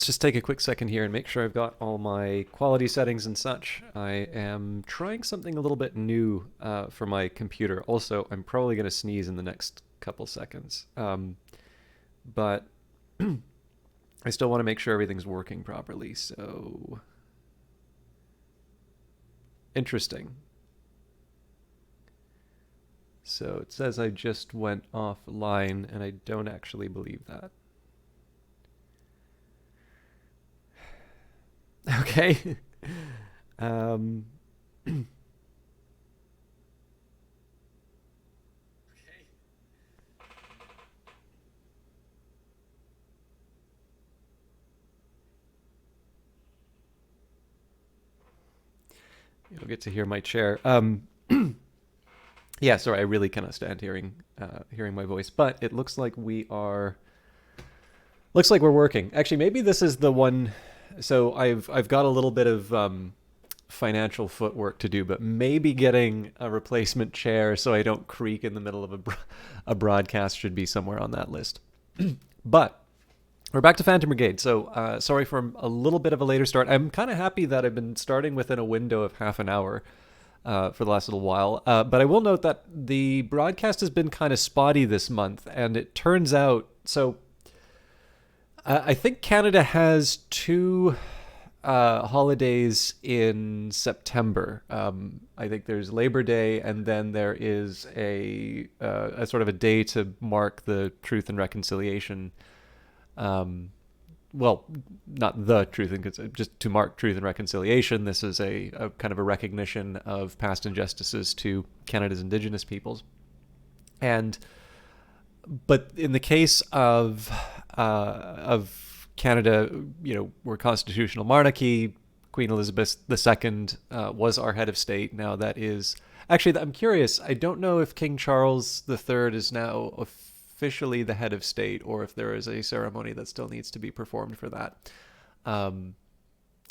Let's just take a quick second here and make sure I've got all my quality settings and such. I am trying something a little bit new for my computer. Also, I'm probably going to sneeze in the next couple seconds. But I still want to make sure everything's working properly. So, interesting. So it says I just went offline, and I don't actually believe that. Okay. um, You'll get to hear my chair. Yeah, sorry, I really cannot stand hearing my voice, but it looks like we're working. Actually, maybe this is the one. So I've got a little bit of financial footwork to do, but maybe getting a replacement chair so I don't creak in the middle of a broadcast should be somewhere on that list. But we're back to Phantom Brigade. So sorry for a little bit of a later start. I'm kind of happy that I've been starting within a window of half an hour for the last little while. But I will note that the broadcast has been kind of spotty this month, and it turns out so. I think Canada has two holidays in September. I think there's Labor Day, and then there is a sort of a day to mark the Truth and Reconciliation. Well, not the Truth and just to mark Truth and Reconciliation. This is a kind of a recognition of past injustices to Canada's Indigenous peoples, and but in the case of Canada, we're constitutional monarchy. Queen Elizabeth II was our head of state. Now that is actually, I'm curious. I don't know if King Charles III is now officially the head of state, or if there is a ceremony that still needs to be performed for that. In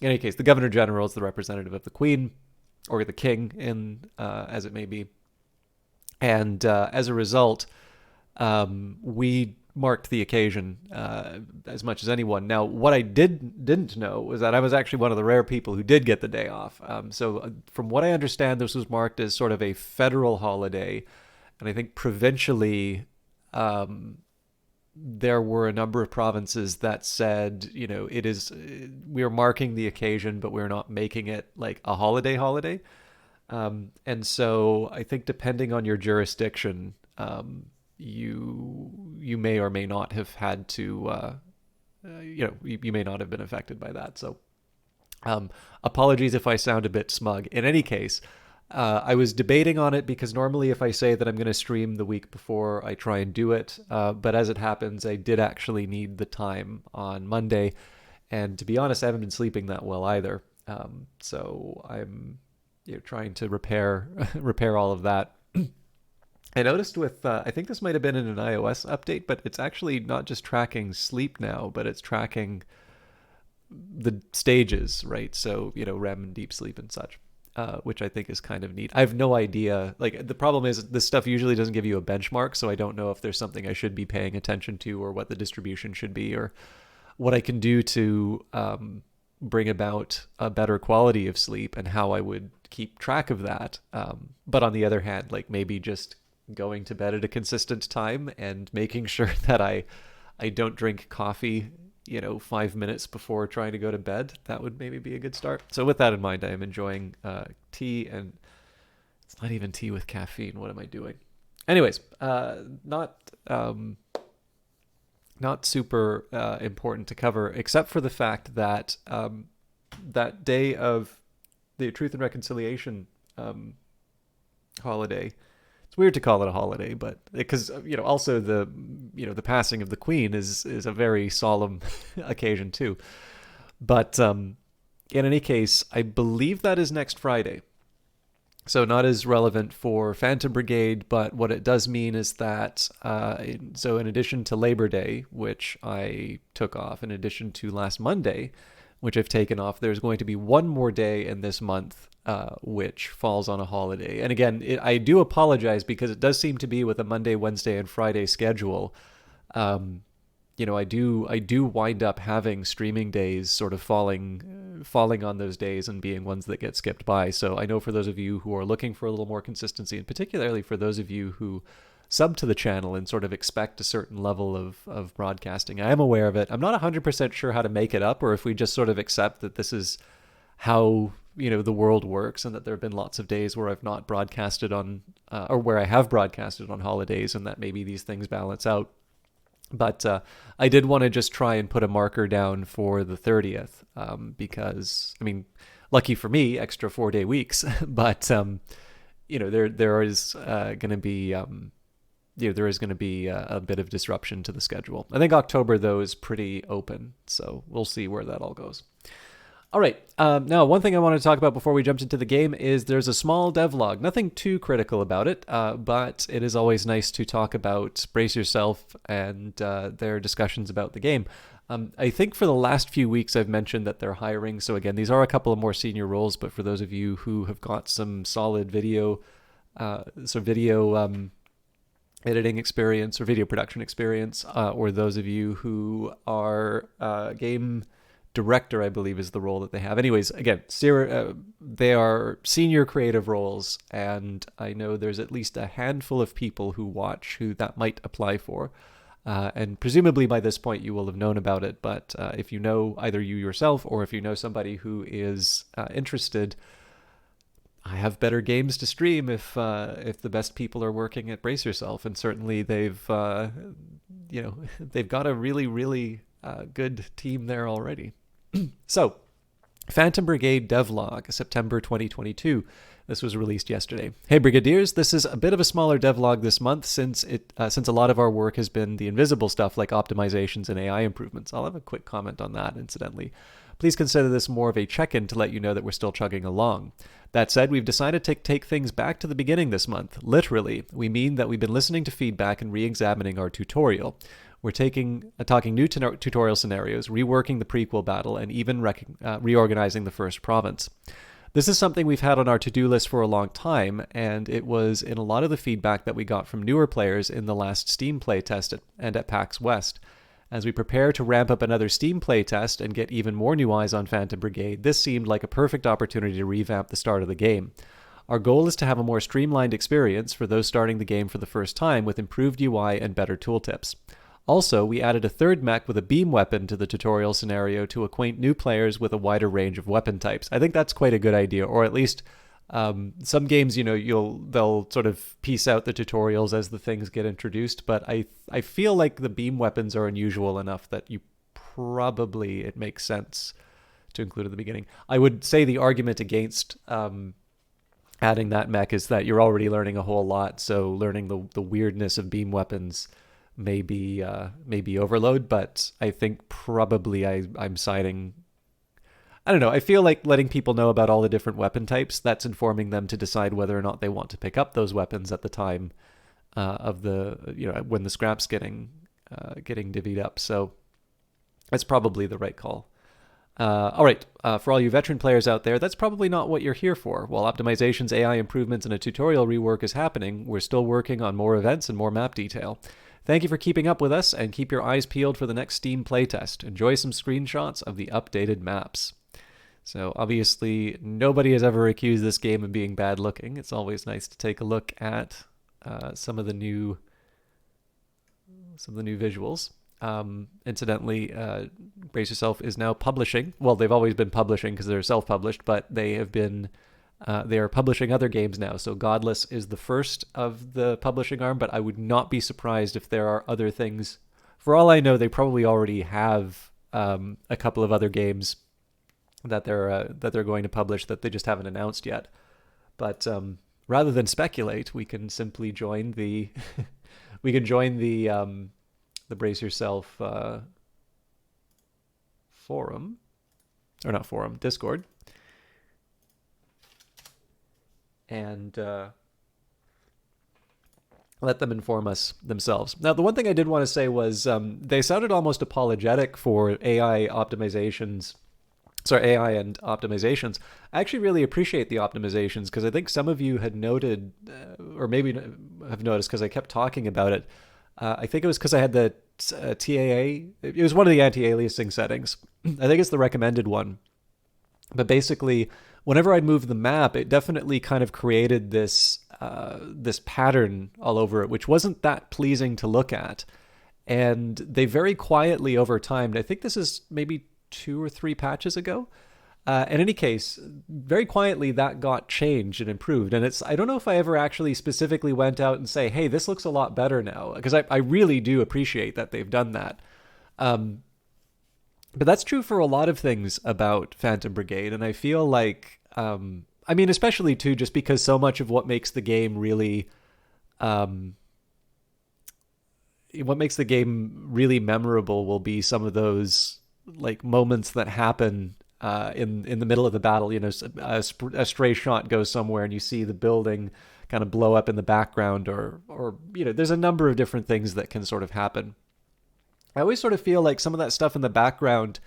any case, the Governor General is the representative of the Queen or the King, as it may be, and as a result, we marked the occasion as much as anyone. Now, what I didn't know was that I was actually one of the rare people who did get the day off. So from what I understand, this was marked as sort of a federal holiday, and I think provincially, there were a number of provinces that said, we are marking the occasion, but we're not making it like a holiday. And so I think depending on your jurisdiction, you may or may not have had to, you may not have been affected by that. So apologies if I sound a bit smug. In any case, I was debating on it because normally if I say that I'm going to stream the week before, I try and do it. But as it happens, I did actually need the time on Monday. And to be honest, I haven't been sleeping that well either. So I'm trying to repair all of that. I noticed with, I think this might have been in an iOS update, but it's actually not just tracking sleep now, but it's tracking the stages, right? So, REM and deep sleep and such, which I think is kind of neat. I have no idea. Like, the problem is this stuff usually doesn't give you a benchmark, so I don't know if there's something I should be paying attention to, or what the distribution should be, or what I can do to bring about a better quality of sleep, and how I would keep track of that. But on the other hand, like, maybe just going to bed at a consistent time and making sure that I don't drink coffee 5 minutes before trying to go to bed. That would maybe be a good start. So with that in mind, I am enjoying tea, and it's not even tea with caffeine. What am I doing? Anyways, not super important to cover, except for the fact that that day of the Truth and Reconciliation holiday. It's weird to call it a holiday, but because also the passing of the Queen is a very solemn occasion too. But in any case, I believe that is next Friday. So not as relevant for Phantom Brigade, but what it does mean is that so in addition to Labor Day, which I took off, in addition to last Monday, which I've taken off, there's going to be one more day in this month which falls on a holiday. And again, I do apologize because it does seem to be with a Monday, Wednesday, and Friday schedule. I do wind up having streaming days sort of falling on those days and being ones that get skipped by. So I know for those of you who are looking for a little more consistency, and particularly for those of you who sub to the channel and sort of expect a certain level of broadcasting, I am aware of it. I'm not 100% sure how to make it up, or if we just sort of accept that this is how the world works, and that there have been lots of days where I've not broadcasted on or where I have broadcasted on holidays, and that maybe these things balance out. But I did want to just try and put a marker down for the 30th, because, I mean, lucky for me, extra 4-day weeks. But there is going to be a bit of disruption to the schedule. I think October, though, is pretty open, so we'll see where that all goes. All right. Now, one thing I want to talk about before we jump into the game is there's a small devlog. Nothing too critical about it, but it is always nice to talk about Brace Yourself and their discussions about the game. I think for the last few weeks I've mentioned that they're hiring. So again, these are a couple of more senior roles, but for those of you who have got some solid video editing experience or video production experience, or those of you who are game director, I believe is the role that they have. Anyways, again, they are senior creative roles, and I know there's at least a handful of people who watch who that might apply for. And presumably by this point you will have known about it, but if you know, either you yourself or if you know somebody who is interested, I have better games to stream if the best people are working at Brace Yourself, and certainly they've got a really, really good team there already. So, Phantom Brigade Devlog, September 2022. This was released yesterday. Hey Brigadiers, this is a bit of a smaller devlog this month since a lot of our work has been the invisible stuff like optimizations and AI improvements. I'll have a quick comment on that, incidentally. Please consider this more of a check-in to let you know that we're still chugging along. That said, we've decided to take things back to the beginning this month. Literally, we mean that we've been listening to feedback and re-examining our tutorial. We're talking new tutorial scenarios, reworking the prequel battle, and even reorganizing the first province. This is something we've had on our to-do list for a long time, and it was in a lot of the feedback that we got from newer players in the last Steam playtest and at PAX West. As we prepare to ramp up another Steam playtest and get even more new eyes on Phantom Brigade, this seemed like a perfect opportunity to revamp the start of the game. Our goal is to have a more streamlined experience for those starting the game for the first time with improved UI and better tooltips. Also, we added a third mech with a beam weapon to the tutorial scenario to acquaint new players with a wider range of weapon types. I think that's quite a good idea, or at least some games, they'll sort of piece out the tutorials as the things get introduced, but I feel like the beam weapons are unusual enough that it makes sense to include at the beginning. I would say the argument against adding that mech is that you're already learning a whole lot, so learning the weirdness of beam weapons may be overload, but I think probably I'm siding. I don't know. I feel like letting people know about all the different weapon types, that's informing them to decide whether or not they want to pick up those weapons at the time of when the scrap's getting divvied up. So that's probably the right call. All right, for all you veteran players out there, that's probably not what you're here for. While optimizations, AI improvements, and a tutorial rework is happening, we're still working on more events and more map detail. Thank you for keeping up with us, and keep your eyes peeled for the next Steam playtest. Enjoy some screenshots of the updated maps. So obviously, nobody has ever accused this game of being bad looking. It's always nice to take a look at some of the new visuals. Incidentally, Brace Yourself is now publishing. Well, they've always been publishing because they're self-published, but they are publishing other games now. So Godless is the first of the publishing arm, but I would not be surprised if there are other things. For all I know, they probably already have a couple of other games that they're going to publish that they just haven't announced yet. But rather than speculate, we can simply join the Brace Yourself forum, or not forum, Discord, and let them inform us themselves. Now, the one thing I did want to say was they sounded almost apologetic for AI and optimizations. I actually really appreciate the optimizations because I think some of you had noted, or maybe have noticed because I kept talking about it. I think it was because I had the TAA. It was one of the anti-aliasing settings. I think it's the recommended one. But basically, whenever I'd move the map, it definitely kind of created this pattern all over it, which wasn't that pleasing to look at. And they very quietly over time, and I think this is maybe 2 or 3 patches ago. In any case, very quietly that got changed and improved. And I don't know if I ever actually specifically went out and say, hey, this looks a lot better now, because I really do appreciate that they've done that. But that's true for a lot of things about Phantom Brigade. And I feel like, I mean, especially too, just because so much of what makes the game really, memorable will be some of those like moments that happen in the middle of the battle. You know, a stray shot goes somewhere and you see the building kind of blow up in the background, or you know, there's a number of different things that can sort of happen. I always sort of feel like some of that stuff in the background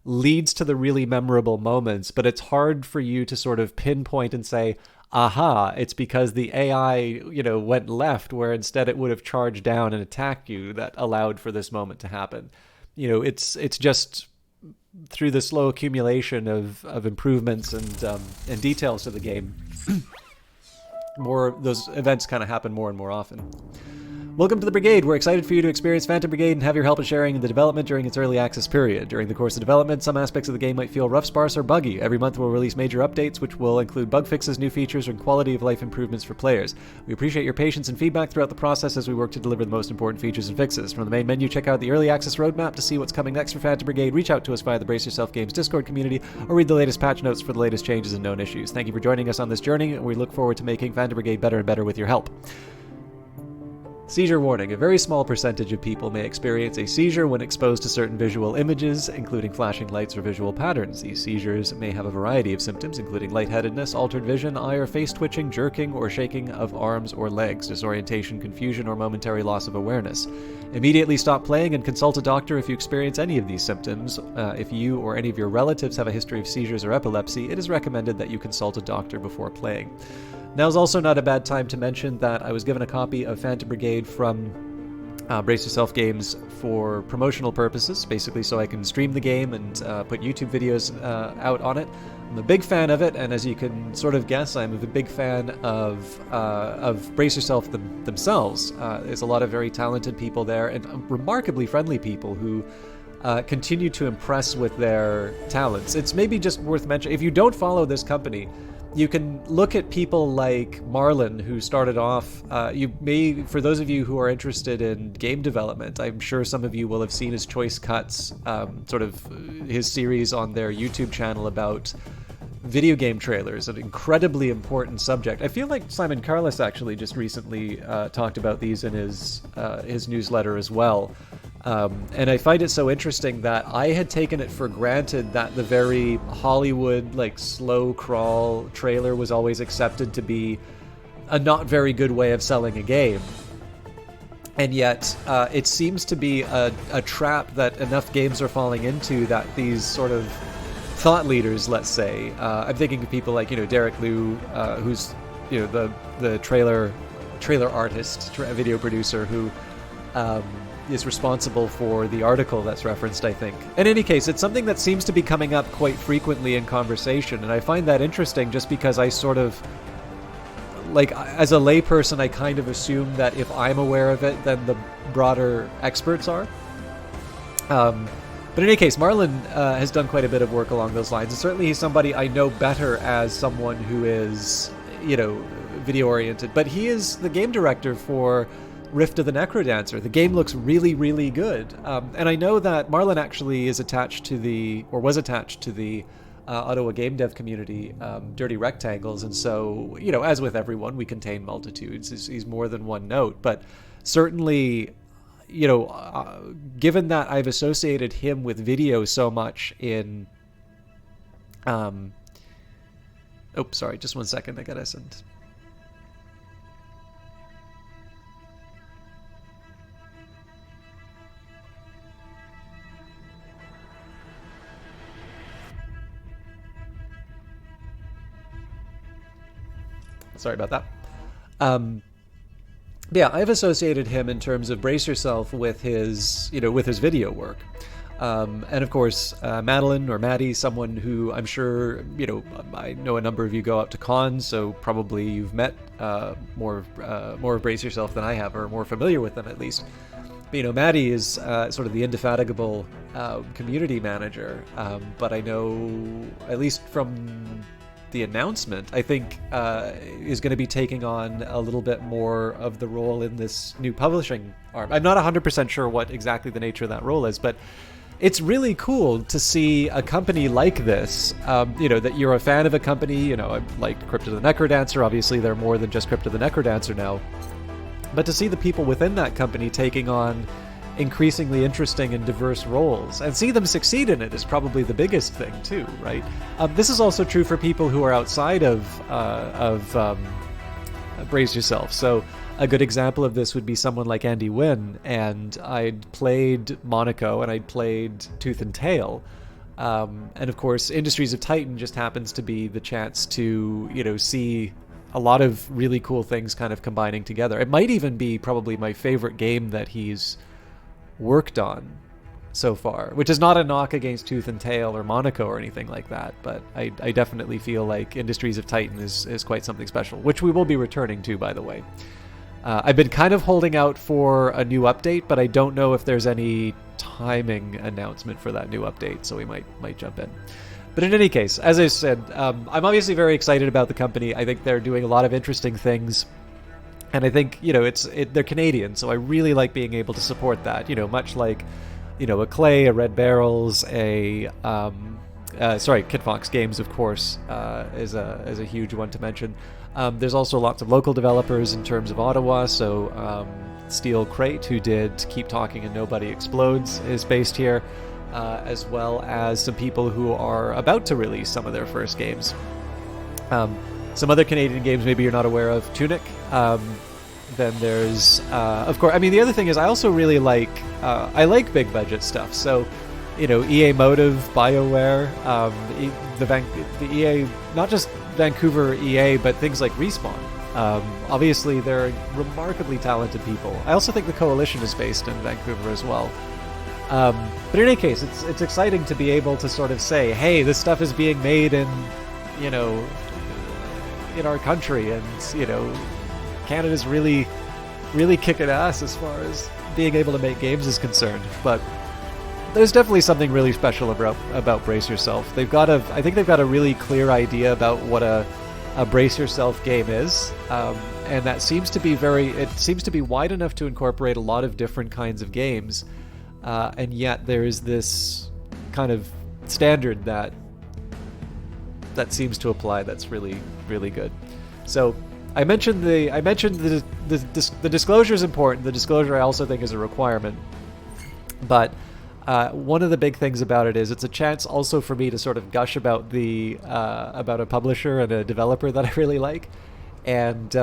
leads to the really memorable moments, but it's hard for you to sort of pinpoint and say, aha, it's because the AI, you know, went left where instead it would have charged down and attacked you that allowed for this moment to happen. You know, it's just through the slow accumulation of improvements and details to the game. Those events kind of happen more and more often. Welcome to the Brigade. We're excited for you to experience Phantom Brigade and have your help in sharing in the development during its early access period. During the course of development, some aspects of the game might feel rough, sparse, or buggy. Every month we'll release major updates, which will include bug fixes, new features, and quality of life improvements for players. We appreciate your patience and feedback throughout the process as we work to deliver the most important features and fixes. From the main menu, check out the early access roadmap to see what's coming next for Phantom Brigade. Reach out to us via the Brace Yourself Games Discord community, or read the latest patch notes for the latest changes and known issues. Thank you for joining us on this journey, and we look forward to making Phantom Brigade better and better with your help. Seizure warning. A very small percentage of people may experience a seizure when exposed to certain visual images, including flashing lights or visual patterns. These seizures may have a variety of symptoms, including lightheadedness, altered vision, eye or face twitching, jerking or shaking of arms or legs, disorientation, confusion, or momentary loss of awareness. Immediately stop playing and consult a doctor if you experience any of these symptoms. If you or any of your relatives have a history of seizures or epilepsy, it is recommended that you consult a doctor before playing. Now's also not a bad time to mention that I was given a copy of Phantom Brigade from Brace Yourself Games for promotional purposes, basically so I can stream the game and put YouTube videos out on it. I'm a big fan of it, and as you can sort of guess, I'm a big fan of Brace Yourself themselves. There's a lot of very talented people there, and remarkably friendly people who continue to impress with their talents. It's maybe just worth mentioning, if you don't follow this company, you can look at people like Marlon, who started off, for those of you who are interested in game development, I'm sure some of you will have seen his Choice Cuts, sort of his series on their YouTube channel about video game trailers, an incredibly important subject. I feel like Simon Carlos actually just recently talked about these in his newsletter as well. And I find it so interesting that I had taken it for granted that the very Hollywood, like, slow crawl trailer was always accepted to be a not very good way of selling a game. And yet, it seems to be a trap that enough games are falling into that these sort of thought leaders, let's say, I'm thinking of people like, Derek Liu, who's, the trailer artist, video producer who, is responsible for the article that's referenced, I think. In any case, it's something that seems to be coming up quite frequently in conversation, and I find that interesting just because I sort of, like, as a layperson, I kind of assume that if I'm aware of it, then the broader experts are. But in any case, Marlon has done quite a bit of work along those lines, and certainly he's somebody I know better as someone who is, video-oriented, but he is the game director for Rift of the Necrodancer. The game looks really, really good. And I know that Marlon actually is attached to was attached to the Ottawa game dev community, Dirty Rectangles, and so, as with everyone, we contain multitudes. He's more than one note, but certainly, given that I've associated him with video so much in... sorry, just 1 second, I gotta send... Sorry about that. Yeah, I've associated him in terms of Brace Yourself with his, with his video work. And of course, Madeline or Maddie, someone who I'm sure, I know a number of you go out to cons, so probably you've met more of Brace Yourself than I have, or more familiar with them at least. But, Maddie is sort of the indefatigable community manager, but I know, at least from the announcement, I think is going to be taking on a little bit more of the role in this new publishing arm. I'm not 100% sure what exactly the nature of that role is, but it's really cool to see a company like this, that you're a fan of a company, like Crypt of the Necrodancer. Obviously, they're more than just Crypt of the Necrodancer now. But to see the people within that company taking on increasingly interesting and diverse roles, and see them succeed in it, is probably the biggest thing too, right? This is also true for people who are outside of Brace Yourself. So a good example of this would be someone like Andy Wynn, and I'd played Monaco and I'd played Tooth and Tail, and of course Industries of Titan just happens to be the chance to see a lot of really cool things kind of combining together. It might even be probably my favorite game that he's worked on so far, which is not a knock against Tooth and Tail or Monaco or anything like that, but I definitely feel like Industries of Titan is quite something special, which we will be returning to, by the way. I've been kind of holding out for a new update, but I don't know if there's any timing announcement for that new update, so we might jump in. But in any case, as I said, I'm obviously very excited about the company. I think they're doing a lot of interesting things. And I think, they're Canadian, so I really like being able to support that, much like, a Clay, a Red Barrels, Kid Fox Games, of course, is a huge one to mention. There's also lots of local developers in terms of Ottawa, so Steel Crate, who did Keep Talking and Nobody Explodes, is based here, as well as some people who are about to release some of their first games. Some other Canadian games maybe you're not aware of, Tunic. Then there's, of course, the other thing is I also really like, I like big budget stuff. So, EA Motive, BioWare, the EA, not just Vancouver EA, but things like Respawn. Obviously, they're remarkably talented people. I also think the Coalition is based in Vancouver as well. But in any case, it's exciting to be able to sort of say, hey, this stuff is being made in our country, and Canada's really kicking ass as far as being able to make games is concerned. But there's definitely something really special about Brace Yourself. I think they've got a really clear idea about what a Brace Yourself game is, and that seems to be wide enough to incorporate a lot of different kinds of games, and yet there is this kind of standard that seems to apply that's really, really good. So I mentioned the disclosure is important. The disclosure I also think is a requirement, but one of the big things about it is it's a chance also for me to sort of gush about about a publisher and a developer that I really like, and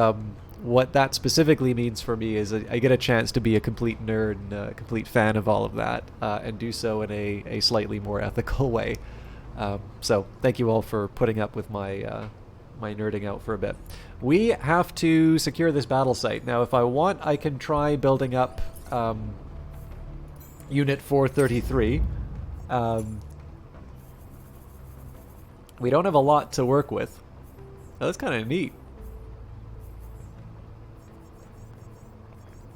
what that specifically means for me is I get a chance to be a complete nerd and a complete fan of all of that, and do so in a slightly more ethical way. So thank you all for putting up with my nerding out for a bit. We have to secure this battle site. Now, if I want, I can try building up Unit 433. We don't have a lot to work with. Oh, that's kind of neat.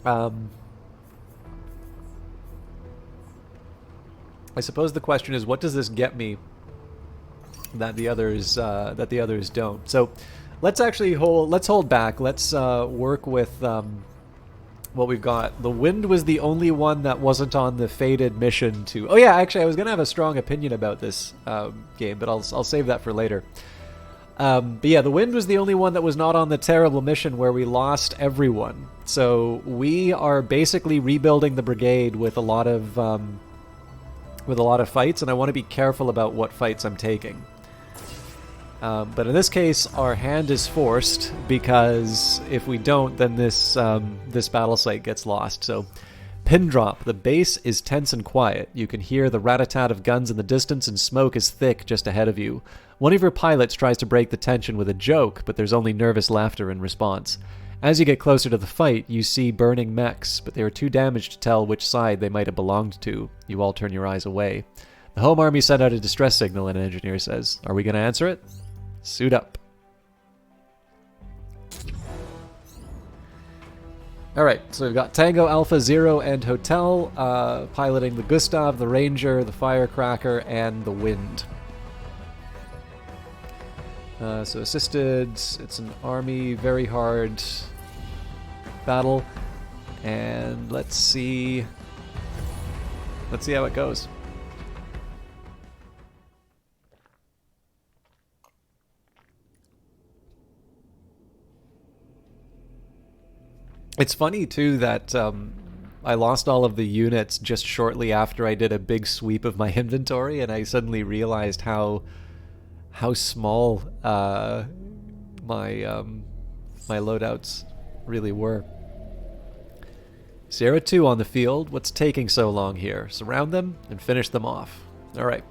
I suppose the question is, what does this get me that the others don't? So let's actually hold back. Let's work with what we've got. The Wind was the only one that wasn't on the fated mission to... Oh yeah, actually I was gonna have a strong opinion about this game, but I'll save that for later. But yeah, the Wind was the only one that was not on the terrible mission where we lost everyone. So we are basically rebuilding the Brigade with a lot of fights, and I want to be careful about what fights I'm taking. But in this case, our hand is forced, because if we don't, then this battle site gets lost. So, pin drop. The base is tense and quiet. You can hear the rat-a-tat of guns in the distance, and smoke is thick just ahead of you. One of your pilots tries to break the tension with a joke, but there's only nervous laughter in response. As you get closer to the fight, you see burning mechs, but they are too damaged to tell which side they might have belonged to. You all turn your eyes away. The home army sent out a distress signal, and an engineer says, "Are we going to answer it? Suit up." Alright, so we've got Tango, Alpha, Zero, and Hotel piloting the Gustav, the Ranger, the Firecracker, and the Wind. So assisted, it's an army, very hard battle, and let's see how it goes. It's funny too that I lost all of the units just shortly after I did a big sweep of my inventory, and I suddenly realized how small my loadouts really were. 0-2 on the field. What's taking so long here? Surround them and finish them off. All right.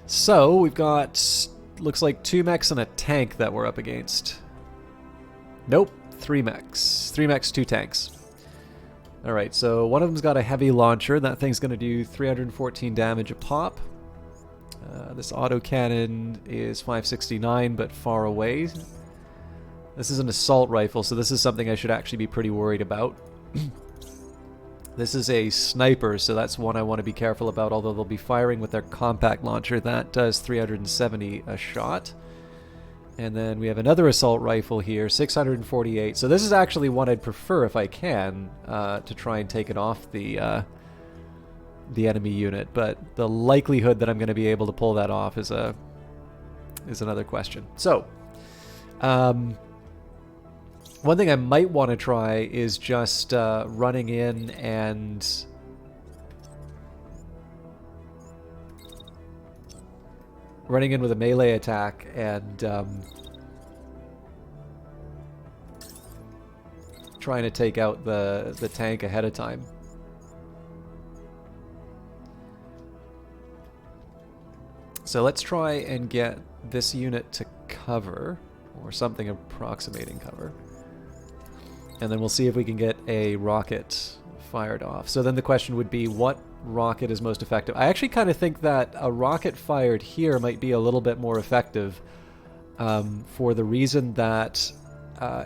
So we've got, looks like 2 mechs and a tank that we're up against. Nope. 3 mechs. 3 mechs, 2 tanks. Alright, so one of them's got a heavy launcher. That thing's going to do 314 damage a pop. This autocannon is 569, but far away. This is an assault rifle, so this is something I should actually be pretty worried about. This is a sniper, so that's one I want to be careful about, although they'll be firing with their compact launcher. That does 370 a shot. And then we have another assault rifle here, 648. So this is actually one I'd prefer, if I can, to try and take it off the enemy unit. But the likelihood that I'm going to be able to pull that off is another question. So, one thing I might want to try is just running in and with a melee attack and trying to take out the tank ahead of time. So let's try and get this unit to cover, or something approximating cover. And then we'll see if we can get a rocket fired off. So then the question would be, what rocket is most effective? I actually kind of think that a rocket fired here might be a little bit more effective, for the reason that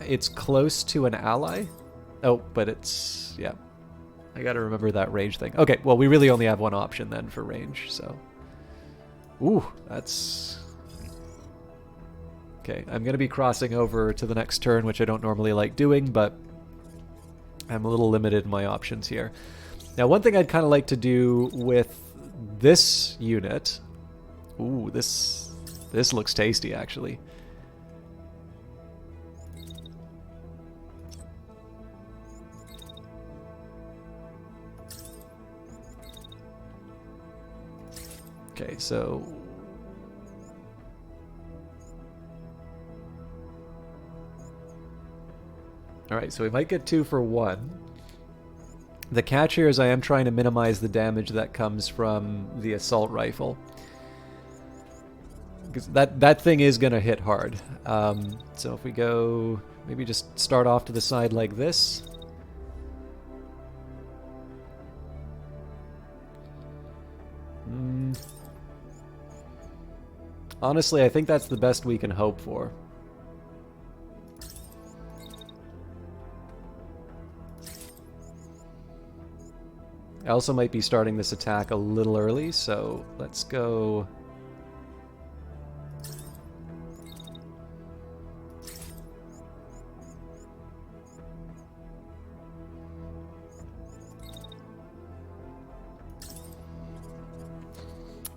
it's close to an ally. Oh, but it's, yeah. I gotta remember that range thing. Okay, well, we really only have one option then for range, so. Ooh, that's... Okay, I'm gonna be crossing over to the next turn, which I don't normally like doing, but I'm a little limited in my options here. Now, one thing I'd kind of like to do with this unit... Ooh, this looks tasty, actually. Okay, so... Alright, so we might get 2 for 1. The catch here is I am trying to minimize the damage that comes from the assault rifle. Because that thing is going to hit hard. So if we go... Maybe just start off to the side like this. Honestly, I think that's the best we can hope for. I also might be starting this attack a little early, so let's go...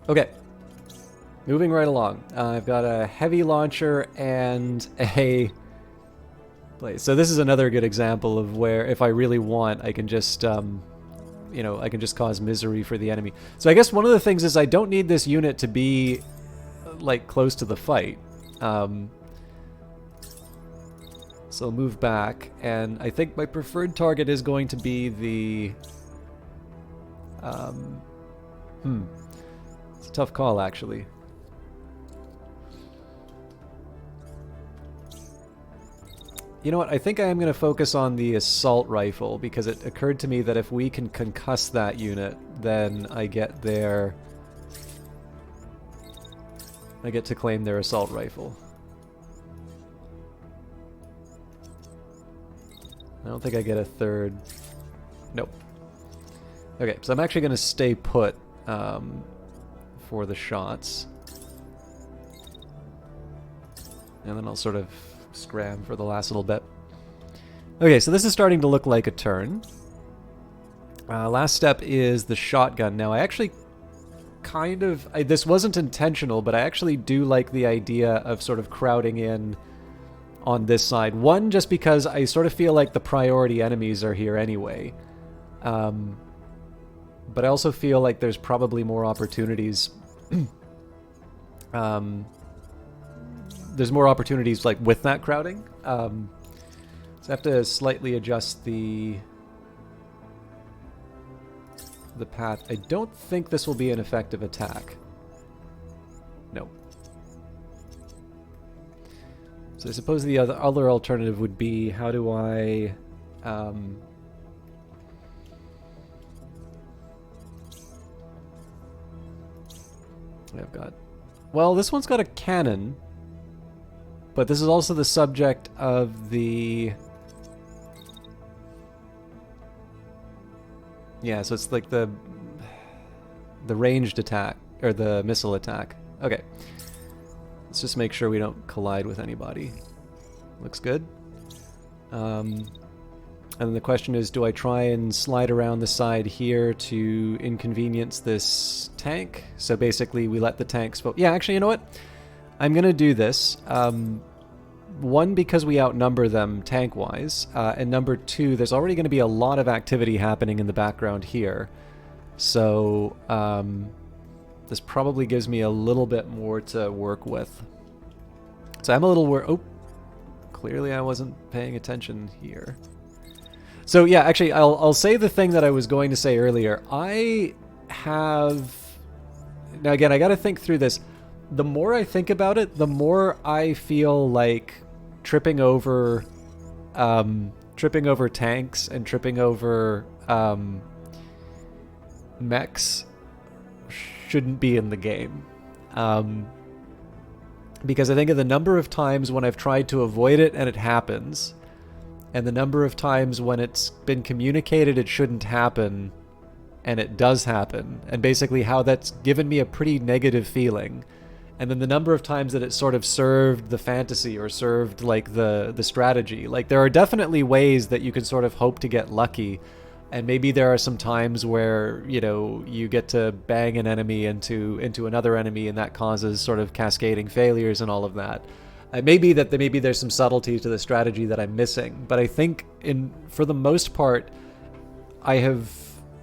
Okay. Moving right along. I've got a heavy launcher and a... So this is another good example of where, if I really want, I can just... you know, I can just cause misery for the enemy. So I guess one of the things is I don't need this unit to be, like, close to the fight. So I'll move back, and I think my preferred target is going to be the... It's a tough call, actually. You know what? I think I am going to focus on the assault rifle because it occurred to me that if we can concuss that unit, then I get their... I get to claim their assault rifle. I don't think I get a third. Nope. Okay, so I'm actually going to stay put for the shots. And then I'll sort of scram for the last little bit. Okay, so this is starting to look like a turn. Last step is the shotgun. Now, I actually kind of... this wasn't intentional, but I actually do like the idea of sort of crowding in on this side. One, just because I sort of feel like the priority enemies are here anyway. But I also feel like there's probably more opportunities. There's more opportunities like with that crowding. So I have to slightly adjust the path. I don't think this will be an effective attack. No. So I suppose the other alternative would be, how do I... I've got... Well, this one's got a cannon, but this is also the subject of the... Yeah, so it's like the ranged attack, or the missile attack. Okay. Let's just make sure we don't collide with anybody. Looks good. And then the question is, do I try and slide around the side here to inconvenience this tank? So basically we let the tanks... Yeah, actually, you know what? I'm going to do this. One, because we outnumber them tank-wise, and number two, there's already going to be a lot of activity happening in the background here. So this probably gives me a little bit more to work with. So I'm a little worried... Oh, clearly I wasn't paying attention here. So yeah, actually, I'll say the thing that I was going to say earlier. I have... Now again, I got to think through this. The more I think about it, the more I feel like tripping over tanks and tripping over mechs shouldn't be in the game. Because I think of the number of times when I've tried to avoid it and it happens, and the number of times when it's been communicated it shouldn't happen and it does happen, and basically how that's given me a pretty negative feeling. And then the number of times that it sort of served the fantasy or served like the strategy. Like there are definitely ways that you can sort of hope to get lucky. And maybe there are some times where, you know, you get to bang an enemy into another enemy and that causes sort of cascading failures and all of that. Maybe there's some subtlety to the strategy that I'm missing. But I think for the most part, I have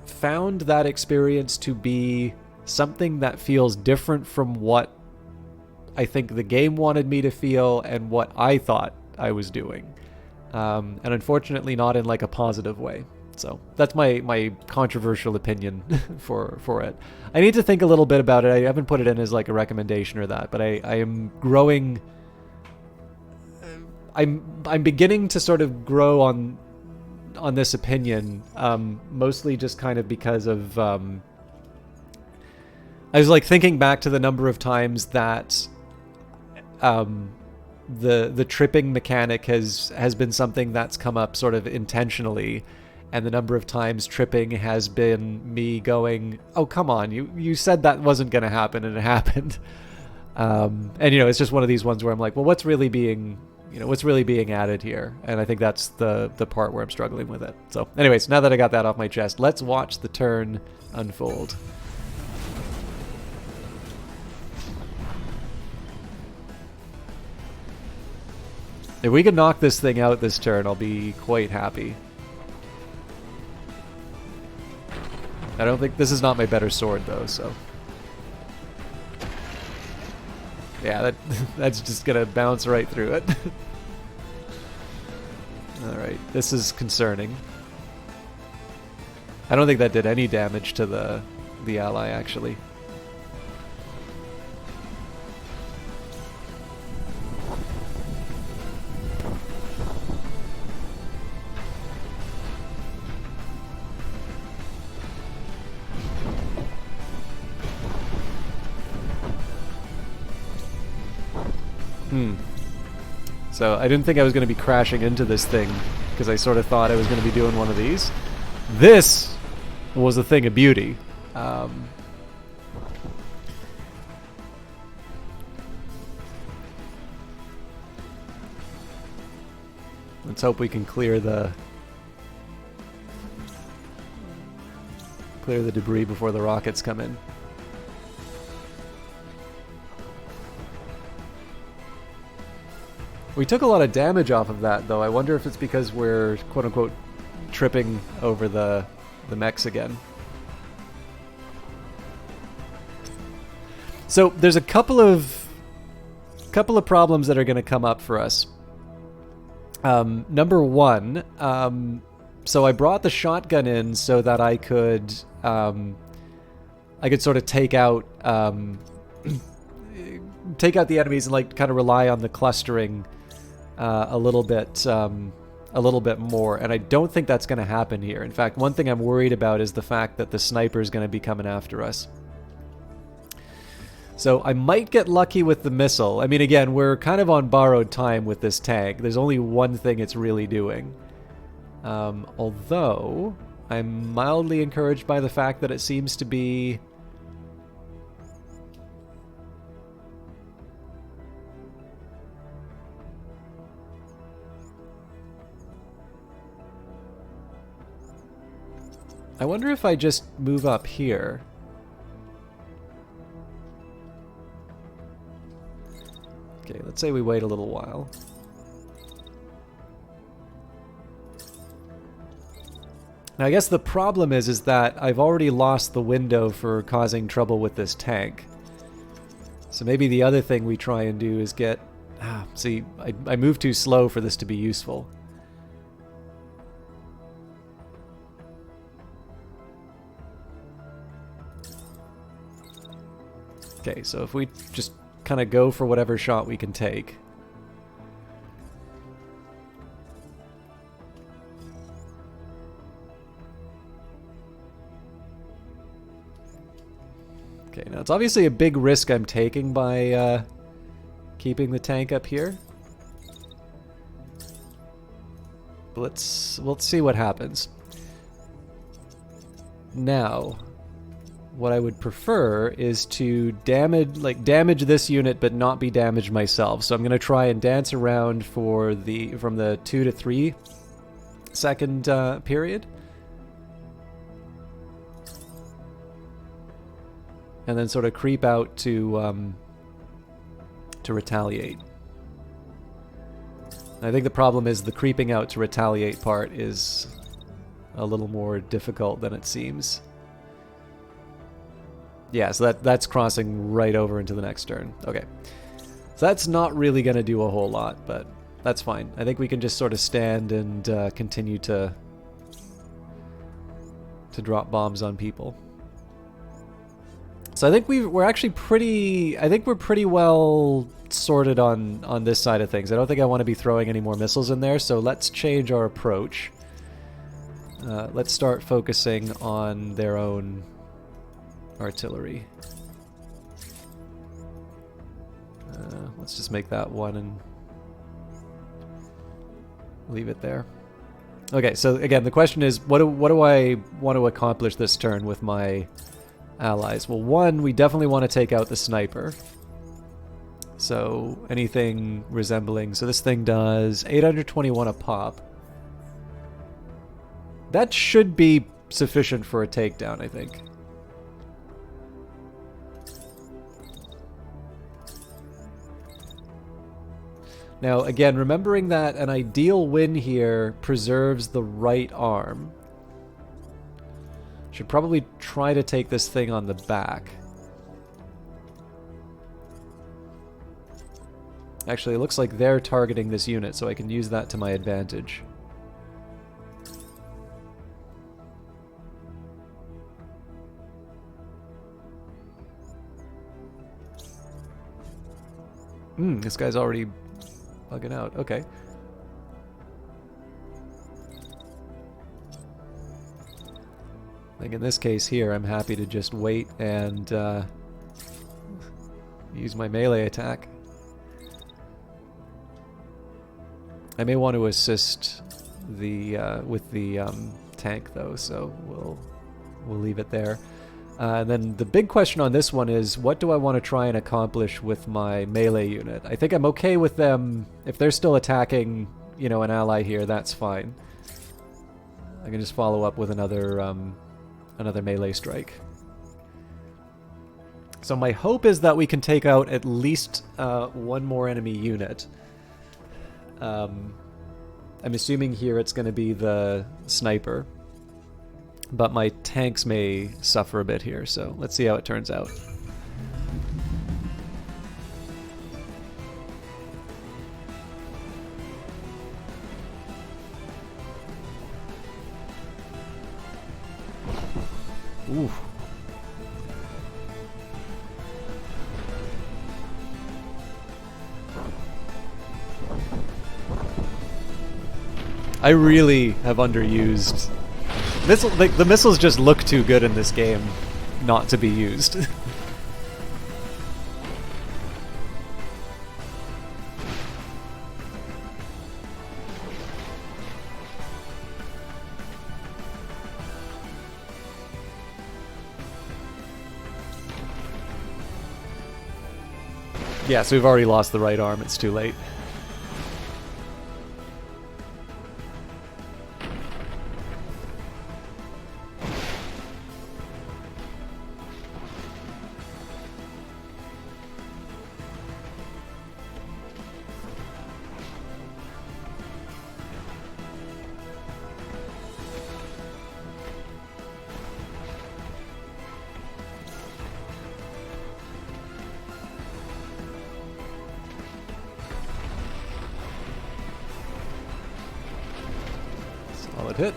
found that experience to be something that feels different from what I think the game wanted me to feel and what I thought I was doing. And unfortunately not in like a positive way. So that's my controversial opinion for it. I need to think a little bit about it. I haven't put it in as like a recommendation or that, but I am growing... I'm beginning to sort of grow on this opinion, mostly just kind of because of... I was like thinking back to the number of times that the tripping mechanic has been something that's come up sort of intentionally, and the number of times tripping has been me going, oh come on, you said that wasn't going to happen and it happened. And you know, it's just one of these ones where I'm like, well, what's really being added here? And I think that's the part where I'm struggling with it. So anyways, now that I got that off my chest, let's watch the turn unfold. If we can knock this thing out this turn, I'll be quite happy. I don't think... This is not my better sword, though, so... Yeah, that's just gonna bounce right through it. Alright, this is concerning. I don't think that did any damage to the ally, actually. So I didn't think I was going to be crashing into this thing, because I sort of thought I was going to be doing one of these. This was a thing of beauty. Let's hope we can clear the debris before the rockets come in. We took a lot of damage off of that, though. I wonder if it's because we're quote-unquote tripping over the mechs again. So there's a couple of problems that are going to come up for us. Number one, so I brought the shotgun in so that I could sort of take out the enemies and like kind of rely on the clustering a little bit more, and I don't think that's going to happen here. In fact, one thing I'm worried about is the fact that the sniper is going to be coming after us. So I might get lucky with the missile. I mean, again, we're kind of on borrowed time with this tank. There's only one thing it's really doing. Although, I'm mildly encouraged by the fact that it seems to be... I wonder if I just move up here. Okay, let's say we wait a little while. Now, I guess the problem is that I've already lost the window for causing trouble with this tank. So maybe the other thing we try and do is get... see, I moved too slow for this to be useful. Okay, so if we just kind of go for whatever shot we can take. Okay, now it's obviously a big risk I'm taking by keeping the tank up here. But let's see what happens. Now, what I would prefer is to damage this unit but not be damaged myself. So I'm going to try and dance around for from the 2 to 3 second period. And then sort of creep out to retaliate. I think the problem is the creeping out to retaliate part is a little more difficult than it seems. Yeah, so that's crossing right over into the next turn. Okay. So that's not really going to do a whole lot, but that's fine. I think we can just sort of stand and continue to drop bombs on people. So I think we're actually pretty... I think we're pretty well sorted on this side of things. I don't think I want to be throwing any more missiles in there, so let's change our approach. Let's start focusing on their own artillery. Let's just make that one and leave it there. Okay, so again, the question is, what do I want to accomplish this turn with my allies? Well, one, we definitely want to take out the sniper. So anything resembling... So this thing does 821 a pop. That should be sufficient for a takedown, I think. Now, again, remembering that an ideal win here preserves the right arm. Should probably try to take this thing on the back. Actually, it looks like they're targeting this unit, so I can use that to my advantage. This guy's already bugging out. Okay. I think in this case here, I'm happy to just wait and use my melee attack. I may want to assist the with the tank though, so we'll leave it there. And then the big question on this one is, what do I want to try and accomplish with my melee unit? I think I'm okay with them. If they're still attacking, you know, an ally here, that's fine. I can just follow up with another another melee strike. So my hope is that we can take out at least one more enemy unit. I'm assuming here it's going to be the sniper. But my tanks may suffer a bit here, so let's see how it turns out. Ooh. I really have underused... the missiles just look too good in this game not to be used. Yeah, so we've already lost the right arm, it's too late. Solid hit.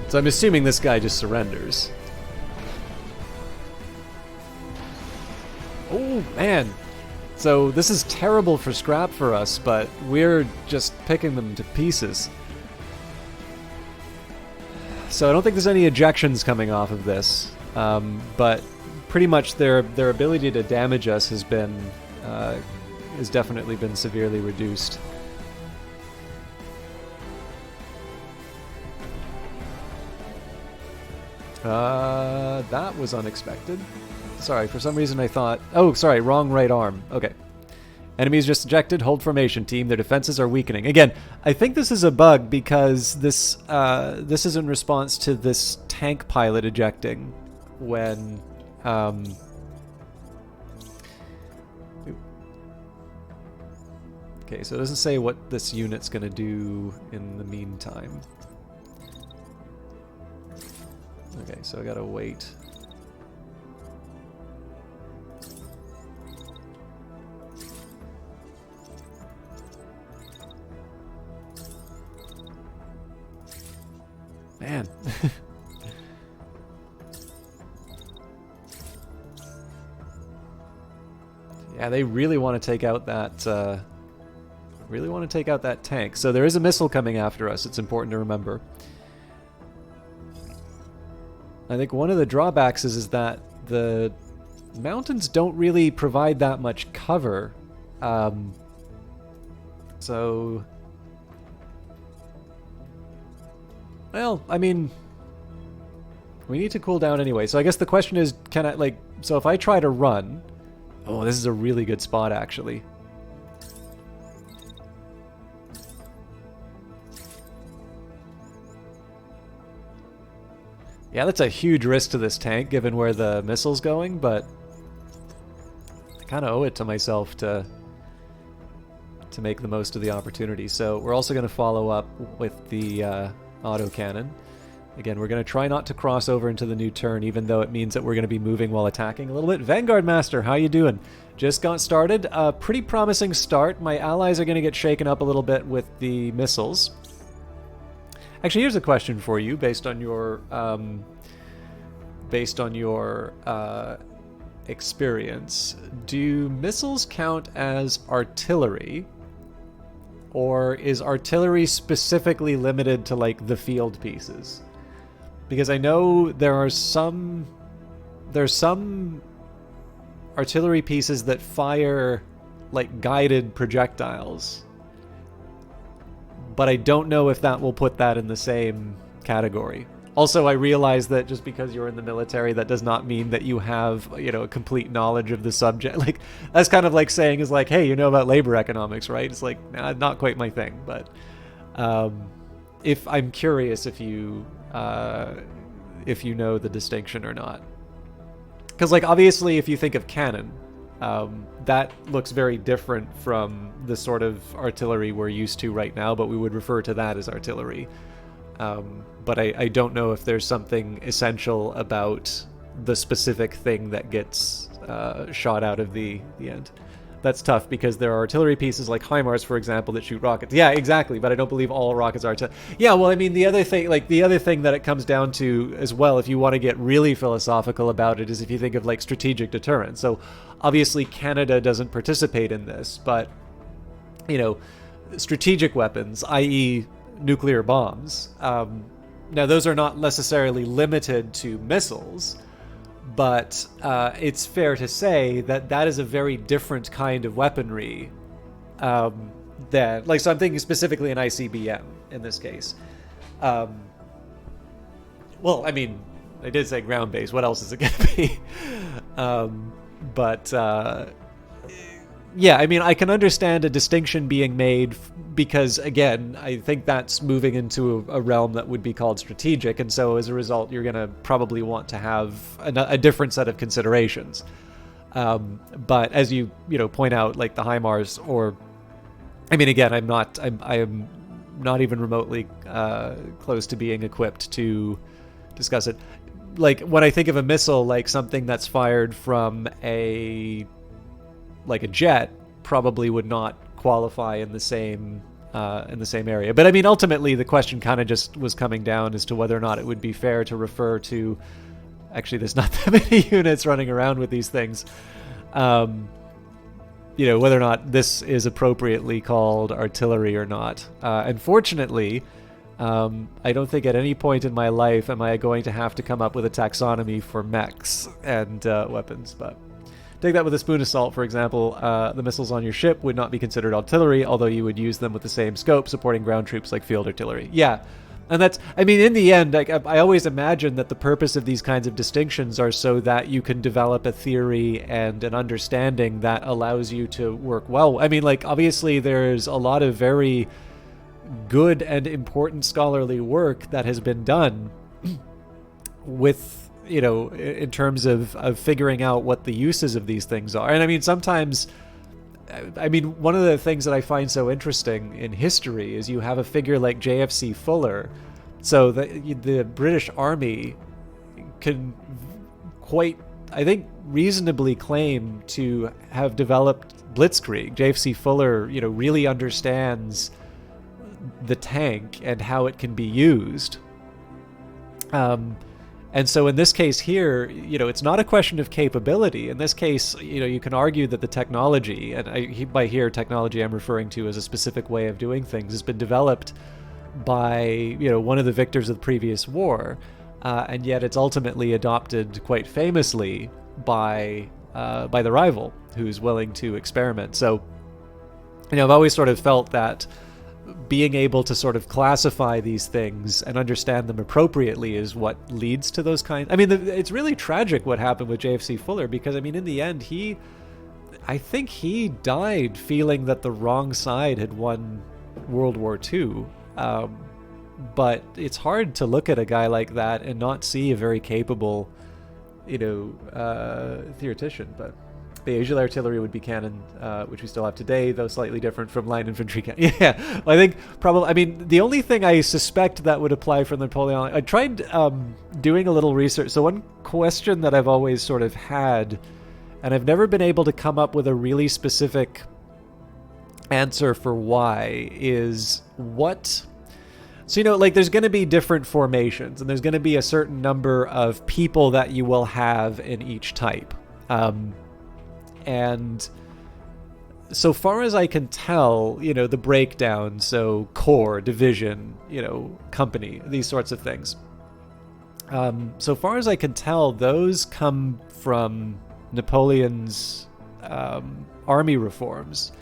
So I'm assuming this guy just surrenders. Oh, man. So this is terrible for scrap for us, but we're just picking them to pieces. So I don't think there's any ejections coming off of this, but pretty much their ability to damage us has definitely been severely reduced. That was unexpected. Sorry, for some reason I thought... Oh, sorry, wrong right arm. Okay. Enemies just ejected. Hold formation, team. Their defenses are weakening. Again, I think this is a bug because this is in response to this tank pilot ejecting when... Okay, so it doesn't say what this unit's going to do in the meantime. Okay, so I gotta wait. Man. Yeah, they really want to take out that tank. So there is a missile coming after us. It's important to remember. I think one of the drawbacks is that the mountains don't really provide that much cover. So... Well, I mean... We need to cool down anyway. So I guess the question is, can I, like... So if I try to run... Oh, this is a really good spot, actually. Yeah, that's a huge risk to this tank, given where the missile's going, but I kind of owe it to myself to make the most of the opportunity. So we're also going to follow up with the autocannon. Again, we're going to try not to cross over into the new turn, even though it means that we're going to be moving while attacking a little bit. Vanguard Master, how you doing? Just got started. A pretty promising start. My allies are going to get shaken up a little bit with the missiles. Actually, here's a question for you, based on your experience. Do missiles count as artillery, or is artillery specifically limited to like the field pieces? Because I know there are some there's some artillery pieces that fire like guided projectiles, but I don't know if that will put that in the same category. Also, I realize that just because you're in the military, that does not mean that you have, a complete knowledge of the subject. Like, that's kind of like saying is like, hey, you know about labor economics, right? It's like, nah, not quite my thing. But if I'm curious if you know the distinction or not. Because, like, obviously, if you think of cannon, that looks very different from the sort of artillery we're used to right now, but we would refer to that as artillery. But I don't know if there's something essential about the specific thing that gets shot out of the end. That's tough because there are artillery pieces like HIMARS, for example, that shoot rockets. Yeah, exactly, but I don't believe all rockets are artillery. Yeah, well, I mean, the other thing that it comes down to as well, if you want to get really philosophical about it, is if you think of like strategic deterrence. So obviously Canada doesn't participate in this, but, strategic weapons, i.e. nuclear bombs. Now, those are not necessarily limited to missiles, but it's fair to say that is a very different kind of weaponry so I'm thinking specifically an ICBM in this case. Well, I mean, I did say ground-based. What else is it going to be? Yeah, I mean, I can understand a distinction being made because, again, I think that's moving into a realm that would be called strategic, and so as a result, you're going to probably want to have a different set of considerations. But as you point out, like the HIMARS, or, I mean, again, I am not even remotely close to being equipped to discuss it. Like, when I think of a missile, like something that's fired from a jet, probably would not qualify in the same area. But I mean, ultimately, the question kind of just was coming down as to whether or not it would be fair to refer to. Actually, there's not that many units running around with these things. Whether or not this is appropriately called artillery or not. Unfortunately, I don't think at any point in my life am I going to have to come up with a taxonomy for mechs and weapons, but. Take that with a spoon of salt, for example. The missiles on your ship would not be considered artillery, although you would use them with the same scope, supporting ground troops like field artillery. Yeah, and that's, I mean, in the end, I always imagine that the purpose of these kinds of distinctions are so that you can develop a theory and an understanding that allows you to work well. I mean, like, obviously there's a lot of very good and important scholarly work that has been done with, in terms of figuring out what the uses of these things are. And I mean, sometimes, one of the things that I find so interesting in history is you have a figure like JFC Fuller. So the British Army can quite, I think, reasonably claim to have developed blitzkrieg. JFC Fuller, really understands the tank and how it can be used. And so in this case here, it's not a question of capability. In this case, you can argue that the technology, and by here technology I'm referring to as a specific way of doing things, has been developed by, one of the victors of the previous war, and yet it's ultimately adopted quite famously by the rival who's willing to experiment. So, I've always sort of felt that being able to sort of classify these things and understand them appropriately is what leads to those kinds. I mean, it's really tragic what happened with JFC Fuller because, I mean, in the end, I think he died feeling that the wrong side had won World War II. But it's hard to look at a guy like that and not see a very capable, theoretician. But the Asian artillery would be cannon, which we still have today, though slightly different from line infantry cannon. Yeah, well, I think probably, I mean, the only thing I suspect that would apply for the Napoleonic, I tried doing a little research. So one question that I've always sort of had, and I've never been able to come up with a really specific answer for why, is what... So, there's going to be different formations, and there's going to be a certain number of people that you will have in each type. And so far as I can tell, the breakdown, so corps, division, company, these sorts of things, So far as I can tell, those come from Napoleon's army reforms.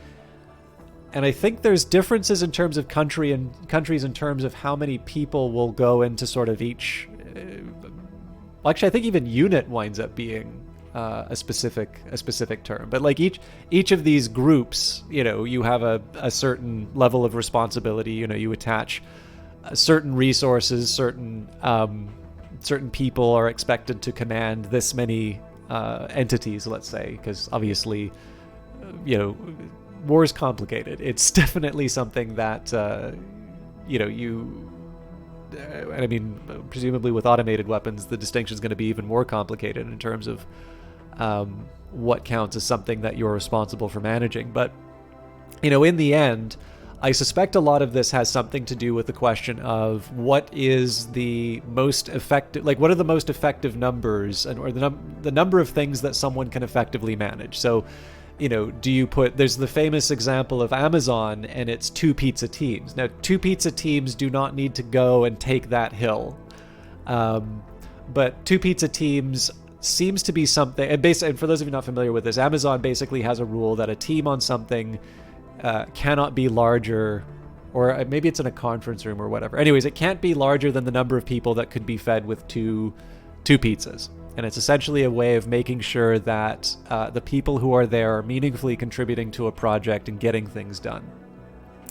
And I think there's differences in terms of countries in terms of how many people will go into sort of each. Actually, I think even unit winds up being a specific term. But like each of these groups, you have a certain level of responsibility. You attach certain resources, certain people are expected to command this many entities, let's say, because obviously, war is complicated. It's definitely something that, and I mean, presumably with automated weapons, the distinction is going to be even more complicated in terms of what counts as something that you're responsible for managing. But, in the end, I suspect a lot of this has something to do with the question of what is the most effective, like what are the most effective numbers, or the number of things that someone can effectively manage. So, do you there's the famous example of Amazon and it's 2 pizza teams. Now, 2 pizza teams do not need to go and take that hill. But 2 pizza teams seems to be something, and for those of you not familiar with this, Amazon basically has a rule that a team on something cannot be larger, or maybe it's in a conference room or whatever. Anyways, it can't be larger than the number of people that could be fed with two pizzas. And it's essentially a way of making sure that the people who are there are meaningfully contributing to a project and getting things done.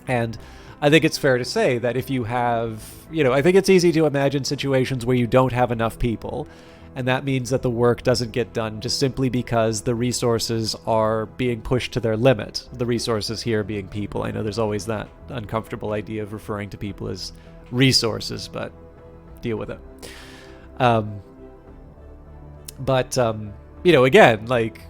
And I think it's fair to say that if you have, I think it's easy to imagine situations where you don't have enough people, and that means that the work doesn't get done just simply because the resources are being pushed to their limit. The resources here being people. I know there's always that uncomfortable idea of referring to people as resources, but deal with it. But again, like,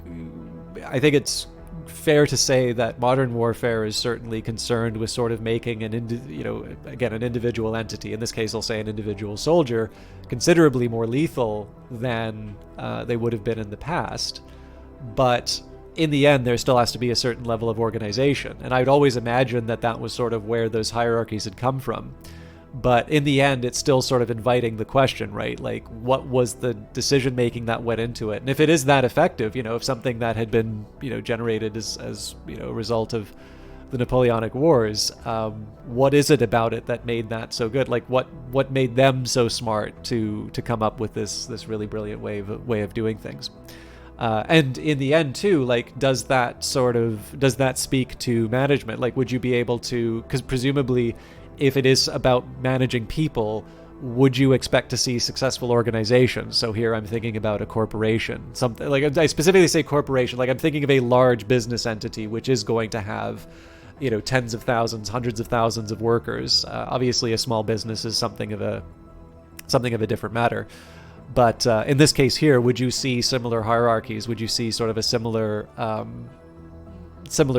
I think it's fair to say that modern warfare is certainly concerned with sort of making an individual entity, in this case I'll say an individual soldier, considerably more lethal than they would have been in the past. But in the end, there still has to be a certain level of organization. And I'd always imagined that was sort of where those hierarchies had come from. But in the end, it's still sort of inviting the question, right? Like, what was the decision-making that went into it? And if it is that effective, if something that had been, generated as a result of the Napoleonic Wars, what is it about it that made that so good? Like, what made them so smart to come up with this really brilliant way of doing things? And in the end, too, like, does that speak to management? Like, would you be able to, because presumably, if it is about managing people, would you expect to see successful organizations? So here I'm thinking about a corporation. Something like, I specifically say corporation, like I'm thinking of a large business entity which is going to have, tens of thousands, hundreds of thousands of workers. Obviously, a small business is something of a different matter. But in this case here, would you see similar hierarchies? Would you see sort of a similar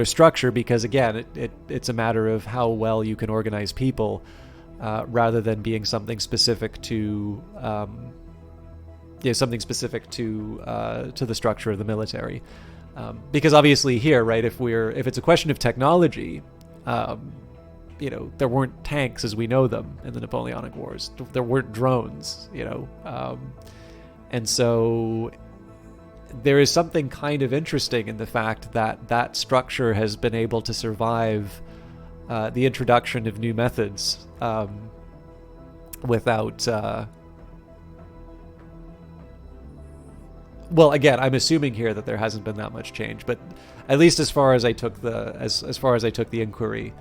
structure? Because again, it's a matter of how well you can organize people, rather than being something specific to the structure of the military. Because obviously here, right, if it's a question of technology, there weren't tanks as we know them in the Napoleonic Wars. There weren't drones, and so there is something kind of interesting in the fact that structure has been able to survive the introduction of new methods without. Well, again, I'm assuming here that there hasn't been that much change, but at least as far as I took the inquiry,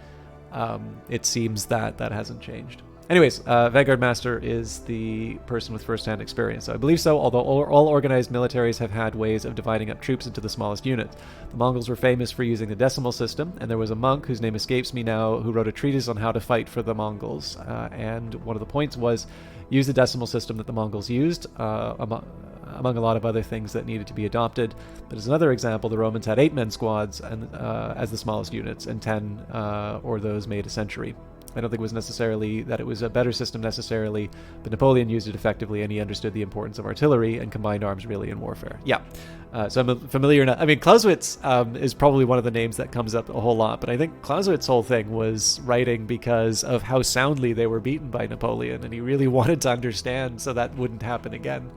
it seems that hasn't changed. Anyways, Vanguard Master is the person with first-hand experience. So I believe so, although all organized militaries have had ways of dividing up troops into the smallest units. The Mongols were famous for using the decimal system, and there was a monk whose name escapes me now who wrote a treatise on how to fight for the Mongols. And one of the points was use the decimal system that the Mongols used, among a lot of other things that needed to be adopted. But as another example, the Romans had 8-man squads and as the smallest units, and 10 or those made a century. I don't think it was necessarily that it was a better system necessarily, but Napoleon used it effectively, and he understood the importance of artillery and combined arms really in warfare. Yeah. So I'm familiar enough. I mean, Clausewitz is probably one of the names that comes up a whole lot, but I think Clausewitz's whole thing was writing because of how soundly they were beaten by Napoleon, and he really wanted to understand so that wouldn't happen again.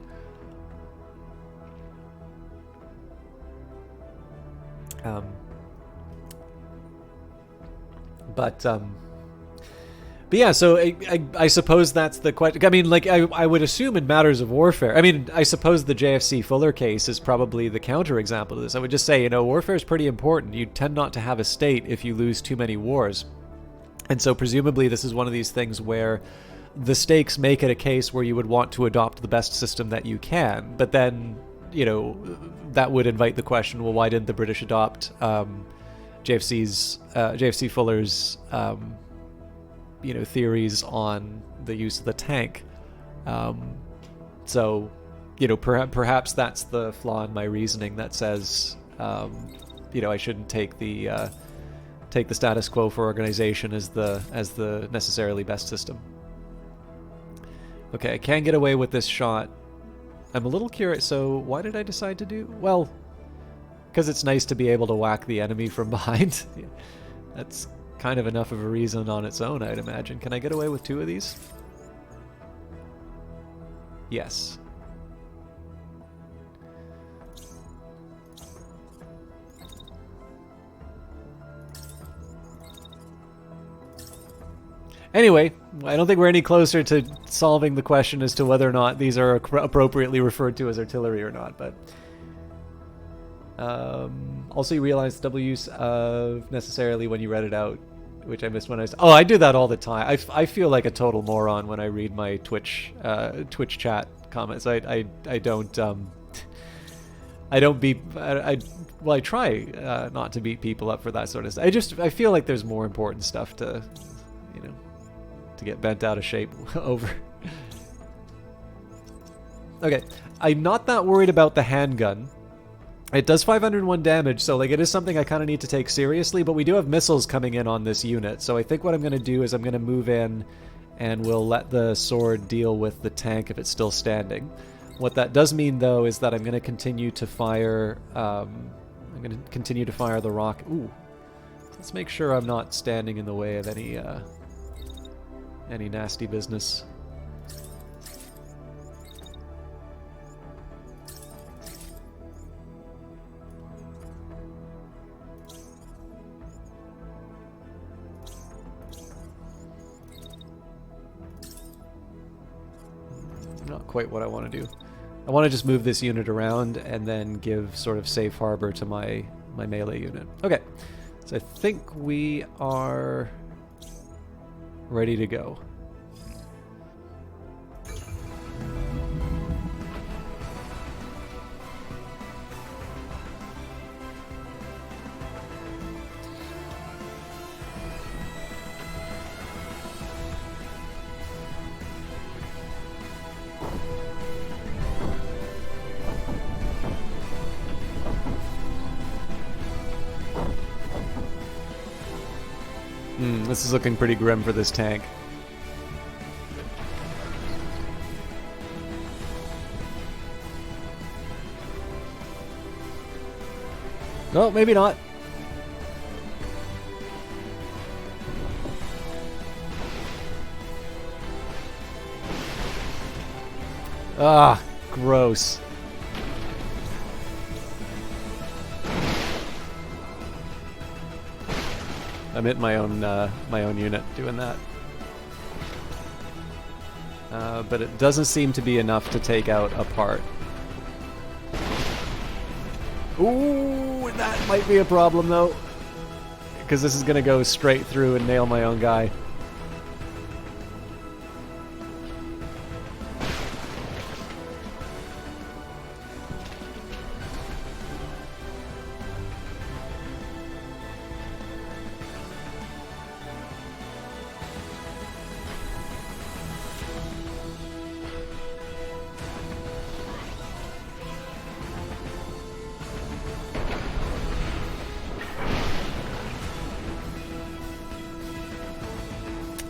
But yeah, so I suppose that's the question. I mean, like, I would assume in matters of warfare, I mean, I suppose the JFC Fuller case is probably the counterexample to this. I would just say, you know, warfare is pretty important. You tend not to have a state if you lose too many wars. And so presumably this is one of these things where the stakes make it a case where you would want to adopt the best system that you can. But then, you know, that would invite the question, well, why didn't the British adopt JFC Fuller's you know, theories on the use of the tank? So, you know, perhaps that's the flaw in my reasoning that says, you know, I shouldn't take the status quo for organization as the necessarily best system. Okay, I can get away with this shot. I'm a little curious. So why did I decide to do? Well, because it's nice to be able to whack the enemy from behind. That's kind of enough of a reason on its own, I'd imagine. Can I get away with 2 of these? Yes. Anyway, I don't think we're any closer to solving the question as to whether or not these are appropriately referred to as artillery or not, but... also, you realize double use of necessarily when you read it out, which I missed when I was... Oh, I do that all the time. I feel like a total moron when I read my Twitch chat comments. I don't beat... Well, I try not to beat people up for that sort of stuff. I feel like there's more important stuff to, you know, to get bent out of shape over. Okay, I'm not that worried about the handgun. It does 501 damage, so like it is something I kind of need to take seriously, but we do have missiles coming in on this unit, so I think what I'm going to do is I'm going to move in and we'll let the sword deal with the tank if it's still standing. What that does mean, though, is that I'm going to continue to fire the rocket. Ooh. Let's make sure I'm not standing in the way of any nasty business. Not quite what I want to do. I want to just move this unit around and then give sort of safe harbor to my melee unit. Okay, so I think we are ready to go. This is looking pretty grim for this tank. No, maybe not. Ah, gross. I'm hitting my own unit doing that. But it doesn't seem to be enough to take out a part. Ooh, that might be a problem though, because this is going to go straight through and nail my own guy.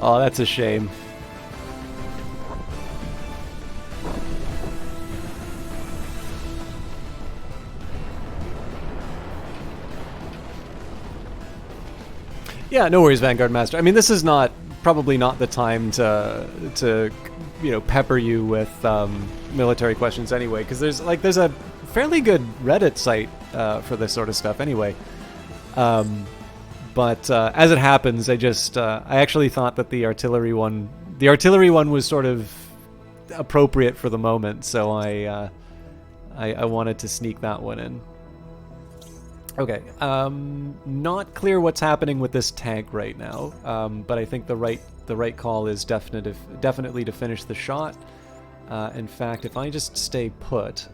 Oh, that's a shame. Yeah, no worries, Vanguard Master. I mean, this is probably not the time to pepper you with military questions anyway, because there's a fairly good Reddit site for this sort of stuff anyway. But as it happens, I actually thought that the artillery one was sort of appropriate for the moment, so I wanted to sneak that one in. Okay, not clear what's happening with this tank right now, but I think the right call is definitely to finish the shot. In fact, if I just stay put.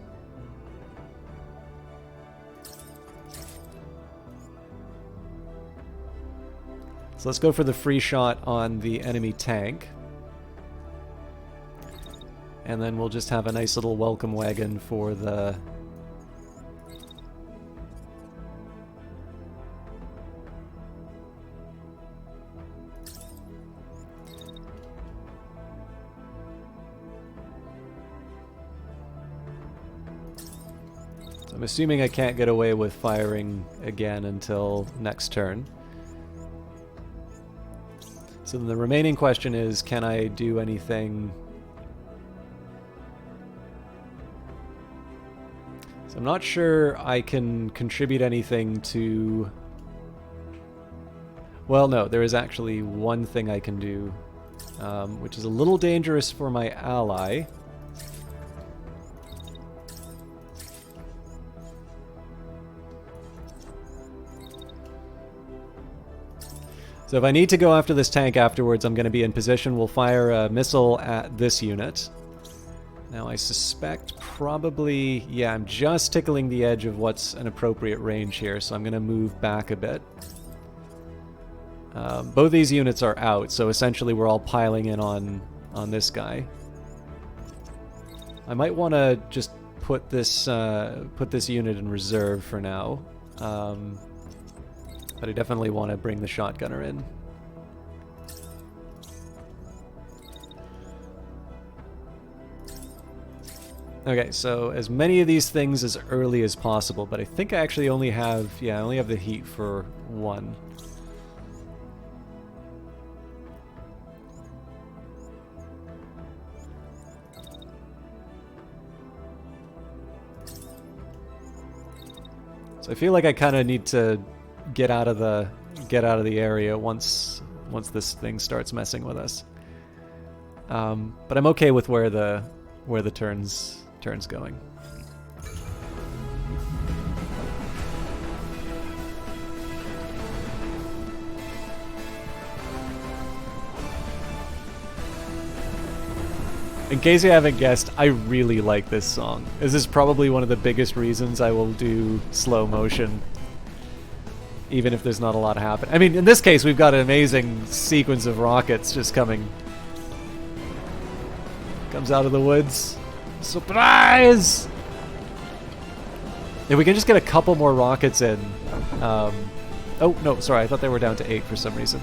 So let's go for the free shot on the enemy tank. And then we'll just have a nice little welcome wagon for the... I'm assuming I can't get away with firing again until next turn. So then the remaining question is, can I do anything? So I'm not sure I can contribute anything to... Well, no, there is actually one thing I can do, which is a little dangerous for my ally. So if I need to go after this tank afterwards, I'm going to be in position. We'll fire a missile at this unit. Now I suspect probably... Yeah, I'm just tickling the edge of what's an appropriate range here, so I'm going to move back a bit. Both these units are out, so essentially we're all piling in on this guy. I might want to just put this unit in reserve for now. But I definitely want to bring the shotgunner in. Okay, so as many of these things as early as possible, but I think I actually only have... Yeah, I only have the heat for one. So I feel like I kind of need to get out of the area once this thing starts messing with us. But I'm okay with where the turn's going. In case you haven't guessed, I really like this song. This is probably one of the biggest reasons I will do slow motion, even if there's not a lot happening. I mean, in this case, we've got an amazing sequence of rockets just coming. Comes out of the woods. Surprise! If we can just get a couple more rockets in. Oh, no, sorry, I thought they were down to 8 for some reason.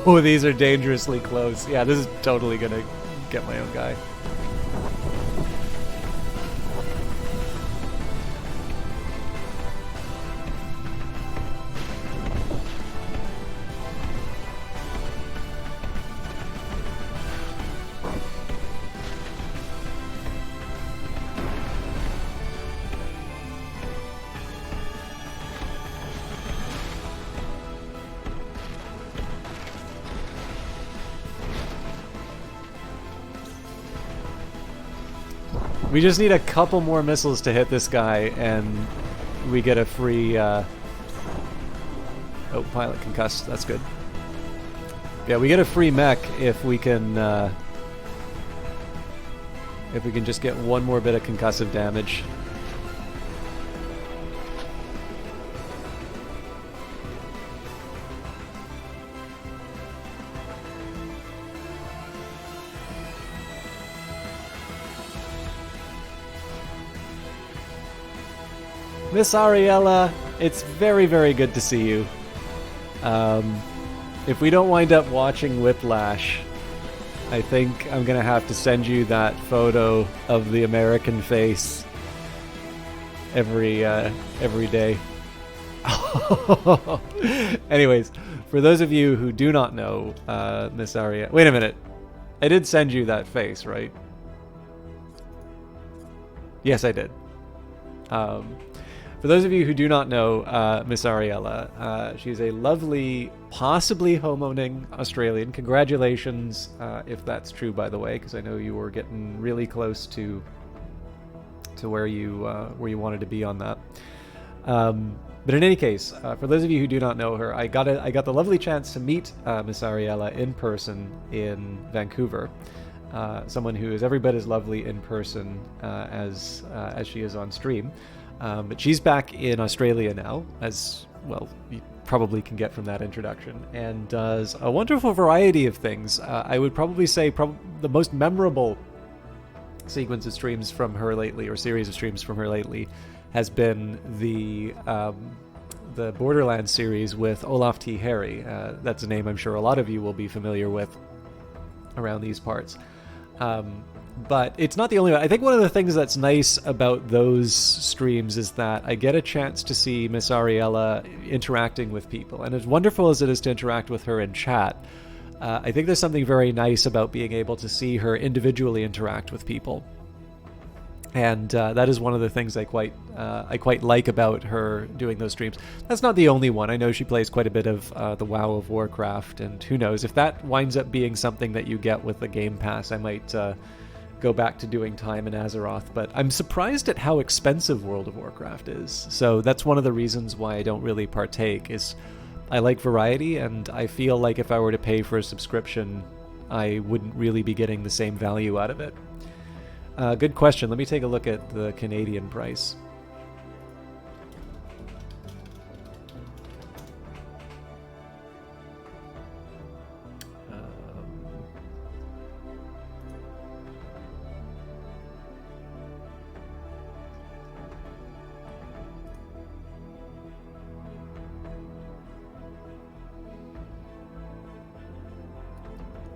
Oh, these are dangerously close. Yeah, this is totally gonna get my own guy. We just need a couple more missiles to hit this guy, and we get a free... Oh, pilot concussed. That's good. Yeah, we get a free mech if we can just get one more bit of concussive damage. Miss Ariella, It's very, very good to see you. If we don't wind up watching Whiplash, I think I'm going to have to send you that photo of the American face every day. Anyways, for those of you who do not know, Miss Aria... Wait a minute. I did send you that face, right? Yes, I did. For those of you who do not know Miss Ariella, she's a lovely, possibly homeowning Australian. Congratulations, if that's true, by the way, because I know you were getting really close to where you wanted to be on that. But in any case, for those of you who do not know her, I got the lovely chance to meet Miss Ariella in person in Vancouver. Someone who is every bit as lovely in person as she is on stream. But she's back in Australia now, as well you probably can get from that introduction, and does a wonderful variety of things. I would probably say the most memorable sequence of streams from her lately, or series of streams from her lately, has been the Borderlands series with Olaf T. Harry. That's a name I'm sure a lot of you will be familiar with around these parts. But it's not the only one. I think one of the things that's nice about those streams is that I get a chance to see Miss Ariella interacting with people. And as wonderful as it is to interact with her in chat, I think there's something very nice about being able to see her individually interact with people. And that is one of the things I quite like about her doing those streams. That's not the only one. I know she plays quite a bit of the WoW of Warcraft, and who knows, if that winds up being something that you get with the Game Pass, I might go back to doing time in Azeroth. But I'm surprised at how expensive World of Warcraft is. So that's one of the reasons why I don't really partake, is I like variety, and I feel like if I were to pay for a subscription, I wouldn't really be getting the same value out of it. Good question. Let me take a look at the Canadian price.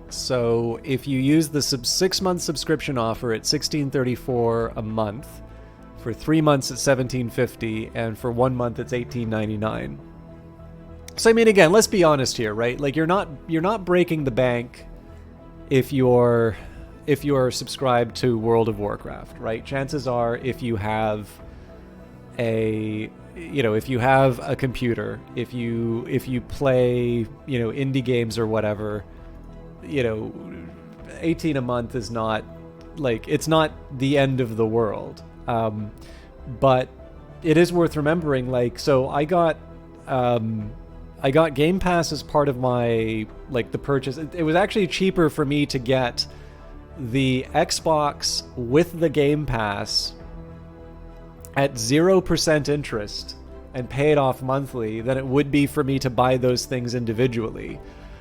So if you use the 6-month subscription offer at $16.34 a month, for 3 months it's $17.50, and for 1 month it's $18.99. So I mean, again, let's be honest here, right? Like you're not breaking the bank if you're subscribed to World of Warcraft, right? Chances are, if you have a computer, if you play, indie games or whatever, 18 a month is not, like, it's not the end of the world. But it is worth remembering, like, so I got Game Pass as part of my, like, the purchase. It was actually cheaper for me to get the Xbox with the Game Pass at 0% interest and pay it off monthly than it would be for me to buy those things individually.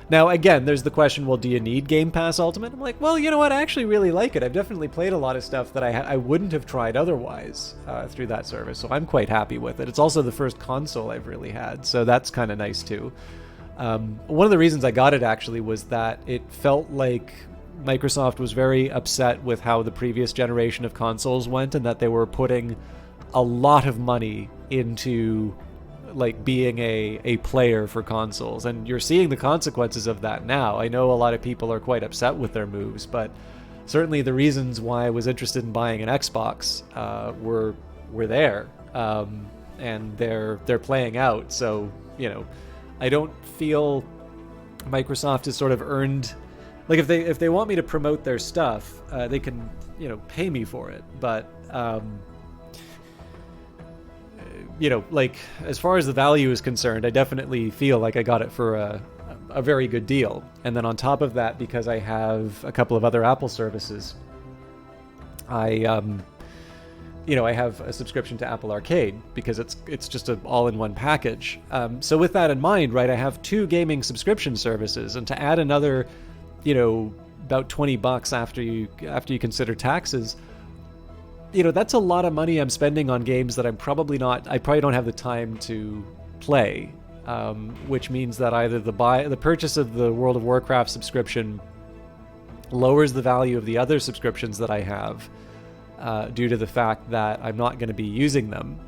Now, again, there's the question, well, do you need Game Pass Ultimate? I'm like, well, you know what? I actually really like it. I've definitely played a lot of stuff that I wouldn't have tried otherwise through that service, so I'm quite happy with it. It's also the first console I've really had, so that's kind of nice, too. One of the reasons I got it, actually, was that it felt like Microsoft was very upset with how the previous generation of consoles went, and that they were putting a lot of money into, like, being a player for consoles, and you're seeing the consequences of that now. I know a lot of people are quite upset with their moves, but certainly the reasons why I was interested in buying an Xbox were there, and they're playing out. So I don't feel Microsoft has sort of earned, like, if they want me to promote their stuff, they can pay me for it, but like, as far as the value is concerned, I definitely feel like I got it for a very good deal. And then on top of that, because I have a couple of other Apple services, I have a subscription to Apple Arcade, because it's just an all-in-one package. So with that in mind, right, I have 2 gaming subscription services, and to add another, about $20 after you consider taxes, you know, that's a lot of money I'm spending on games that I probably don't have the time to play, which means that either the purchase of the World of Warcraft subscription lowers the value of the other subscriptions that I have due to the fact that I'm not going to be using them,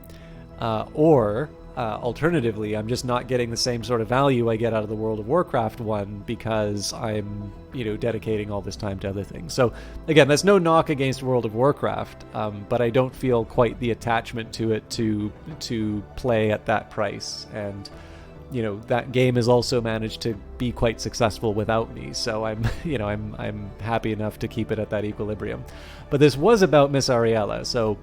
or alternatively, I'm just not getting the same sort of value I get out of the World of Warcraft one because I'm, you know, dedicating all this time to other things. So again, that's no knock against World of Warcraft, but I don't feel quite the attachment to it to play at that price. And you know, that game has also managed to be quite successful without me, so I'm, you know, I'm happy enough to keep it at that equilibrium. But this was about Miss Ariella, so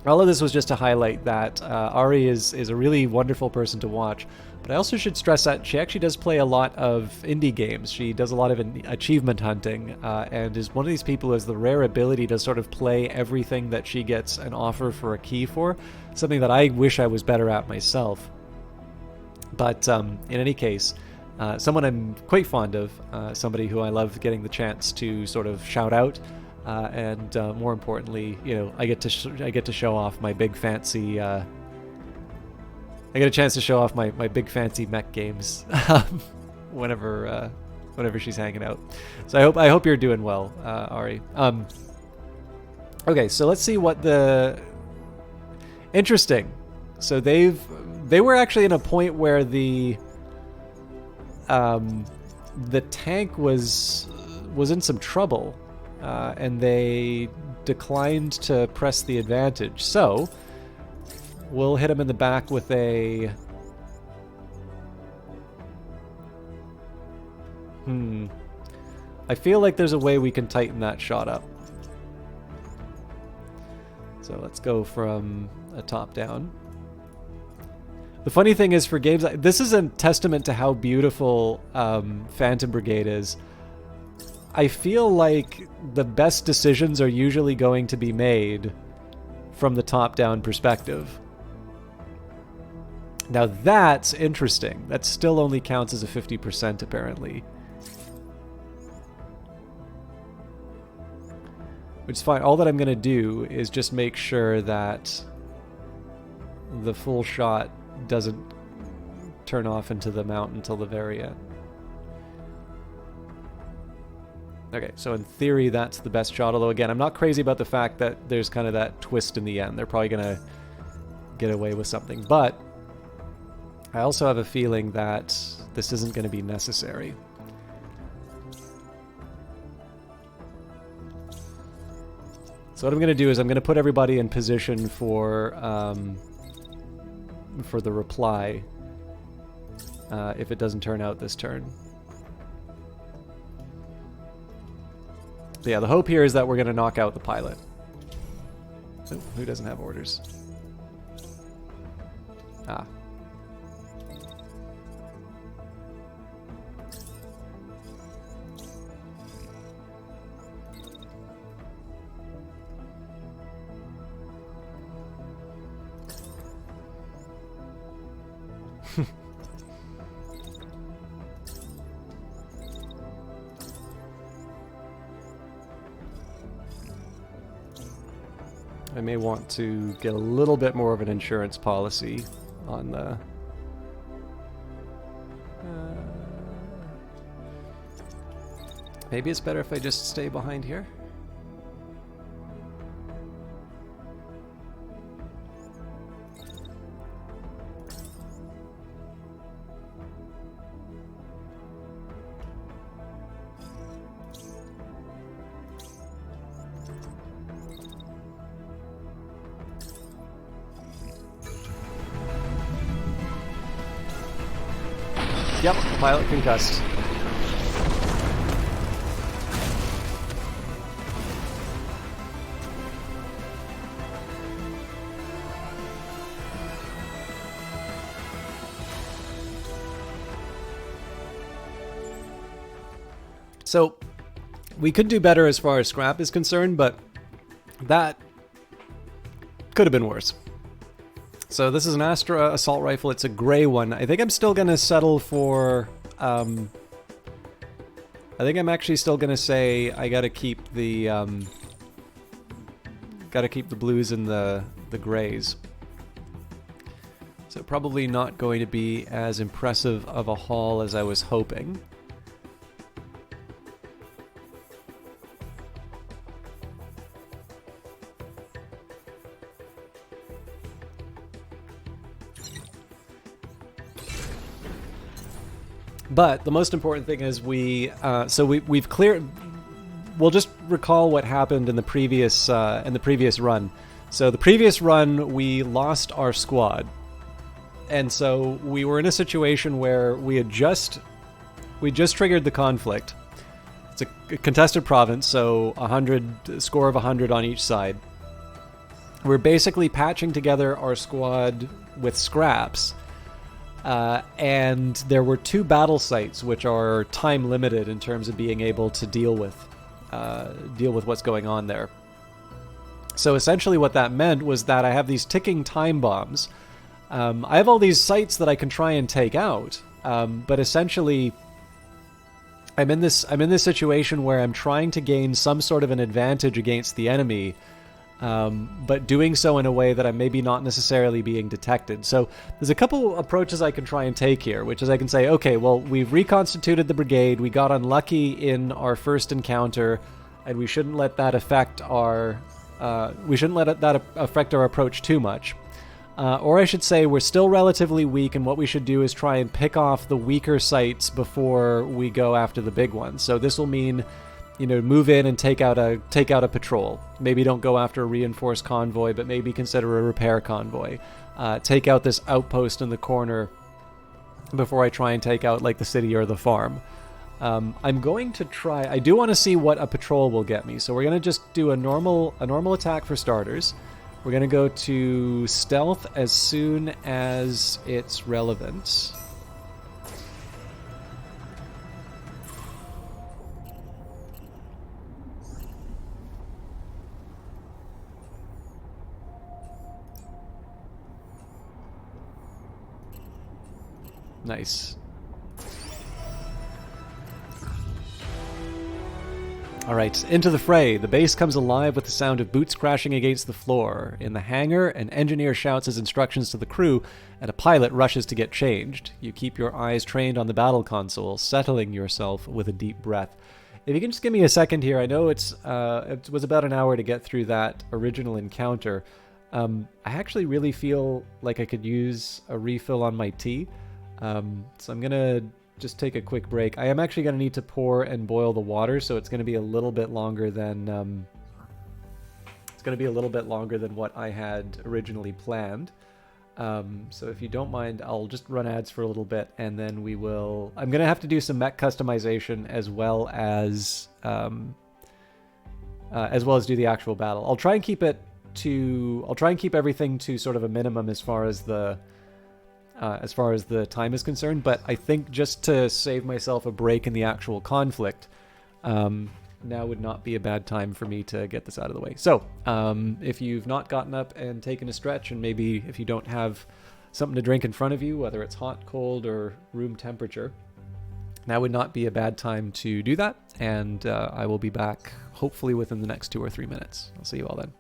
all of this was just to highlight that Ari is a really wonderful person to watch. But I also should stress that she actually does play a lot of indie games. She does a lot of achievement hunting, and is one of these people who has the rare ability to sort of play everything that she gets an offer for a key for, something that I wish I was better at myself. But in any case, someone I'm quite fond of, somebody who I love getting the chance to sort of shout out, and more importantly, you know, I get to show off my big fancy. I get a chance to show off my big fancy mech games whenever she's hanging out. So I hope you're doing well, Ari. Okay, so let's see what the interesting. So they were actually in a point where the tank was in some trouble, and they declined to press the advantage. So we'll hit him in the back with a I feel like there's a way we can tighten that shot up. So let's go from a top down. The funny thing is, for games, this is a testament to how beautiful Phantom Brigade is. I feel like the best decisions are usually going to be made from the top-down perspective. Now that's interesting. That still only counts as a 50% apparently. Which is fine. All that I'm going to do is just make sure that the full shot doesn't turn off into the mountain till the very end. Okay, so in theory that's the best shot, although again, I'm not crazy about the fact that there's kind of that twist in the end. They're probably going to get away with something, but I also have a feeling that this isn't going to be necessary. So what I'm going to do is I'm going to put everybody in position for the reply if it doesn't turn out this turn. So yeah, the hope here is that we're going to knock out the pilot. Oh, who doesn't have orders? Ah. I may want to get a little bit more of an insurance policy on the... maybe it's better if I just stay behind here. Yep, pilot concussed. So, we could do better as far as scrap is concerned, but that could have been worse. So this is an Astra assault rifle. It's a gray one. I think I'm still going to settle for... I think I'm actually still going to say I got to keep the Gotta keep the blues and the grays. So probably not going to be as impressive of a haul as I was hoping. But the most important thing is we've cleared. We'll just recall what happened in the previous run. So the previous run we lost our squad, and so we were in a situation where we just triggered the conflict. It's a contested province, so a score of 100 on each side. We're basically patching together our squad with scraps. And there were 2 battle sites which are time limited in terms of being able to deal with what's going on there. So essentially what that meant was that I have these ticking time bombs. I have all these sites that I can try and take out, but essentially I'm in this situation where I'm trying to gain some sort of an advantage against the enemy, but doing so in a way that I'm maybe not necessarily being detected. So there's a couple approaches I can try and take here, which is I can say, okay, well, we've reconstituted the brigade, we got unlucky in our first encounter, and we shouldn't let that affect our approach too much. Or I should say we're still relatively weak, and what we should do is try and pick off the weaker sites before we go after the big ones. So this will mean, move in and take out a patrol. Maybe don't go after a reinforced convoy, but maybe consider a repair convoy. Take out this outpost in the corner before I try and take out like the city or the farm. I'm going to try. I do want to see what a patrol will get me, so we're going to just do a normal attack for starters. We're going to go to stealth as soon as it's relevant. Nice. Alright, into the fray. The base comes alive with the sound of boots crashing against the floor. In the hangar, an engineer shouts his instructions to the crew, and a pilot rushes to get changed. You keep your eyes trained on the battle console, settling yourself with a deep breath. If you can just give me a second here, I know it was about an hour to get through that original encounter. I actually really feel like I could use a refill on my tea. So I'm gonna just take a quick break. I am actually gonna need to pour and boil the water, so it's gonna be a little bit longer than what I had originally planned. So if you don't mind, I'll just run ads for a little bit, and then I'm gonna have to do some mech customization as well as do the actual battle. I'll try and keep everything to sort of a minimum as far as the time is concerned, but I think just to save myself a break in the actual conflict, now would not be a bad time for me to get this out of the way. So, if you've not gotten up and taken a stretch, and maybe if you don't have something to drink in front of you, whether it's hot, cold, or room temperature, now would not be a bad time to do that, and I will be back hopefully within the next 2 or 3 minutes. I'll see you all then.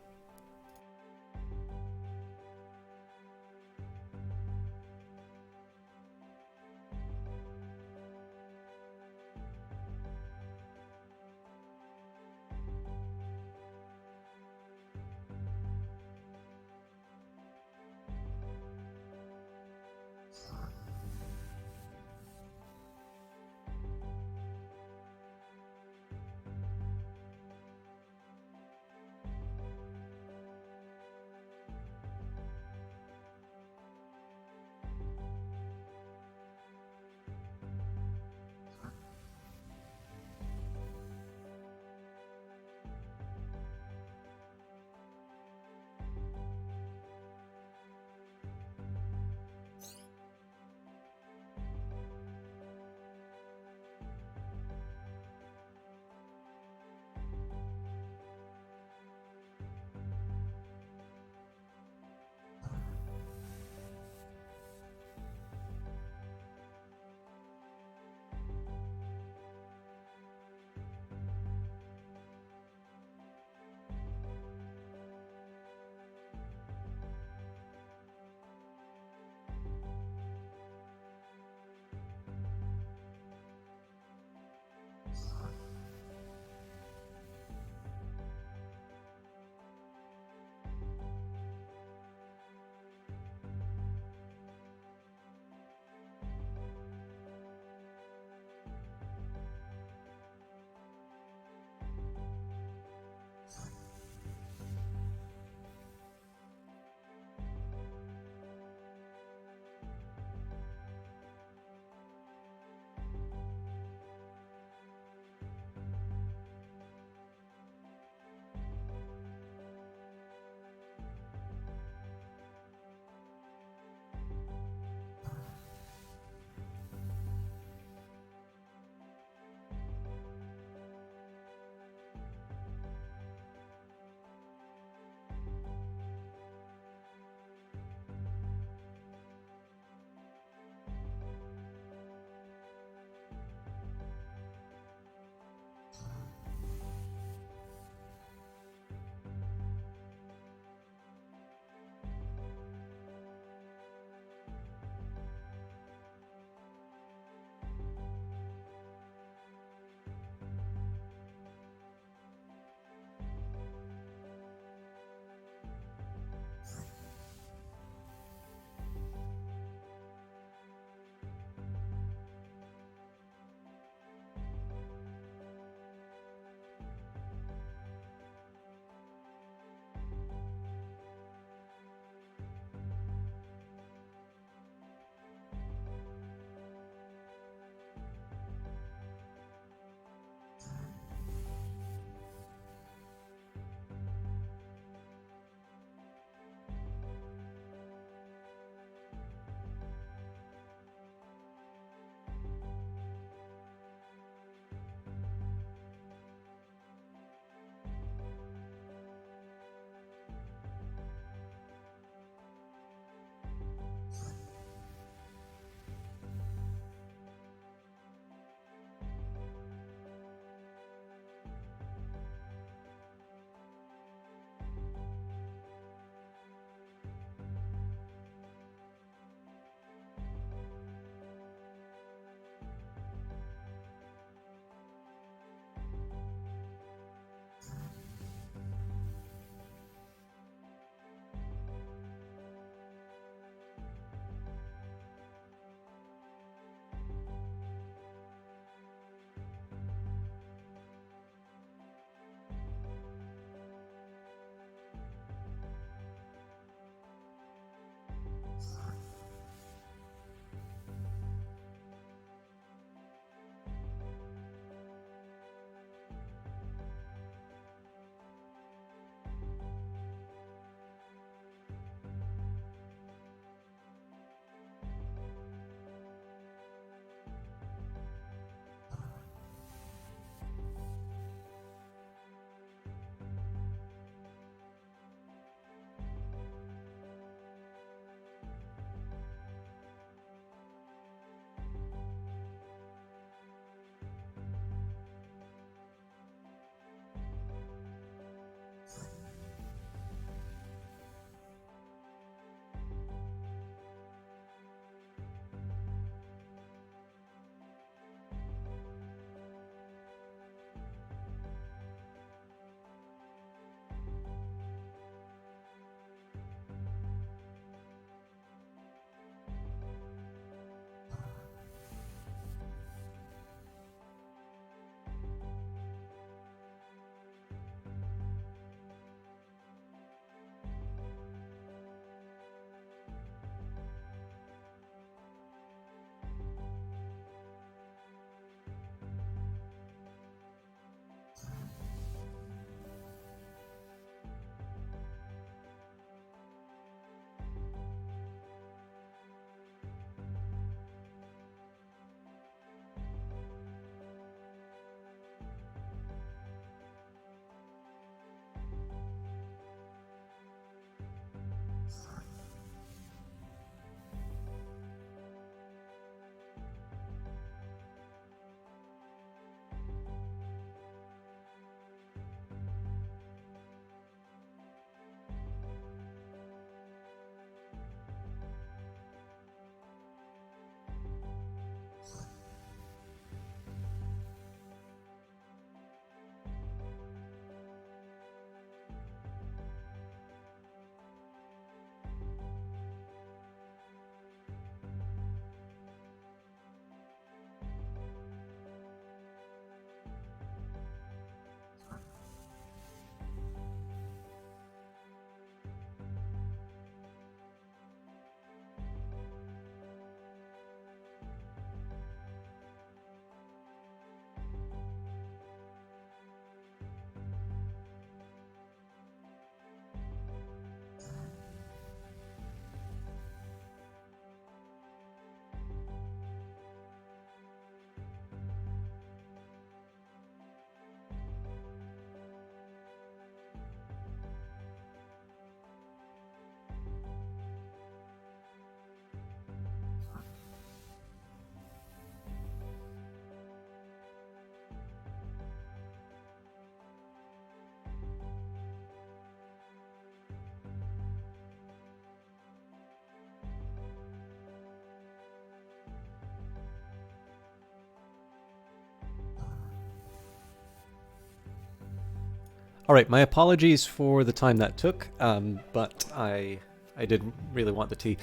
All right, my apologies for the time that took, but I did really want the tea.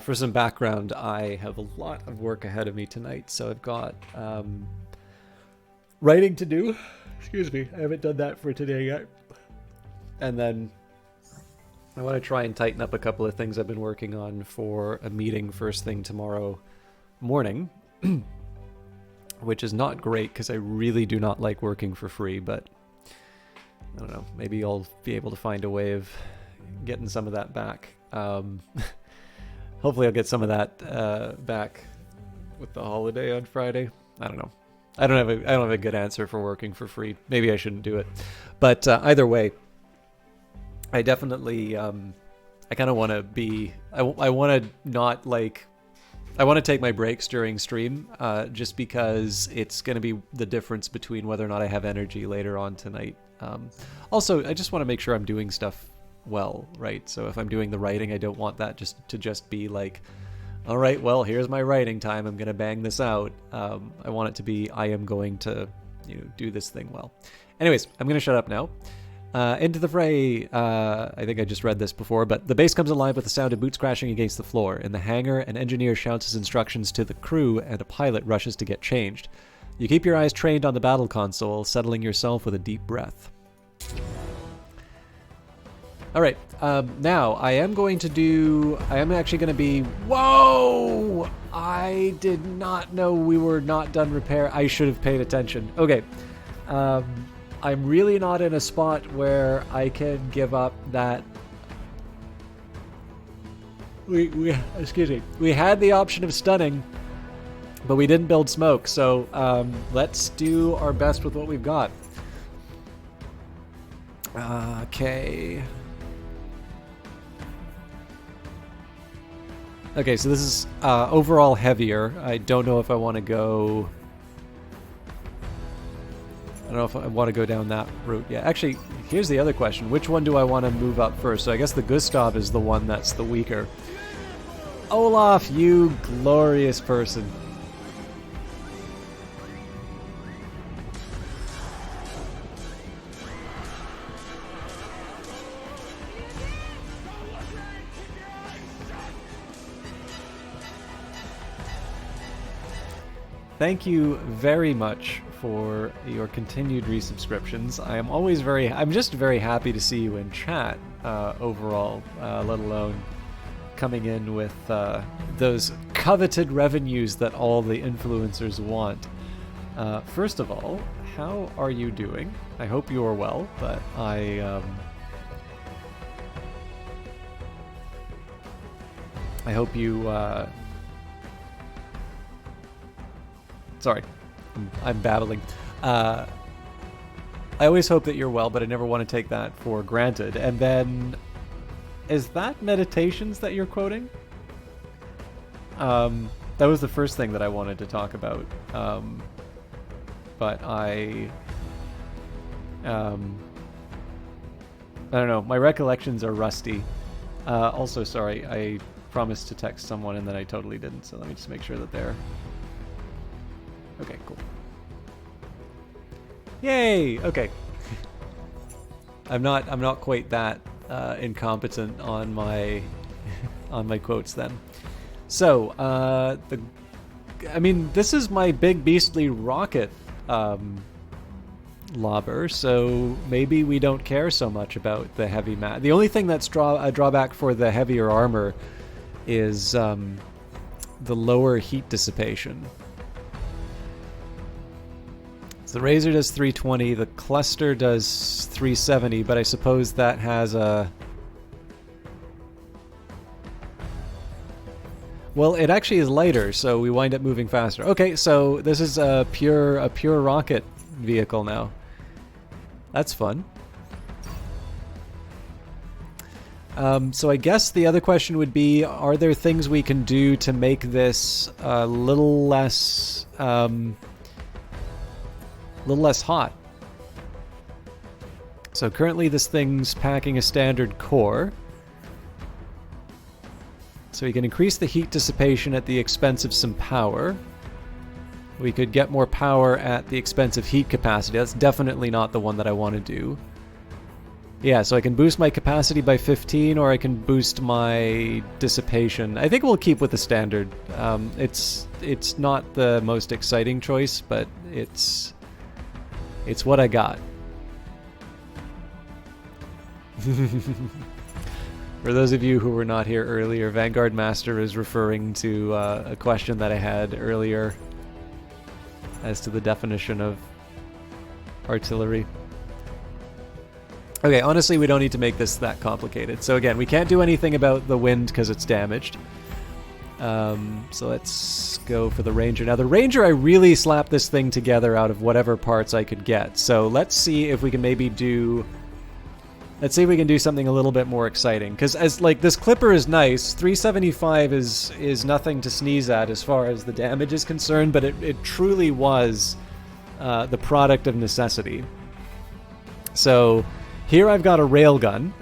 For some background, I have a lot of work ahead of me tonight, so I've got writing to do. Excuse me, I haven't done that for today yet. And then I want to try and tighten up a couple of things I've been working on for a meeting first thing tomorrow morning, which is not great because I really do not like working for free, but I don't know, maybe I'll be able to find a way of getting some of that back. Hopefully I'll get some of that back with the holiday on Friday. I don't know. I don't have a good answer for working for free. Maybe I shouldn't do it. But either way, I definitely I kind of want to be I want to not like I want to take my breaks during stream just because it's going to be the difference between whether or not I have energy later on tonight. Also, I just want to make sure I'm doing stuff well, right? So if I'm doing the writing, I don't want that just be like, all right, well, here's my writing time. I'm going to bang this out. I want it to be, I am going to, do this thing well. Anyways, I'm going to shut up now. Into the fray. I think I just read this before, but the base comes alive with the sound of boots crashing against the floor. In the hangar, an engineer shouts his instructions to the crew, and a pilot rushes to get changed. You keep your eyes trained on the battle console, settling yourself with a deep breath. All right, now I am actually going to be, whoa! I did not know we were not done repair. I should have paid attention. Okay, I'm really not in a spot where I can give up that. Excuse me. We had the option of stunning, but we didn't build smoke, so let's do our best with what we've got. Okay. Okay, so this is overall heavier. I don't know if I want to go... I don't know if I want to go down that route. Yeah, actually, here's the other question. Which one do I want to move up first? So I guess the Gustav is the one that's the weaker. Olaf, you glorious person. Thank you very much for your continued resubscriptions. I'm just very happy to see you in chat overall, let alone coming in with those coveted revenues that all the influencers want. First of all, how are you doing? I hope you are well, but I hope you... Sorry, I'm babbling. I always hope that you're well, but I never want to take that for granted. And then, is that meditations that you're quoting? That was the first thing that I wanted to talk about. But I don't know. My recollections are rusty. Also, sorry, I promised to text someone and then I totally didn't. So let me just make sure that they're... Okay, cool. Yay! Okay. I'm not quite that incompetent on my on my quotes then. So, this is my big beastly rocket lobber, so maybe we don't care so much about the heavy The only thing that's a drawback for the heavier armor is the lower heat dissipation. So the Razor does 320, the Cluster does 370, but I suppose that has a... Well, it actually is lighter, so we wind up moving faster. Okay, so this is a pure rocket vehicle now. That's fun. So I guess the other question would be, are there things we can do to make this a little less hot? So currently this thing's packing a standard core. So we can increase the heat dissipation at the expense of some power. We could get more power at the expense of heat capacity. That's definitely not the one that I want to do. Yeah, so I can boost my capacity by 15, or I can boost my dissipation. I think we'll keep with the standard. It's not the most exciting choice, but it's what I got. For those of you who were not here earlier, Vanguard Master is referring to a question that I had earlier as to the definition of artillery. Okay, honestly, we don't need to make this that complicated. So again, we can't do anything about the wind because it's damaged. So let's go for the Ranger. Now the Ranger, I really slapped this thing together out of whatever parts I could get. So let's see if we can maybe do... Let's see if we can do something a little bit more exciting. Because as like this Clipper is nice, 375 is nothing to sneeze at as far as the damage is concerned, but it truly was the product of necessity. So here I've got a Railgun,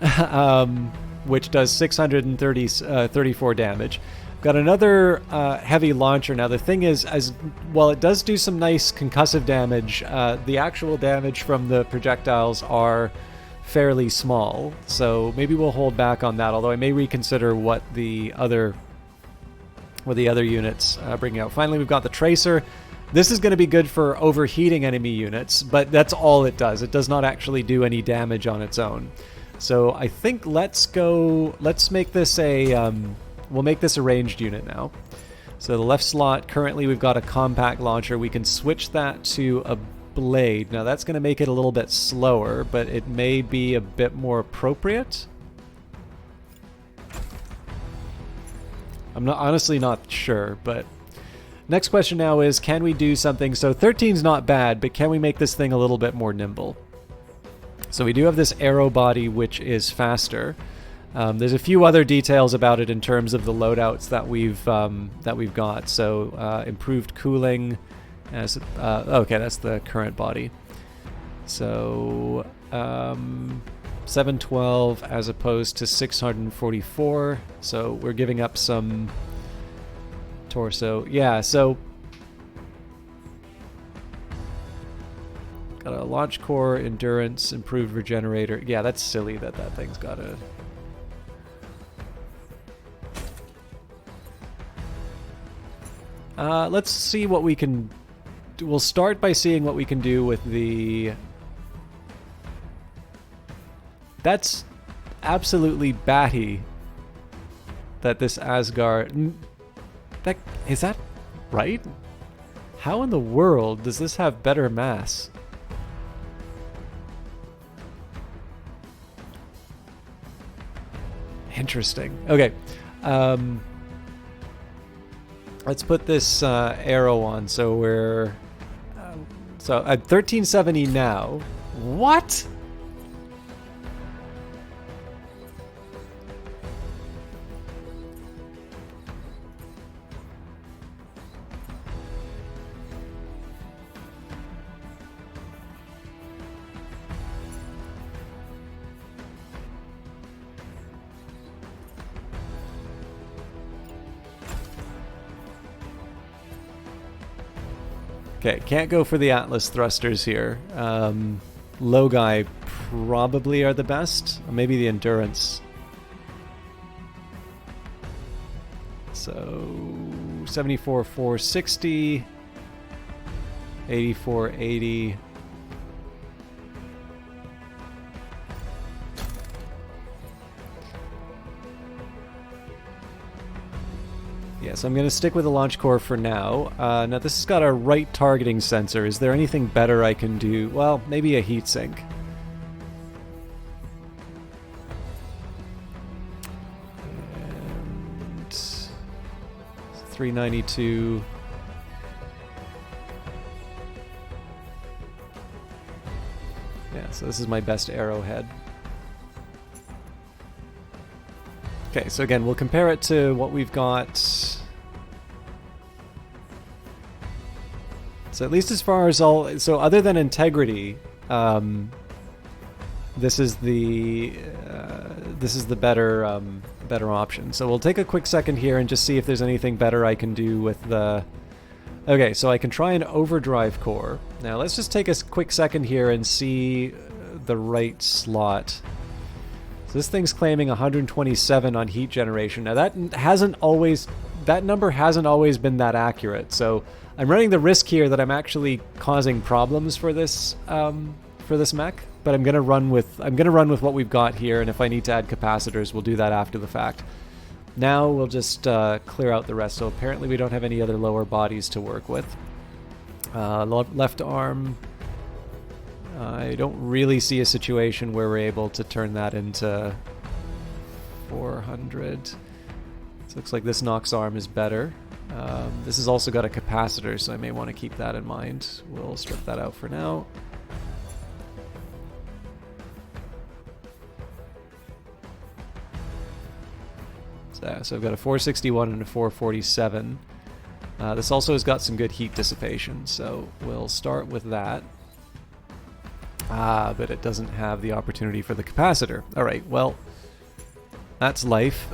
which does 634 damage. Got another heavy launcher. Now the thing is, while it does do some nice concussive damage, the actual damage from the projectiles are fairly small, so maybe we'll hold back on that, although I may reconsider what the other units bring out. Finally, we've got the Tracer. This is going to be good for overheating enemy units, but that's all it does. It does not actually do any damage on its own. So I think let's make this a we'll make this a ranged unit now. So the left slot, currently we've got a compact launcher. We can switch that to a blade. Now that's going to make it a little bit slower, but it may be a bit more appropriate. I'm honestly not sure, but next question now is, can we do something? So 13's not bad, but can we make this thing a little bit more nimble? So we do have this arrow body, which is faster. There's a few other details about it in terms of the loadouts that we've got. So improved cooling. Okay, that's the current body. So 712 as opposed to 644. So we're giving up some torso. Yeah, so got a launch core, endurance, improved regenerator. Yeah, that's silly that thing's got a... let's see what we can... We'll start by seeing what we can do with the... That's absolutely batty that this Asgard... Is that right? How in the world does this have better mass? Interesting. Okay. Let's put this arrow on, so we're... so at 1370 now. What? Okay, can't go for the Atlas thrusters here. Low guy probably are the best. Or maybe the endurance. So 74 460, 84 80. Yeah, so I'm going to stick with the launch core for now. Now this has got a right targeting sensor. Is there anything better I can do? Well, maybe a heatsink. And 392. Yeah, so this is my best arrowhead. Okay, so again, we'll compare it to what we've got. So at least as far as all... So other than integrity, this is the better better option. So we'll take a quick second here and just see if there's anything better I can do with the... Okay, so I can try an overdrive core. Now let's just take a quick second here and see the right slot. So this thing's claiming 127 on heat generation. Now that number hasn't always been that accurate. So I'm running the risk here that I'm actually causing problems for this mech. But I'm gonna run with what we've got here, and if I need to add capacitors, we'll do that after the fact. Now we'll just clear out the rest. So apparently we don't have any other lower bodies to work with. Left arm. I don't really see a situation where we're able to turn that into 400. So it looks like this Nox arm is better. This has also got a capacitor, so I may want to keep that in mind. We'll strip that out for now. So I've got a 461 and a 447. This also has got some good heat dissipation, so we'll start with that. But it doesn't have the opportunity for the capacitor. Alright, well, that's life.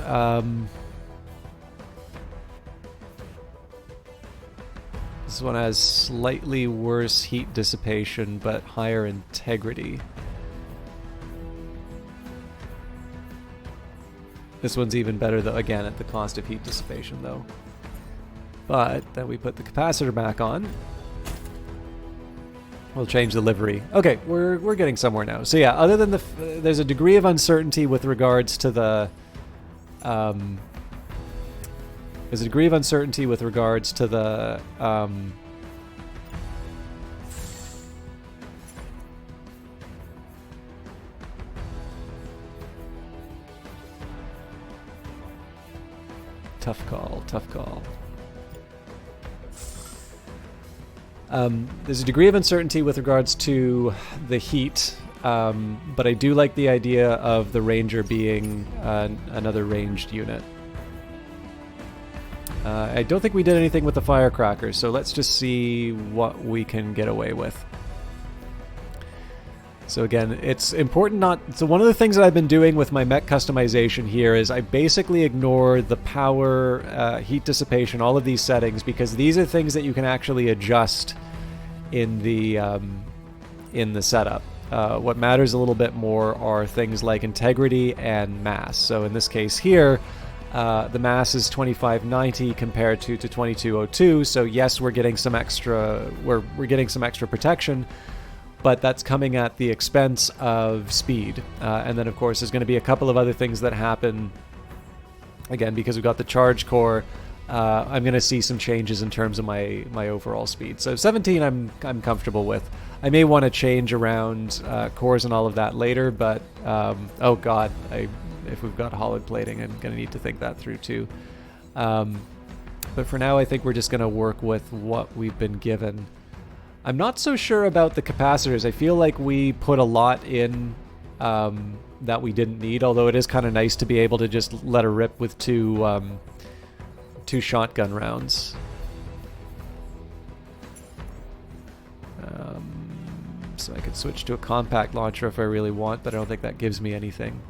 This one has slightly worse heat dissipation, but higher integrity. This one's even better, though, again, at the cost of heat dissipation, though. But then we put the capacitor back on. We'll change the livery. Okay, we're getting somewhere now. So yeah, other than there's a degree of uncertainty with regards to the tough call. There's a degree of uncertainty with regards to the heat, but I do like the idea of the Ranger being another ranged unit. I don't think we did anything with the firecrackers, so let's just see what we can get away with. So again, it's important not... So one of the things that I've been doing with my mech customization here is I basically ignore the power, heat dissipation, all of these settings, because these are things that you can actually adjust in the setup. What matters a little bit more are things like integrity and mass. So in this case here, the mass is 2590 compared to 2202. So yes, we're getting some extra. We're getting some extra protection. But that's coming at the expense of speed. And then, of course, there's going to be a couple of other things that happen. Again, because we've got the charge core, I'm going to see some changes in terms of my overall speed. So 17 I'm comfortable with. I may want to change around cores and all of that later, but oh god, if we've got hollow plating, I'm going to need to think that through too. But for now, I think we're just going to work with what we've been given. I'm not so sure about the capacitors. I feel like we put a lot in that we didn't need, although it is kind of nice to be able to just let her rip with two shotgun rounds. So I could switch to a compact launcher if I really want, but I don't think that gives me anything.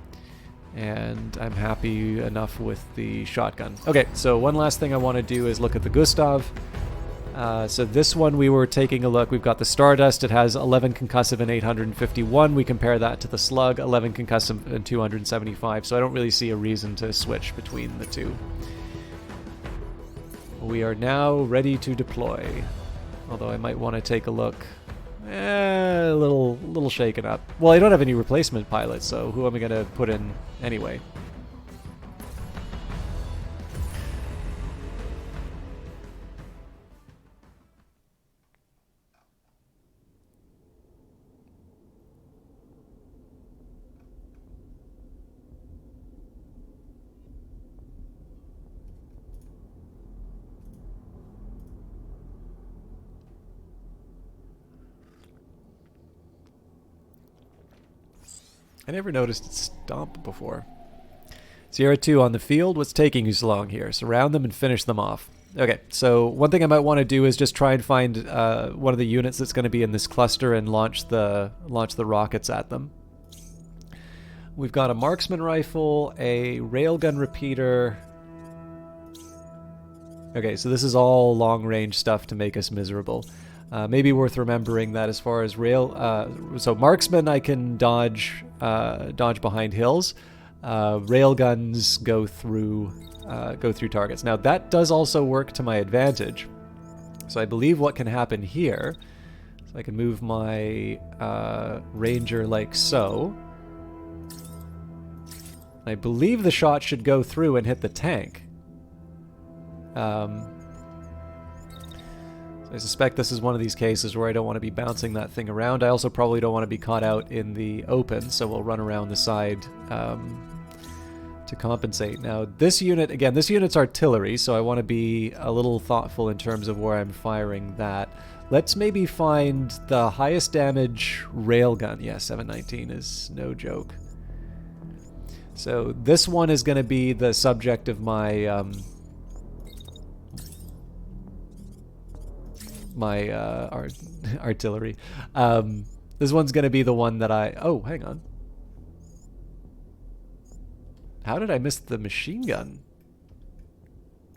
And I'm happy enough with the shotgun. Okay, so one last thing I want to do is look at the Gustav. So this one we were taking a look. We've got the Stardust. It has 11 concussive and 851. We compare that to the Slug, 11 concussive and 275. So I don't really see a reason to switch between the two. We are now ready to deploy. Although I might want to take a look. A little shaken up. Well, I don't have any replacement pilots, so who am I going to put in anyway? I never noticed it stomp before. Sierra 2 on the field. What's taking you so long here? Surround them and finish them off. Okay, so one thing I might want to do is just try and find one of the units that's going to be in this cluster and launch the rockets at them. We've got a marksman rifle, a railgun repeater. Okay, so this is all long-range stuff to make us miserable. Maybe worth remembering that as far as so marksman I can dodge behind hills. railguns go through targets. Now that does also work to my advantage. So I believe what can happen here, so I can move my ranger like so. I believe the shot should go through and hit the tank. So I suspect this is one of these cases where I don't want to be bouncing that thing around. I also probably don't want to be caught out in the open, so we'll run around the side to compensate. Now this unit, again, this unit's artillery, so I want to be a little thoughtful in terms of where I'm firing that. Let's maybe find the highest damage railgun. Yeah, 719 is no joke. So this one is going to be the subject of my artillery. This one's going to be the one that oh, hang on. How did I miss the machine gun?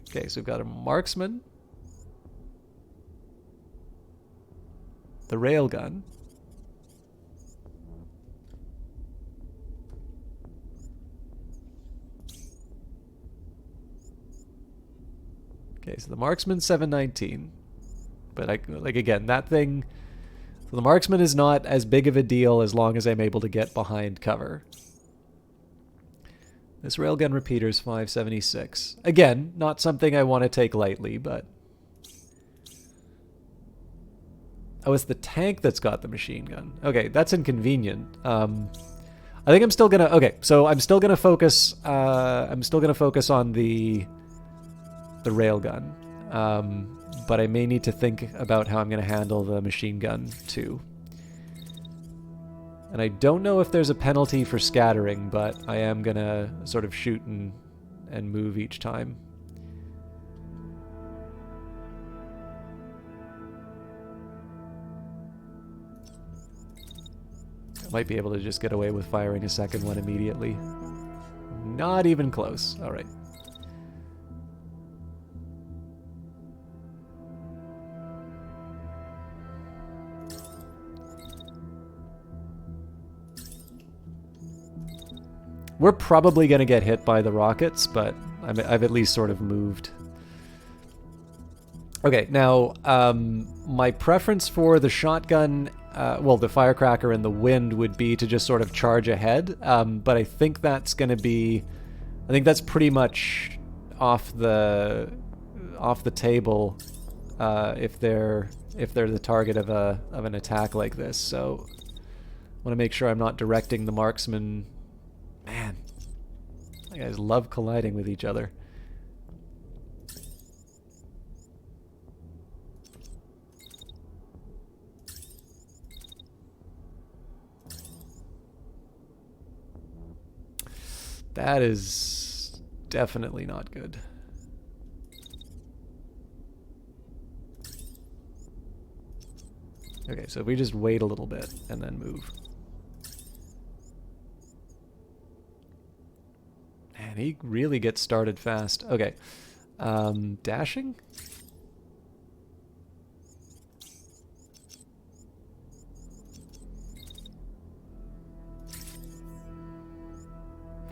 Okay, so we've got a marksman, the railgun, okay, so the marksman 719, but like again, that thing, so the marksman is not as big of a deal as long as I'm able to get behind cover. This railgun repeater's 576. Again, not something I want to take lightly, but... Oh, it's the tank that's got the machine gun. Okay, that's inconvenient. I think I'm still gonna... Okay, so I'm still gonna focus... I'm still gonna focus on the railgun. But I may need to think about how I'm gonna handle the machine gun, too. And I don't know if there's a penalty for scattering, but I am gonna sort of shoot and move each time. I might be able to just get away with firing a second one immediately. Not even close. All right. We're probably going to get hit by the rockets, but I've at least sort of moved. Okay, now, my preference for the shotgun, well, the firecracker and the wind would be to just sort of charge ahead, but I think that's going to be... I think that's pretty much off the table if they're the target of an attack like this. So I want to make sure I'm not directing the marksman. Man, you guys love colliding with each other. That is definitely not good. Okay, so if we just wait a little bit and then move. Man, he really gets started fast. Okay. Dashing?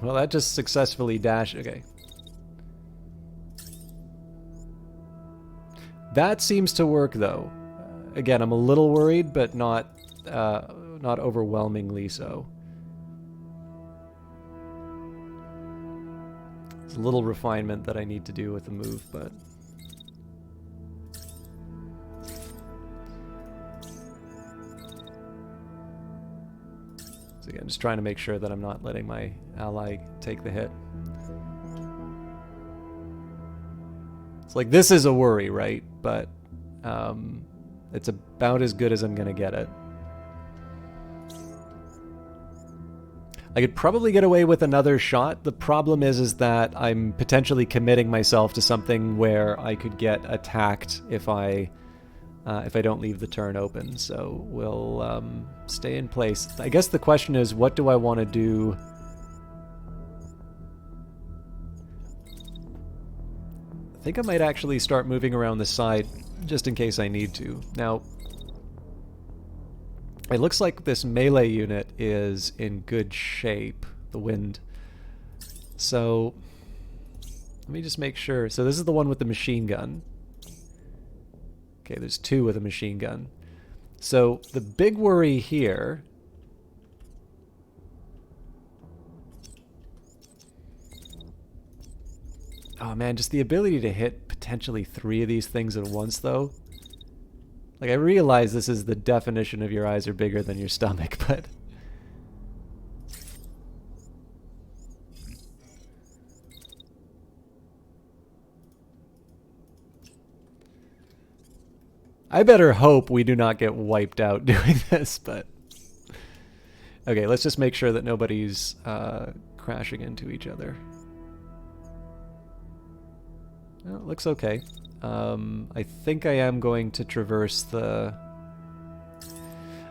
Well, that just successfully dashed. Okay. That seems to work, though. Again, I'm a little worried, but not overwhelmingly so. It's a little refinement that I need to do with the move, but... So again, just trying to make sure that I'm not letting my ally take the hit. It's like, this is a worry, right? But it's about as good as I'm going to get it. I could probably get away with another shot. The problem is that I'm potentially committing myself to something where I could get attacked if I don't leave the turn open. So we'll stay in place. I guess the question is, what do I want to do? I think I might actually start moving around the side just in case I need to. Now, it looks like this melee unit is in good shape, the wind. So let me just make sure. So this is the one with the machine gun. Okay, there's two with a machine gun. So the big worry here... Oh man, just the ability to hit potentially 3 of these things at once, though. Like, I realize this is the definition of your eyes are bigger than your stomach, but... I better hope we do not get wiped out doing this, but... Okay, let's just make sure that nobody's crashing into each other. Well, it looks okay. I think I am going to traverse the...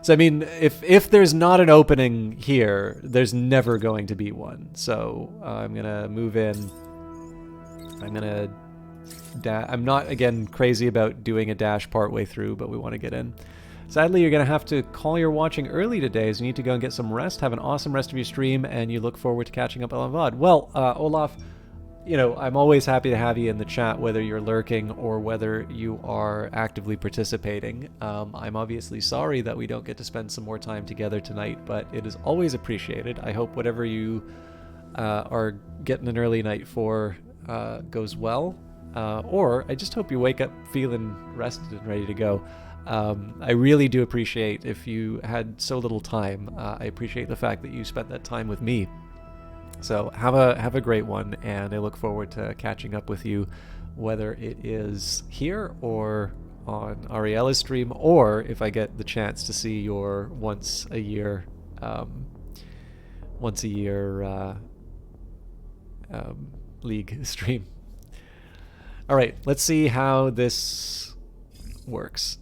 So, I mean, if there's not an opening here, there's never going to be one. So, I'm going to move in. I'm going to... I'm not, again, crazy about doing a dash partway through, but we want to get in. Sadly, you're going to have to call your watching early today, as you need to go and get some rest. Have an awesome rest of your stream, and you look forward to catching up on VOD. Well, Olaf... You know, I'm always happy to have you in the chat, whether you're lurking or whether you are actively participating. I'm obviously sorry that we don't get to spend some more time together tonight, but it is always appreciated. I hope whatever you are getting an early night for goes well. Or I just hope you wake up feeling rested and ready to go. I really do appreciate if you had so little time. I appreciate the fact that you spent that time with me. So have a great one, and I look forward to catching up with you, whether it is here or on Ariella's stream, or if I get the chance to see your once a year League stream. All right, let's see how this works.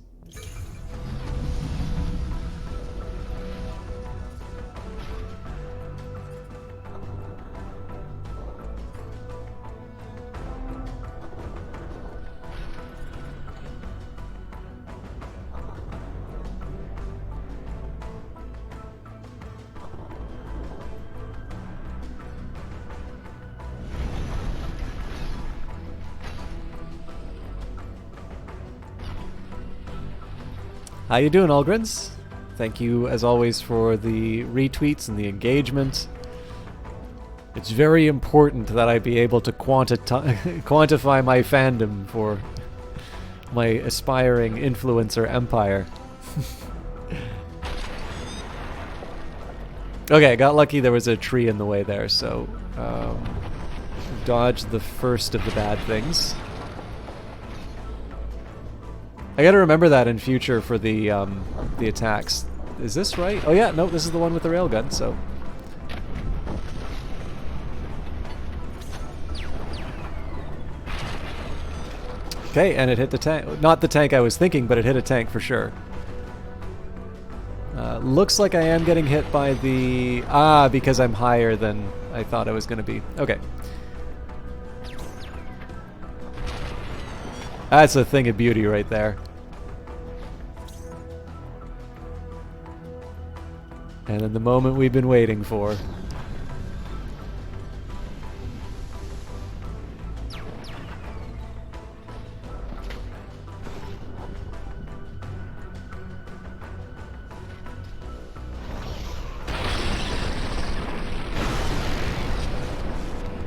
How you doing, Algrins? Thank you, as always, for the retweets and the engagement. It's very important that I be able to quantify my fandom for my aspiring influencer empire. Okay, I got lucky there was a tree in the way there, so dodged the first of the bad things. I gotta remember that in future for the attacks. Is this right? Oh yeah, no, this is the one with the railgun, so... Okay, and it hit the tank. Not the tank I was thinking, but it hit a tank for sure. Looks like I am getting hit by the... Ah, because I'm higher than I thought I was gonna be. Okay. That's a thing of beauty right there. And then the moment we've been waiting for.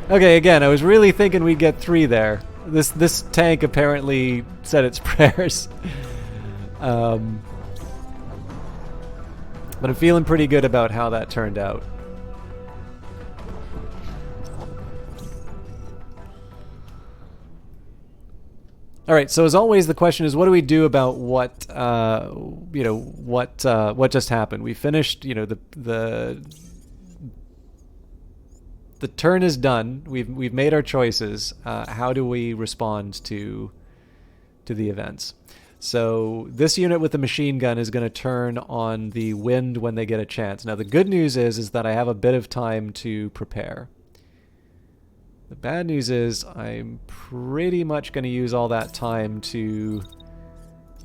Okay, again, I was really thinking we'd get 3 there. This tank apparently said its prayers. But I'm feeling pretty good about how that turned out. All right, so as always, the question is, what do we do about what what just happened? We finished, the turn is done. We've made our choices. How do we respond to the events? So this unit with the machine gun is going to turn on the wind when they get a chance. Now the good news is that I have a bit of time to prepare. The bad news is I'm pretty much going to use all that time to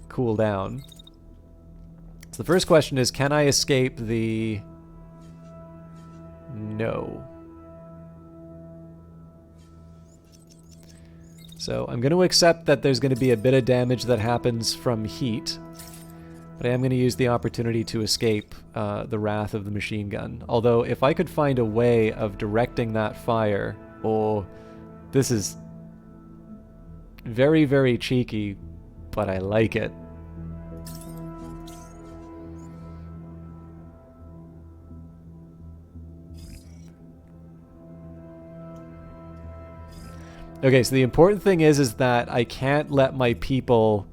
cool down. So the first question is, can I escape the... No. So I'm going to accept that there's going to be a bit of damage that happens from heat. But I am going to use the opportunity to escape the wrath of the machine gun. Although, if I could find a way of directing that fire... Oh, this is very, very cheeky, but I like it. Okay, so the important thing is that I can't let my people...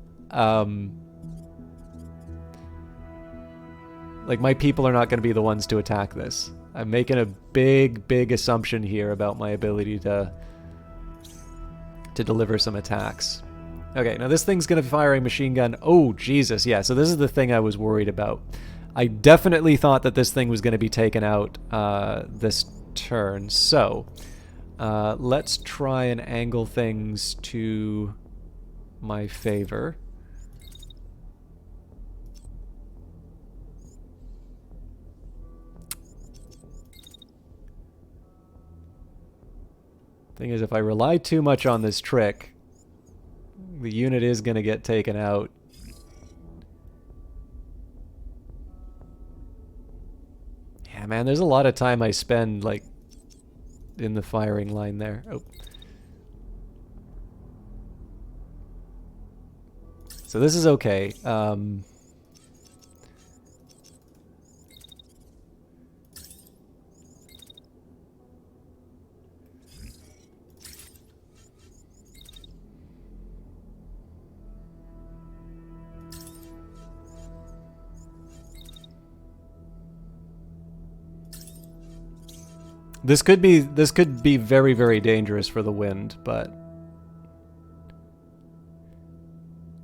like, my people are not going to be the ones to attack this. I'm making a big, big assumption here about my ability to deliver some attacks. Okay, now this thing's going to fire a machine gun. Oh, Jesus, yeah, so this is the thing I was worried about. I definitely thought that this thing was going to be taken out this turn. So, let's try and angle things to my favor. Thing is, if I rely too much on this trick, the unit is going to get taken out. Yeah, man, there's a lot of time I spend, like, in the firing line there. Oh. So this is okay. This could be very, very dangerous for the wind, but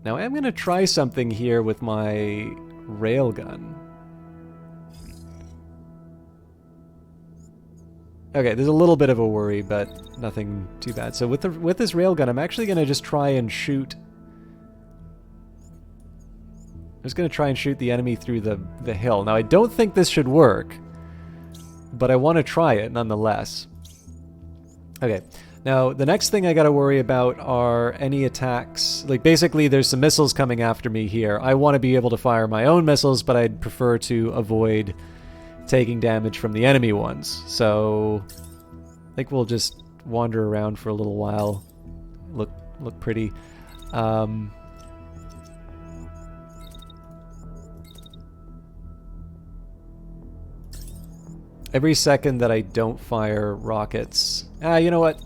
now I'm going to try something here with my railgun. Okay, there's a little bit of a worry, but nothing too bad. So with this railgun, I'm actually going to just try and shoot. I'm just going to try and shoot the enemy through the hill. Now, I don't think this should work, but I want to try it nonetheless. Okay, now the next thing I gotta worry about are any attacks. Like, basically there's some missiles coming after me here. I want to be able to fire my own missiles, but I'd prefer to avoid taking damage from the enemy ones. So I think we'll just wander around for a little while. Look pretty. Every second that I don't fire rockets... you know what?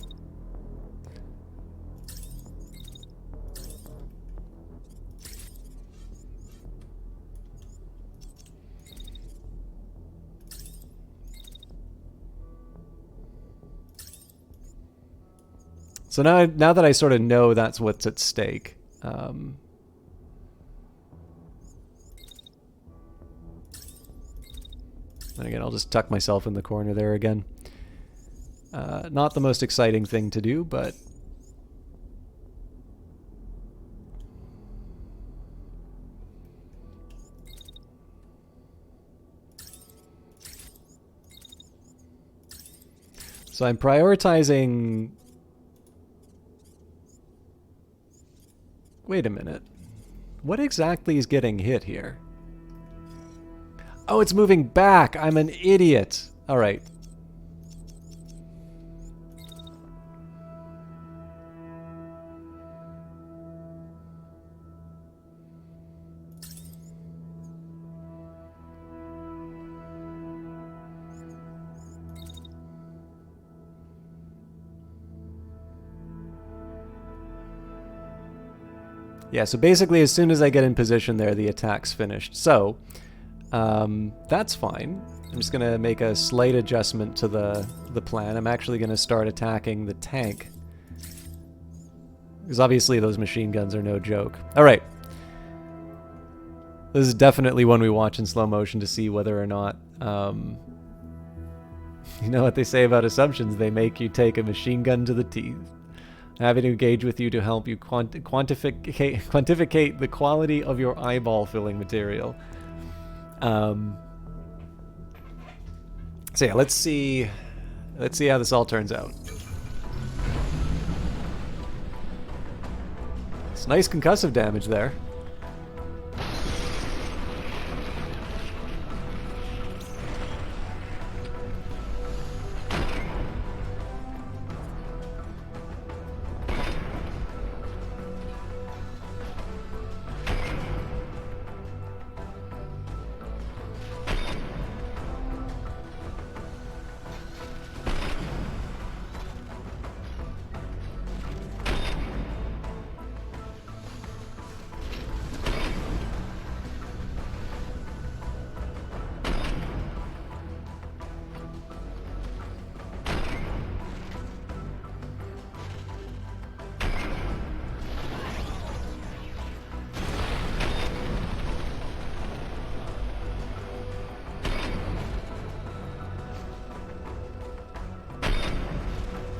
So now that I sort of know that's what's at stake, and again, I'll just tuck myself in the corner there again. Not the most exciting thing to do, but... So I'm prioritizing... Wait a minute. What exactly is getting hit here? Oh, it's moving back! I'm an idiot! Alright. Yeah, so basically as soon as I get in position there, the attack's finished. So, that's fine. I'm just going to make a slight adjustment to the plan. I'm actually going to start attacking the tank. Because obviously those machine guns are no joke. Alright. This is definitely one we watch in slow motion to see whether or not... you know what they say about assumptions? They make you take a machine gun to the teeth. Having to engage with you to help you quantificate the quality of your eyeball filling material. So yeah, let's see how this all turns out. Nice. Nice concussive damage there.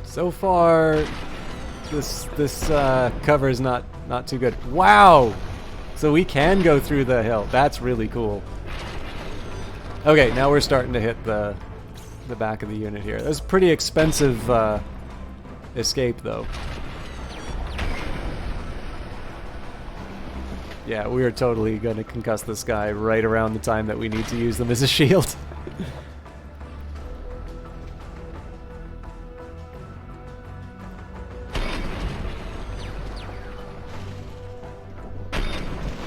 So far, this cover is not too good. Wow! So we can go through the hill. That's really cool. Okay, now we're starting to hit the back of the unit here. That's a pretty expensive escape, though. Yeah, we are totally going to concuss this guy right around the time that we need to use them as a shield.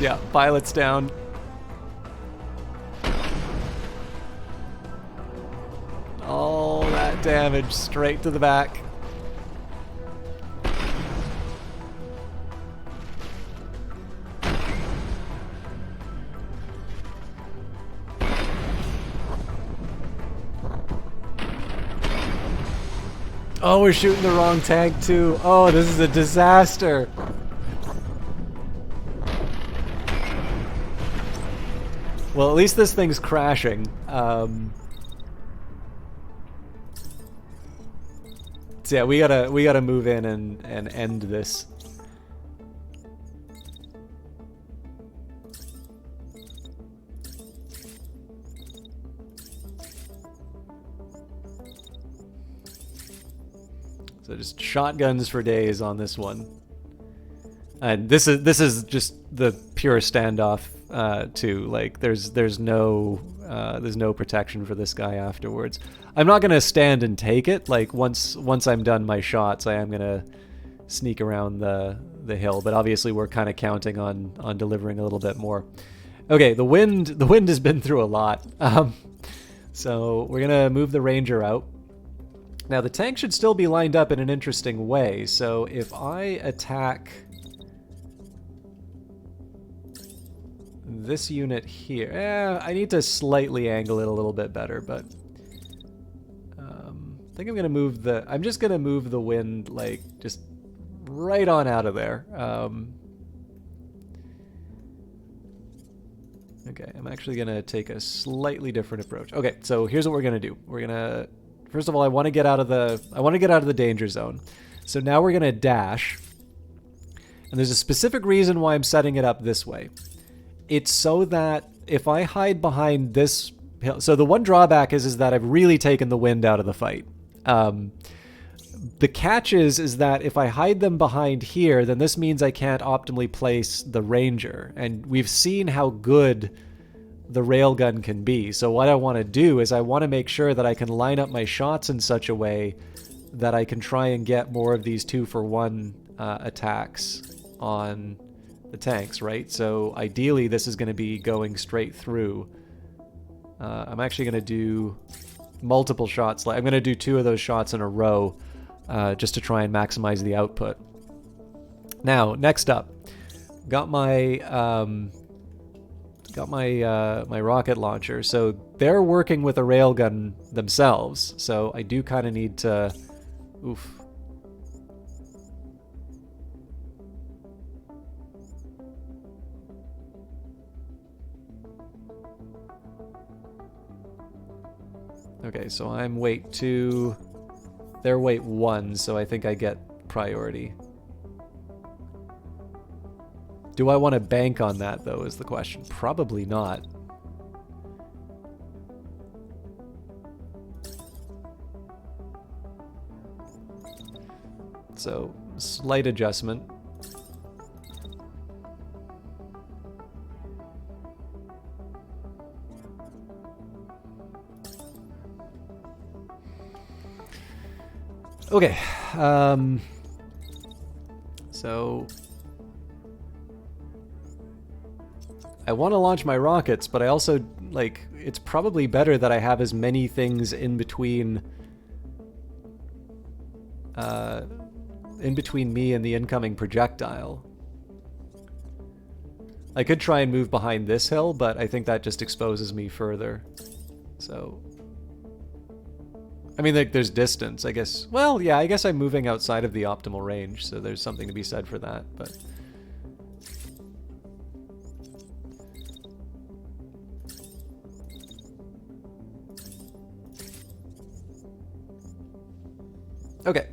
Yeah, pilot's down. All that damage straight to the back. Oh, we're shooting the wrong tank too. Oh, this is a disaster. Well, at least this thing's crashing. So yeah, we gotta move in and end this. So just shotguns for days on this one. And this is just the pure standoff too. Like there's no protection for this guy afterwards. I'm not gonna stand and take it. Like once I'm done my shots, I am gonna sneak around the hill. But obviously we're kind of counting on delivering a little bit more. Okay, the wind has been through a lot. So we're gonna move the Ranger out. Now the tank should still be lined up in an interesting way. So if I attack this unit here, I need to slightly angle it a little bit better, but I think I'm just gonna move the wind like just right on out of there. Okay, I'm actually gonna take a slightly different approach. Okay, so here's what we're gonna do. We're gonna, first of all, I want to get out of the danger zone. So now we're gonna dash, and there's a specific reason why I'm setting it up this way. It's so that if I hide behind this hill, so the one drawback is that I've really taken the wind out of the fight. The catch is that if I hide them behind here, then this means I can't optimally place the Ranger. And we've seen how good the Railgun can be. So what I want to do is I want to make sure that I can line up my shots in such a way that I can try and get more of these 2-for-1 attacks on the tanks, right? So ideally this is going to be going straight through. I'm actually going to do multiple shots. I'm going to do 2 of those shots in a row just to try and maximize the output. Now, next up, got my my rocket launcher. So they're working with a railgun themselves. So I do kind of need to, oof. Okay, so I'm weight 2, they're weight 1, so I think I get priority. Do I want to bank on that, though, is the question. Probably not. So, slight adjustment. Okay. So I want to launch my rockets, but I also, like, it's probably better that I have as many things in between me and the incoming projectile. I could try and move behind this hill, but I think that just exposes me further. So, I mean, like, there's distance, I guess. Well, yeah, I guess I'm moving outside of the optimal range, so there's something to be said for that, but... Okay.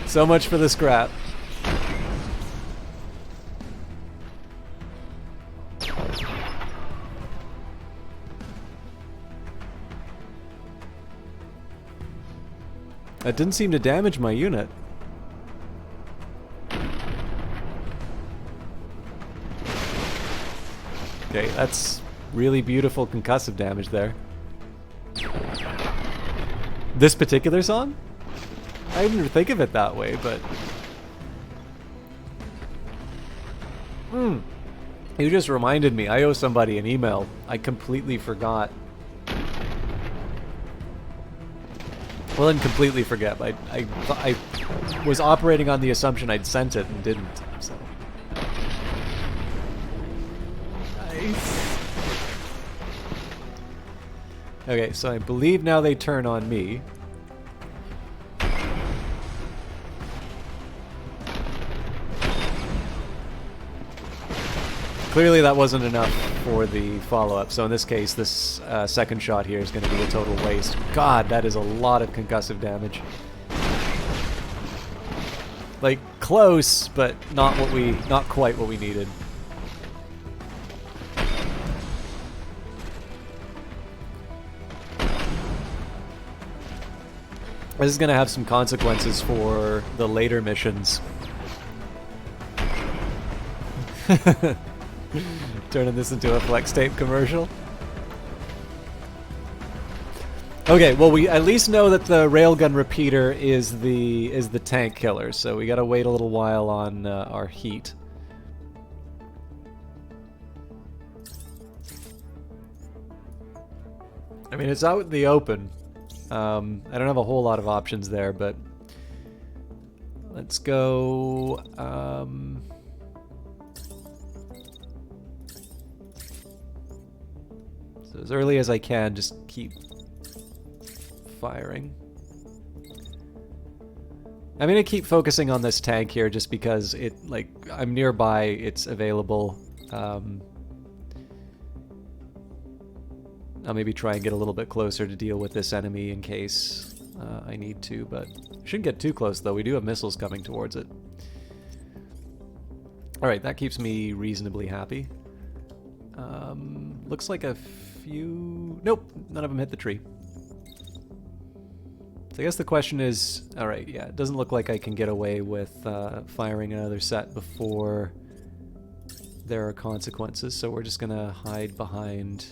So much for the scrap. That didn't seem to damage my unit. Okay, that's really beautiful concussive damage there. This particular song? I didn't think of it that way, but... You just reminded me. I owe somebody an email. I completely forgot. Well, I didn't completely forget. I was operating on the assumption I'd sent it and didn't. So. Nice. Okay, so I believe now they turn on me. Clearly that wasn't enough for the follow-up, so in this case, this second shot here is going to be a total waste. God, that is a lot of concussive damage. Like, close, but not quite what we needed. This is going to have some consequences for the later missions. Turning this into a flex tape commercial. Okay, well, we at least know that the railgun repeater is the tank killer, so we gotta wait a little while on our heat. I mean, it's out in the open. I don't have a whole lot of options there, but let's go. So as early as I can, just keep firing. I'm gonna keep focusing on this tank here just because I'm nearby, it's available. I'll maybe try and get a little bit closer to deal with this enemy in case I need to, but shouldn't get too close though. We do have missiles coming towards it. Alright, that keeps me reasonably happy. Looks like a few... Nope, none of them hit the tree. So I guess the question is... Alright, yeah, it doesn't look like I can get away with firing another set before there are consequences, so we're just gonna hide behind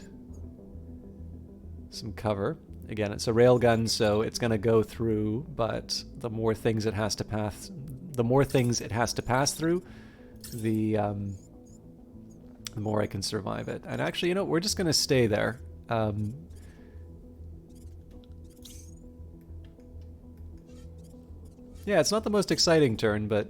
some cover. Again, it's a railgun, so it's gonna go through, but the more things it has to pass through, the more I can survive it. And actually, you know, we're just gonna stay there. Yeah, it's not the most exciting turn, but...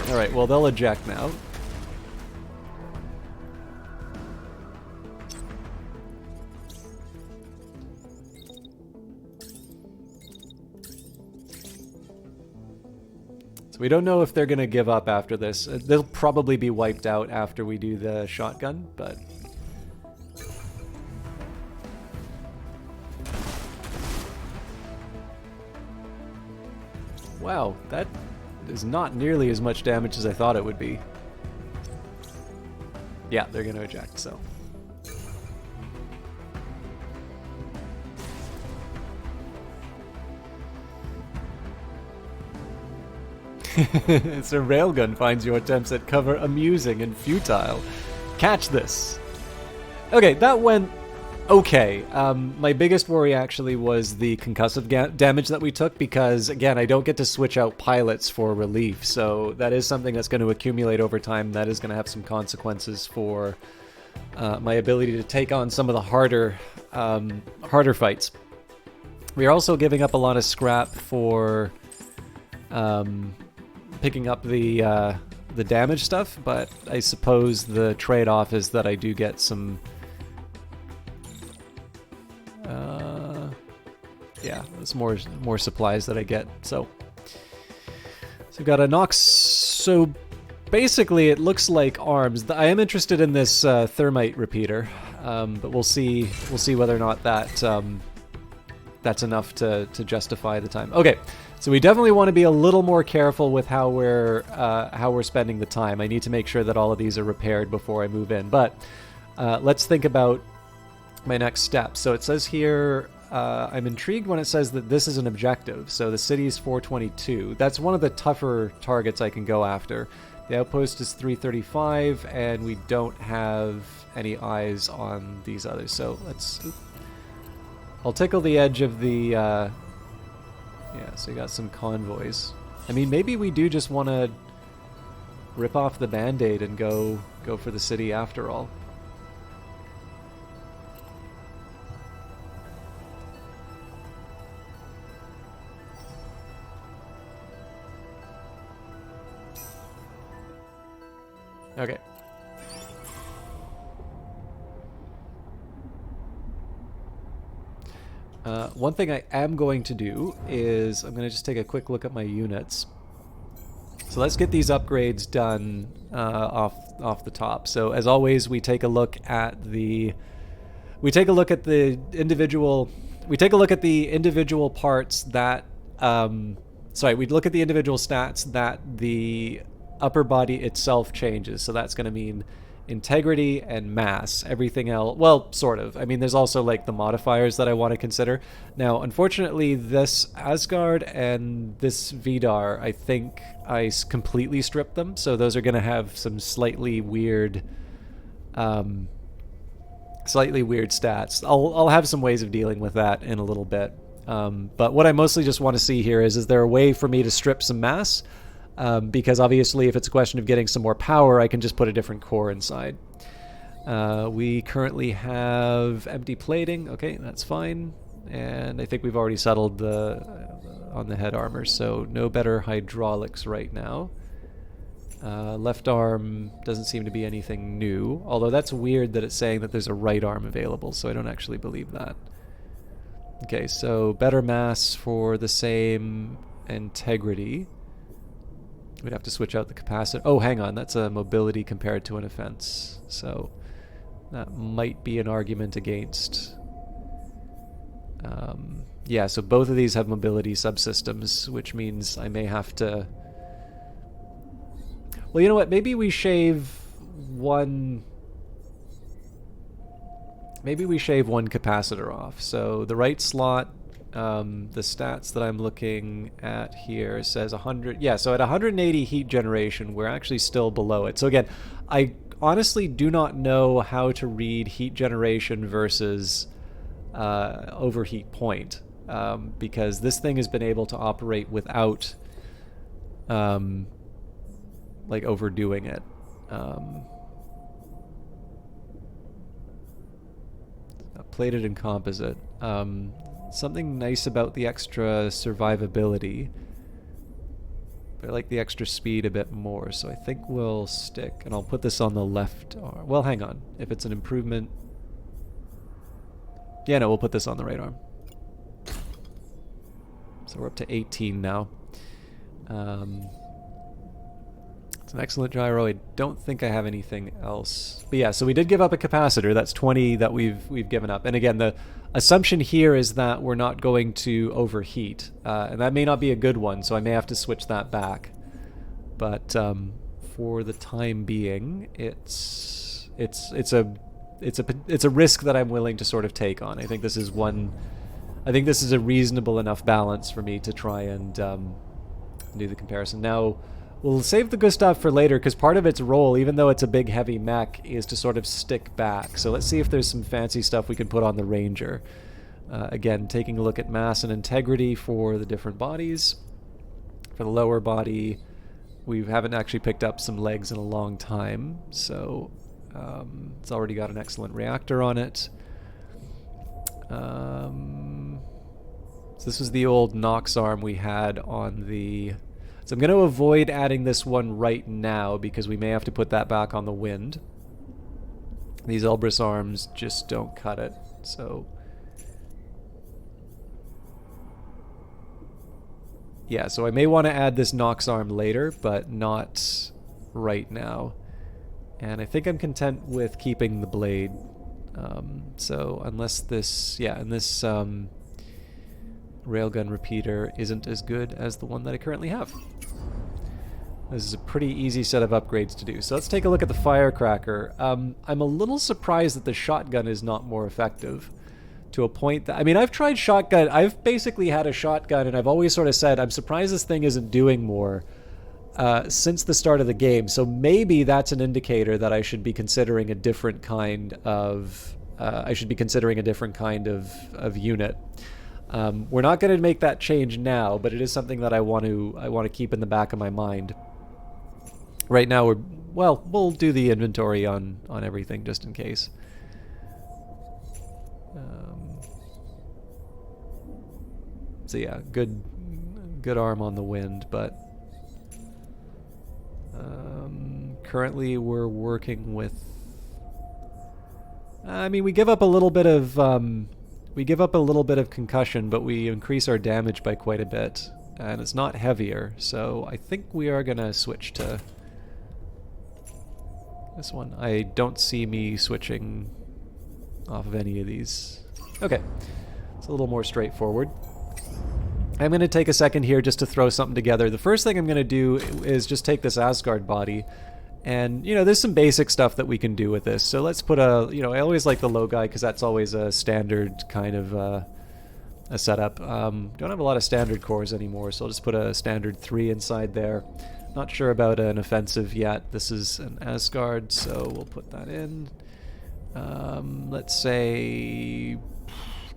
Alright, well, they'll eject now. So we don't know if they're going to give up after this. They'll probably be wiped out after we do the shotgun, but... Wow, that is not nearly as much damage as I thought it would be. Yeah, they're going to eject, so... So Railgun finds your attempts at cover amusing and futile. Catch this. Okay, that went okay. My biggest worry actually was the concussive damage that we took because, again, I don't get to switch out pilots for relief, so that is something that's going to accumulate over time. That is going to have some consequences for my ability to take on some of the harder fights. We are also giving up a lot of scrap for... picking up the damage stuff, but I suppose the trade-off is that I do get some... yeah, there's more supplies that I get, so... So we've got a Nox... So basically it looks like arms. I am interested in this thermite repeater, but we'll see whether or not that that's enough to justify the time. Okay. So we definitely want to be a little more careful with how we're spending the time. I need to make sure that all of these are repaired before I move in. But let's think about my next step. So it says here, I'm intrigued when it says that this is an objective. So the city is 422. That's one of the tougher targets I can go after. The outpost is 335, and we don't have any eyes on these others. So let's... I'll tickle the edge of the... yeah, so you got some convoys. I mean, maybe we do just want to rip off the Band-Aid and go for the city after all. Okay. One thing I am going to do is I'm going to just take a quick look at my units. So let's get these upgrades done off the top. So as always, we take a look at the individual parts that we look at the individual stats that the upper body itself changes. So that's going to mean integrity and mass. Everything else, well, sort of. I mean, there's also like the modifiers that I want to consider. Now, unfortunately, this Asgard and this Vidar, I think I completely stripped them. So those are going to have some slightly weird stats. I'll have some ways of dealing with that in a little bit. But what I mostly just want to see here is there a way for me to strip some mass? Because obviously if it's a question of getting some more power, I can just put a different core inside. We currently have empty plating. Okay, that's fine. And I think we've already settled on the head armor, so no better hydraulics right now. Left arm doesn't seem to be anything new, although that's weird that it's saying that there's a right arm available, so I don't actually believe that. Okay, so better mass for the same integrity. We'd have to switch out the capacitor. Oh, hang on, that's a mobility compared to an offense, so that might be an argument against. Yeah, so both of these have mobility subsystems, which means I may have to... Well, you know what? Maybe we shave one... Maybe we shave one capacitor off. So the right slot, the stats that I'm looking at here says 100... Yeah, so at 180 heat generation, we're actually still below it. So again, I honestly do not know how to read heat generation versus overheat point. Because this thing has been able to operate without like overdoing it. Plated and composite. Something nice about the extra survivability. But I like the extra speed a bit more, so I think we'll stick. And I'll put this on the left arm. Well, hang on. If it's an improvement... Yeah, no, we'll put this on the right arm. So we're up to 18 now. It's an excellent gyro. I don't think I have anything else. But yeah, so we did give up a capacitor. That's 20 that we've given up. And again, the assumption here is that we're not going to overheat. And that may not be a good one, so I may have to switch that back. But for the time being, it's a risk that I'm willing to sort of take on. I think this is a reasonable enough balance for me to try and do the comparison. Now, we'll save the Gustav for later, because part of its role, even though it's a big heavy mech, is to sort of stick back. So let's see if there's some fancy stuff we can put on the Ranger. Again, taking a look at mass and integrity for the different bodies. For the lower body, we haven't actually picked up some legs in a long time, so it's already got an excellent reactor on it. So this was the old Nox arm we had on the... So I'm going to avoid adding this one right now because we may have to put that back on the wind. These Elbrus arms just don't cut it, so... Yeah, so I may want to add this Nox arm later, but not right now. And I think I'm content with keeping the blade. So unless this... Yeah, and this... Railgun repeater isn't as good as the one that I currently have. This is a pretty easy set of upgrades to do. So let's take a look at the firecracker. I'm a little surprised that the shotgun is not more effective, to a point that... I mean, I've tried shotgun. I've basically had a shotgun, and I've always sort of said, I'm surprised this thing isn't doing more since the start of the game. So maybe that's an indicator that I should be considering a different kind of... unit. We're not going to make that change now, but it is something that I want to keep in the back of my mind. Right now, we'll do the inventory on everything just in case. So yeah, good arm on the wind, but currently we're working with... I mean, we give up a little bit of concussion, but we increase our damage by quite a bit, and it's not heavier, so I think we are going to switch to this one. I don't see me switching off of any of these. Okay, it's a little more straightforward. I'm going to take a second here just to throw something together. The first thing I'm going to do is just take this Asgard body. And, you know, there's some basic stuff that we can do with this. So let's put a, you know, I always like the low guy because that's always a standard kind of a setup. Don't have a lot of standard cores anymore, so I'll just put a standard 3 inside there. Not sure about an offensive yet. This is an Asgard, so we'll put that in. Let's say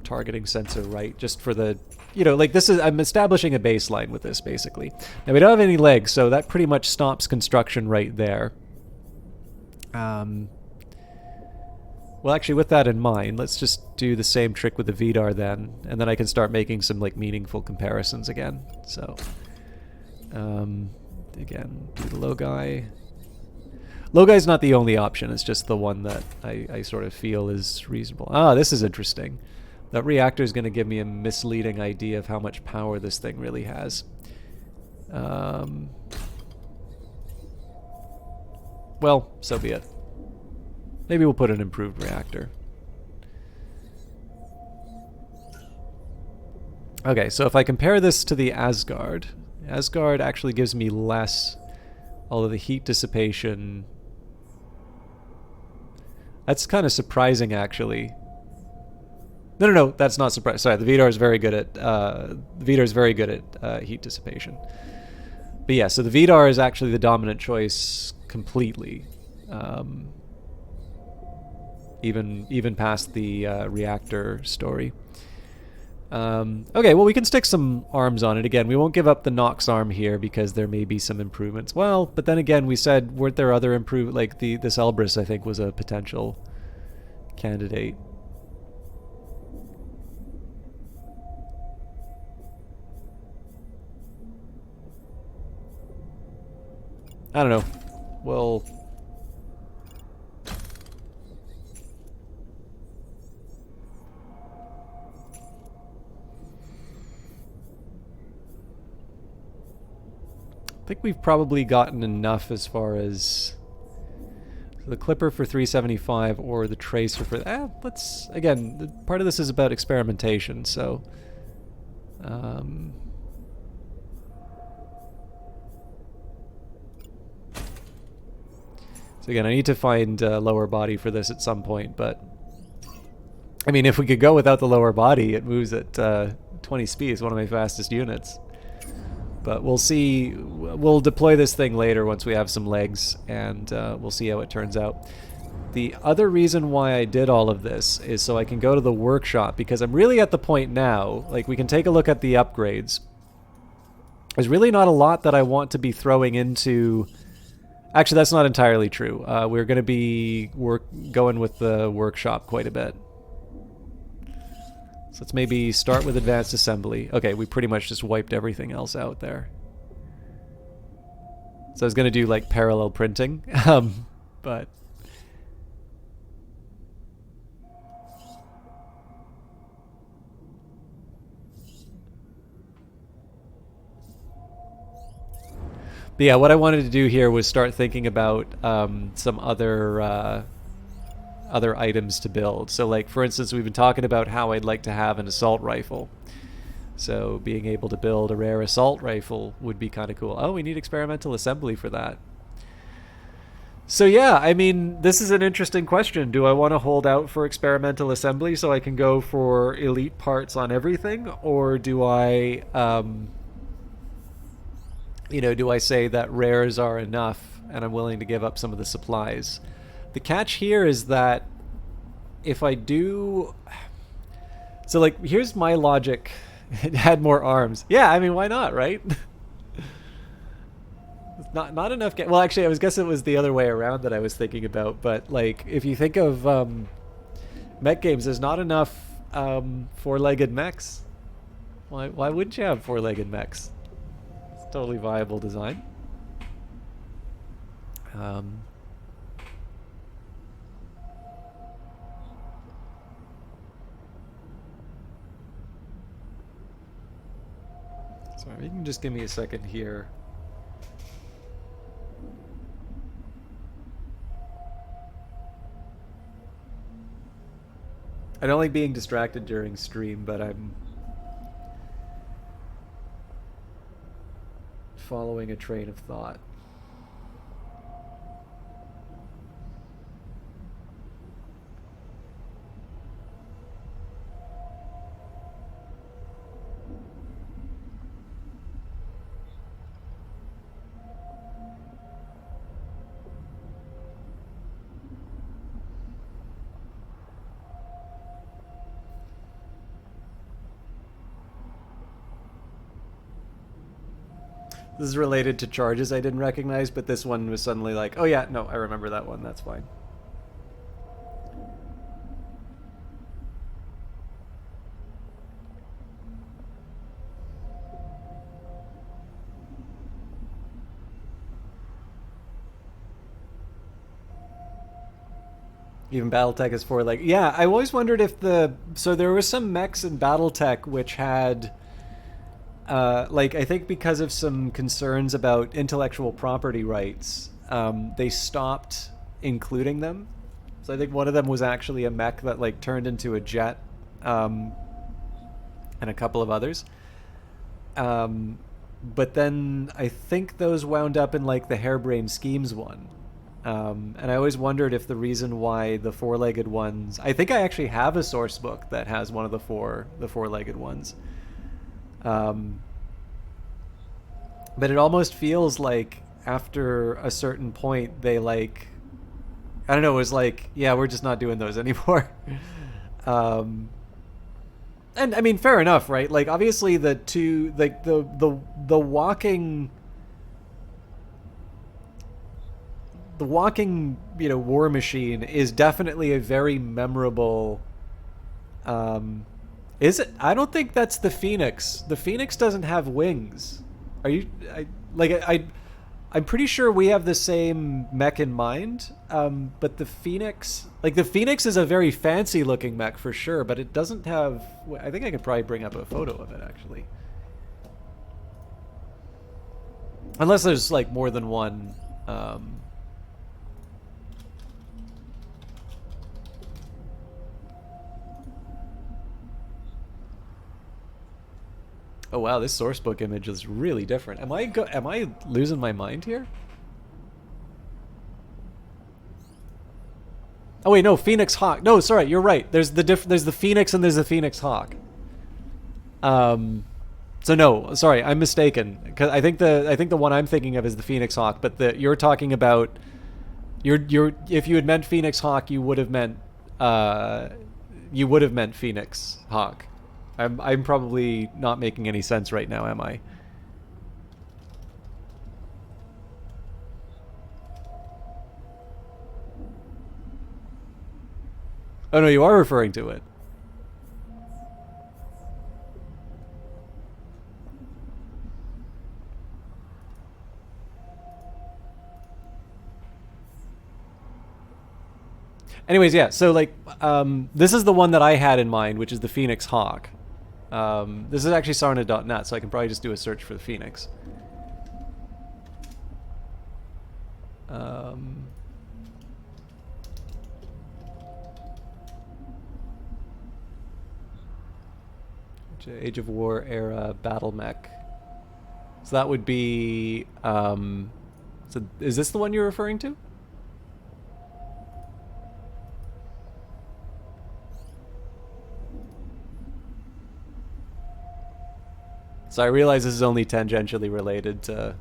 targeting sensor right, just for the... You know, like this is... I'm establishing a baseline with this, basically. Now, we don't have any legs, so that pretty much stops construction right there. Well, actually, with that in mind, let's just do the same trick with the VDAR then, and then I can start making some, like, meaningful comparisons again. So, again, do the low guy. Low guy's not the only option, it's just the one that I sort of feel is reasonable. Ah, this is interesting. That reactor is going to give me a misleading idea of how much power this thing really has. Well, so be it. Maybe we'll put an improved reactor. Okay, so if I compare this to the Asgard, Asgard actually gives me less, although the heat dissipation... That's kind of surprising, actually. No, that's not surprising. Sorry, the VDAR is very good at heat dissipation. But yeah, so the VDAR is actually the dominant choice completely. Even past the reactor story. Okay, well, we can stick some arms on it. Again, we won't give up the Nox arm here because there may be some improvements. Well, but then again, we said, weren't there other like this Elbrus, I think, was a potential candidate. I don't know. Well... I think we've probably gotten enough as far as the clipper for 375 or the tracer for... let's... Again, part of this is about experimentation, so... So again, I need to find a lower body for this at some point, but... I mean, if we could go without the lower body, it moves at 20 speed. It's one of my fastest units. But we'll see. We'll deploy this thing later once we have some legs, and we'll see how it turns out. The other reason why I did all of this is so I can go to the workshop, because I'm really at the point now, like we can take a look at the upgrades. There's really not a lot that I want to be throwing into... Actually, that's not entirely true. We're going to be going with the workshop quite a bit. So let's maybe start with advanced assembly. Okay, we pretty much just wiped everything else out there. So I was going to do like parallel printing, but... But yeah, what I wanted to do here was start thinking about some other items to build. So like, for instance, we've been talking about how I'd like to have an assault rifle. So being able to build a rare assault rifle would be kind of cool. Oh, we need experimental assembly for that. So yeah, I mean, this is an interesting question. Do I want to hold out for experimental assembly so I can go for elite parts on everything? Or do I... you know, do I say that rares are enough and I'm willing to give up some of the supplies? The catch here is that if I do... So, like, here's my logic. It had more arms. Yeah, I mean, why not, right? not enough... Well, actually, I was guessing it was the other way around that I was thinking about. But, like, if you think of mech games, there's not enough four-legged mechs. Why wouldn't you have four-legged mechs? Totally viable design. Sorry, you can just give me a second here. I don't like being distracted during stream, but I'm following a train of thought. This is related to charges I didn't recognize, but this one was suddenly like, oh yeah, no, I remember that one, that's fine. Even Battletech is for like, yeah, I always wondered if so there were some mechs in Battletech which had... like, I think because of some concerns about intellectual property rights, they stopped including them. So I think one of them was actually a mech that, like, turned into a jet, and a couple of others. But then I think those wound up in, like, the Harebrained Schemes one. And I always wondered if the reason why the four-legged ones... I think I actually have a source book that has one of the four-legged ones. But it almost feels like after a certain point they like, I don't know, it was like, yeah, we're just not doing those anymore. And I mean, fair enough, right? Like, obviously the two, like the walking, you know, war machine is definitely a very memorable, is it? I don't think that's the Phoenix. The Phoenix doesn't have wings. Are you... I'm pretty sure we have the same mech in mind, but the Phoenix... Like, the Phoenix is a very fancy-looking mech for sure, but it doesn't have... I think I could probably bring up a photo of it, actually. Unless there's like more than one. Oh wow, this sourcebook image is really different. Am I losing my mind here? Oh wait, no, Phoenix Hawk. No, sorry, you're right. There's the Phoenix and there's the Phoenix Hawk. So no, sorry, I'm mistaken. Cause I think the one I'm thinking of is the Phoenix Hawk, but you're talking about if you had meant Phoenix Hawk, you would have meant Phoenix Hawk. I'm probably not making any sense right now, am I? Oh no, you are referring to it. Anyways, yeah. So like, this is the one that I had in mind, which is the Phoenix Hawk. This is actually sarna.net, so I can probably just do a search for the Phoenix. Age of War era battle mech. So that would be. So is this the one you're referring to? So I realize this is only tangentially related to.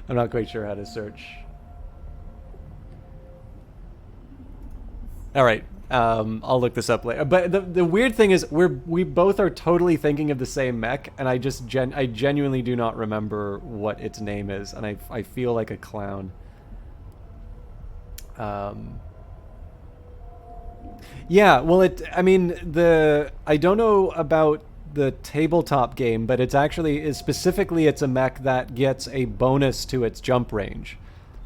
I'm not quite sure how to search. All right, I'll look this up later. But the weird thing is, we both are totally thinking of the same mech, and I genuinely do not remember what its name is, and I feel like a clown. Yeah, well, I mean, I don't know about the tabletop game, but it's specifically it's a mech that gets a bonus to its jump range.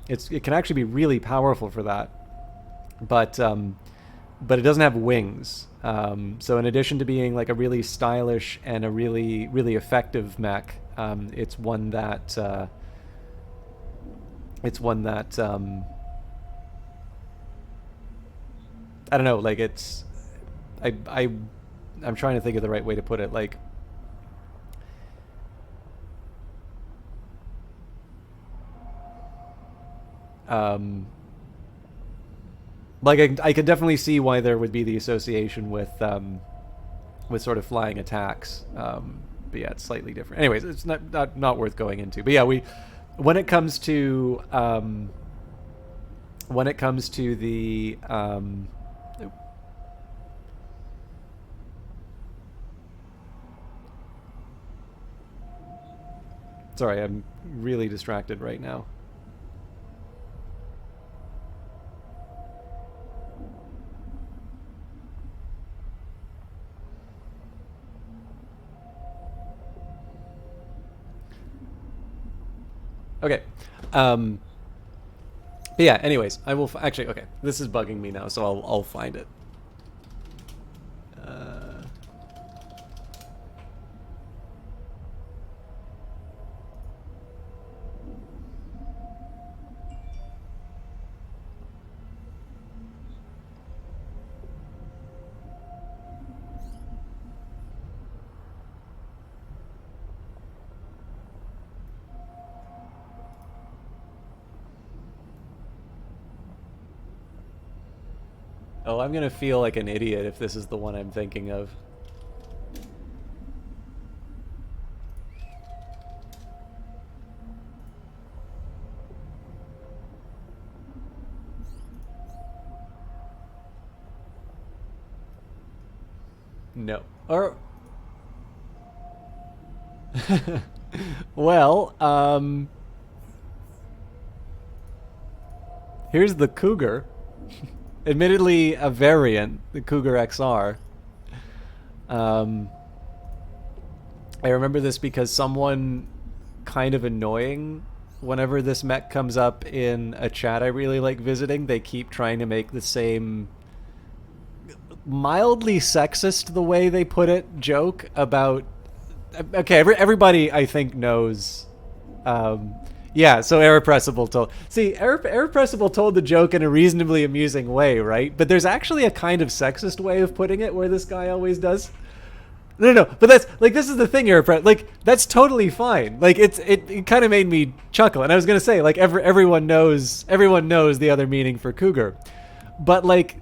It can actually be really powerful for that, but it doesn't have wings. So in addition to being like a really stylish and a really really effective mech, it's one that I don't know, like I'm trying to think of the right way to put it. Like, I could definitely see why there would be the association with sort of flying attacks. But yeah, it's slightly different. Anyways, it's not worth going into. But yeah, when it comes to the sorry, I'm really distracted right now. Okay. But yeah, anyways, I will actually, okay, this is bugging me now, so I'll find it. Oh, I'm gonna feel like an idiot if this is the one I'm thinking of. No. Or well, here's the Cougar. Admittedly a variant, the Cougar XR. I remember this because someone kind of annoying, whenever this mech comes up in a chat I really like visiting, they keep trying to make the same mildly sexist, the way they put it, joke about... Okay, everybody I think knows... yeah, so Irrepressible told... See, Irrepressible told the joke in a reasonably amusing way, right? But there's actually a kind of sexist way of putting it where this guy always does. No, but that's... Like, this is the thing, Irrepressible. Like, that's totally fine. Like, it kind of made me chuckle. And I was going to say, like, everyone knows the other meaning for cougar. But, like...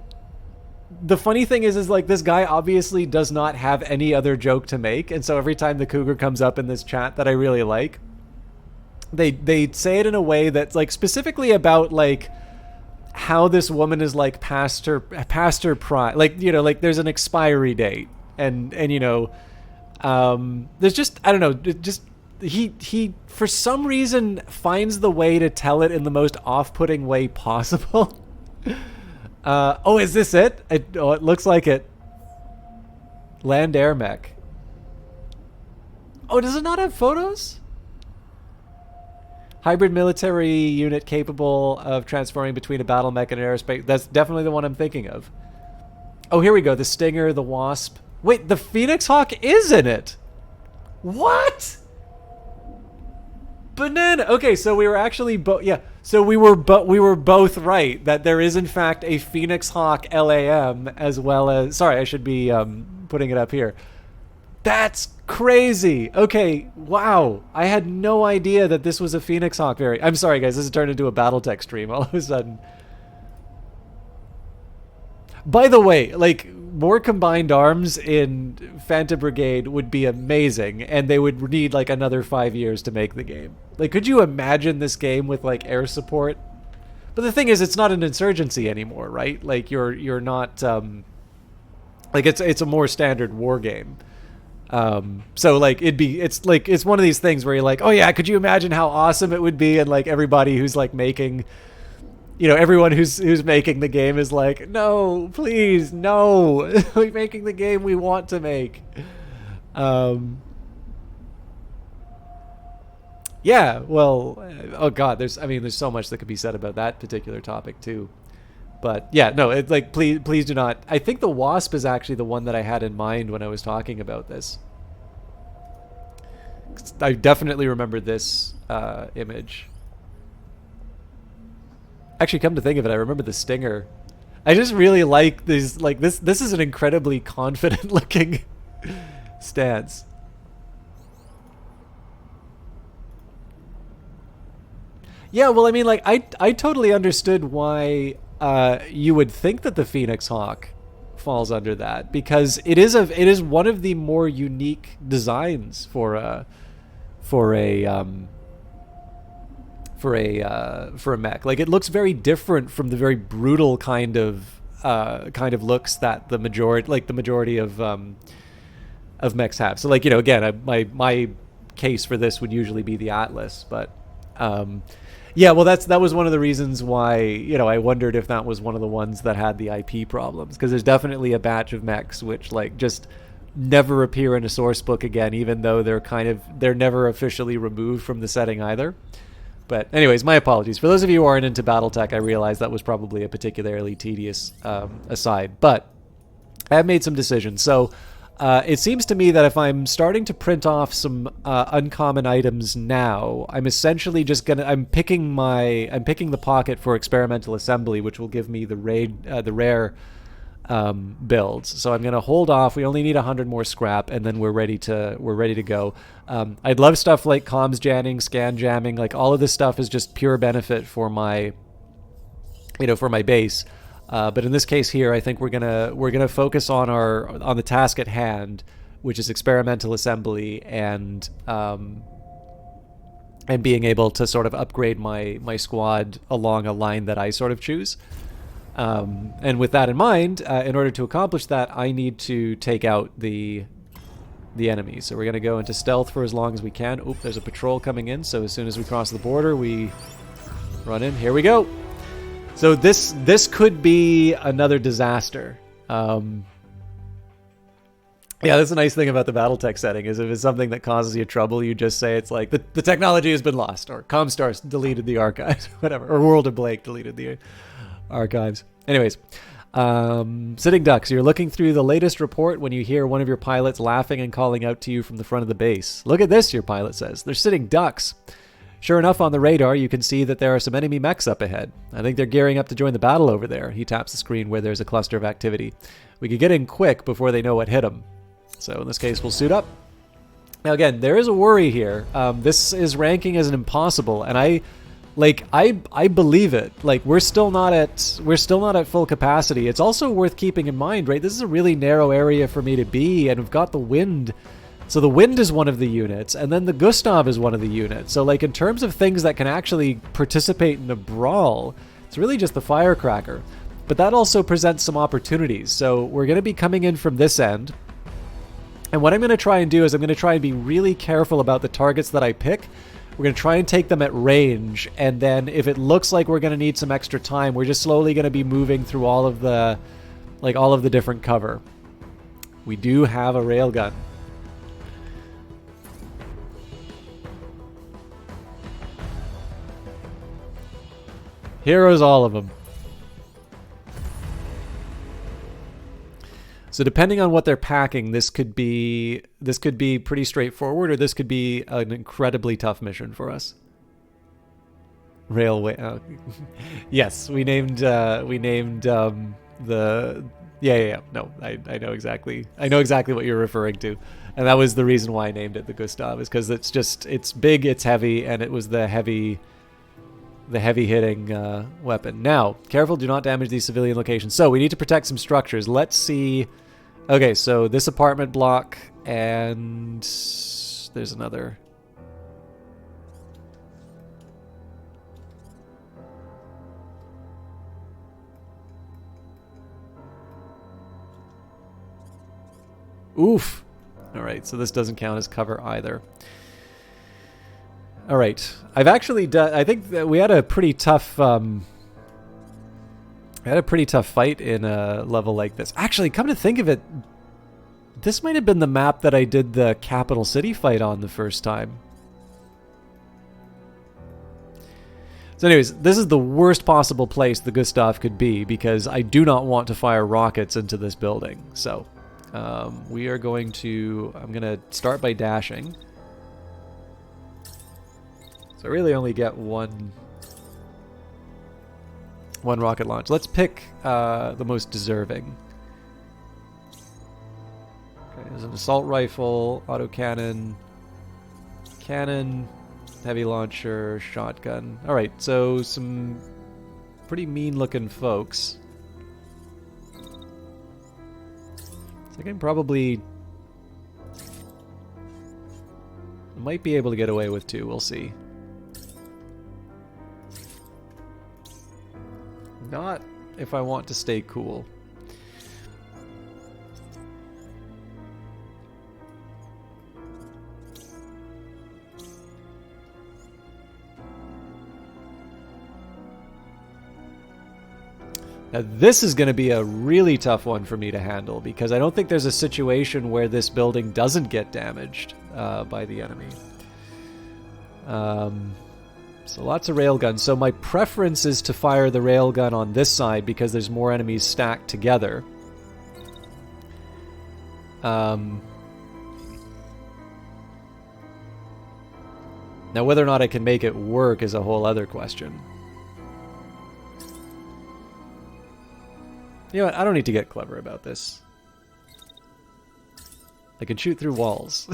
The funny thing is like, this guy obviously does not have any other joke to make, and so every time the cougar comes up in this chat that I really like, they say it in a way that's like specifically about like how this woman is like past her prime, like, you know, like there's an expiry date, and you know, there's just, I don't know, just he for some reason finds the way to tell it in the most off-putting way possible. Oh, is this it? It looks like it. Land air mech. Oh, does it not have photos? Hybrid military unit capable of transforming between a battle mech and an aerospace. That's definitely the one I'm thinking of. Oh, here we go. The Stinger, the Wasp. Wait, the Phoenix Hawk is in it. What? Banana. Okay, so we were actually so we were both right that there is in fact a Phoenix Hawk LAM, as well as, sorry, I should be putting it up here. That's crazy. Okay, wow. I had no idea that this was a Phoenix Hawk variant. I'm sorry guys, this has turned into a BattleTech stream all of a sudden. By the way, like, more combined arms in Phantom Brigade would be amazing, and they would need like another 5 years to make the game. Like, could you imagine this game with like air support? But the thing is, it's not an insurgency anymore, right? Like, you're not like, it's a more standard war game. So like it's one of these things where you're like, oh yeah, could you imagine how awesome it would be? And like everybody who's like making, you know, everyone who's making the game is like, no, please, no. We're making the game we want to make. Yeah, well, oh god, there's so much that could be said about that particular topic too. But yeah, no, it's like, please do not. I think the Wasp is actually the one that I had in mind when I was talking about this. I definitely remember this image. Actually, come to think of it, I remember the Stinger. I just really like these, like this is an incredibly confident looking stance. Yeah, well, I mean, like, I totally understood why you would think that the Phoenix Hawk falls under that, because it is one of the more unique designs for a mech. Like, it looks very different from the very brutal kind of looks that the majority of mechs have. So, like, you know, again, my case for this would usually be the Atlas, but yeah, well, that was one of the reasons why, you know, I wondered if that was one of the ones that had the IP problems, because there's definitely a batch of mechs which like just never appear in a source book again, even though they're never officially removed from the setting either. But anyways, my apologies. For those of you who aren't into BattleTech, I realize that was probably a particularly tedious aside, but I have made some decisions. So it seems to me that if I'm starting to print off some uncommon items now, I'm essentially just I'm picking the pocket for experimental assembly, which will give me the rare builds. So I'm gonna hold off. We only need 100 more scrap, and then we're ready to go. I'd love stuff like comms jamming, scan jamming, like all of this stuff is just pure benefit for my base. But in this case here, I think we're gonna focus on the task at hand, which is experimental assembly and being able to sort of upgrade my squad along a line that I sort of choose. And with that in mind, in order to accomplish that, I need to take out the enemy. So we're gonna go into stealth for as long as we can. Oop, there's a patrol coming in. So as soon as we cross the border, we run in. Here we go. So this could be another disaster. Yeah, that's a nice thing about the Battletech setting is if it's something that causes you trouble, you just say it's like the technology has been lost, or Comstar deleted the archives, whatever, or World of Blake deleted the archives. Anyways, sitting ducks. You're looking through the latest report when you hear one of your pilots laughing and calling out to you from the front of the base. Look at this, your pilot says. They're sitting ducks. Sure enough, on the radar, you can see that there are some enemy mechs up ahead. I think they're gearing up to join the battle over there. He taps the screen where there's a cluster of activity. We could get in quick before they know what hit them. So in this case, we'll suit up. Now again, there is a worry here. This is ranking as an impossible, and I believe it. Like we're still not at full capacity. It's also worth keeping in mind, right? This is a really narrow area for me to be, and we've got the wind. So the wind is one of the units, and then the Gustav is one of the units. So like in terms of things that can actually participate in a brawl, it's really just the firecracker. But that also presents some opportunities. So we're going to be coming in from this end. And what I'm going to try and do is I'm going to try and be really careful about the targets that I pick. We're going to try and take them at range, and then if it looks like we're going to need some extra time, we're just slowly going to be moving through all of the different cover. We do have a railgun. Heroes, all of them. So depending on what they're packing, this could be pretty straightforward, or this could be an incredibly tough mission for us. Railway. Yes, we named the yeah. No, I know exactly. I know exactly what you're referring to, and that was the reason why I named it the Gustav, is because it's big, it's heavy, and it was the heavy hitting weapon. Now, careful, do not damage these civilian locations. So we need to protect some structures. Let's see. Okay, so this apartment block, and there's another. Oof. All right, so this doesn't count as cover either. All right, I've actually done. I think that we had a pretty tough. Fight in a level like this. Actually, come to think of it, this might have been the map that I did the capital city fight on the first time. So anyways, this is the worst possible place the Gustav could be, because I do not want to fire rockets into this building. So we are going to... I'm going to start by dashing. So I really only get one rocket launch. Let's pick the most deserving. Okay, there's an assault rifle, autocannon, cannon, heavy launcher, shotgun. All right, so some pretty mean-looking folks. So I can probably... I might be able to get away with two. We'll see. Not if I want to stay cool. Now this is going to be a really tough one for me to handle, because I don't think there's a situation where this building doesn't get damaged by the enemy. So lots of railguns. So my preference is to fire the railgun on this side because there's more enemies stacked together. Now whether or not I can make it work is a whole other question. You know what? I don't need to get clever about this. I can shoot through walls.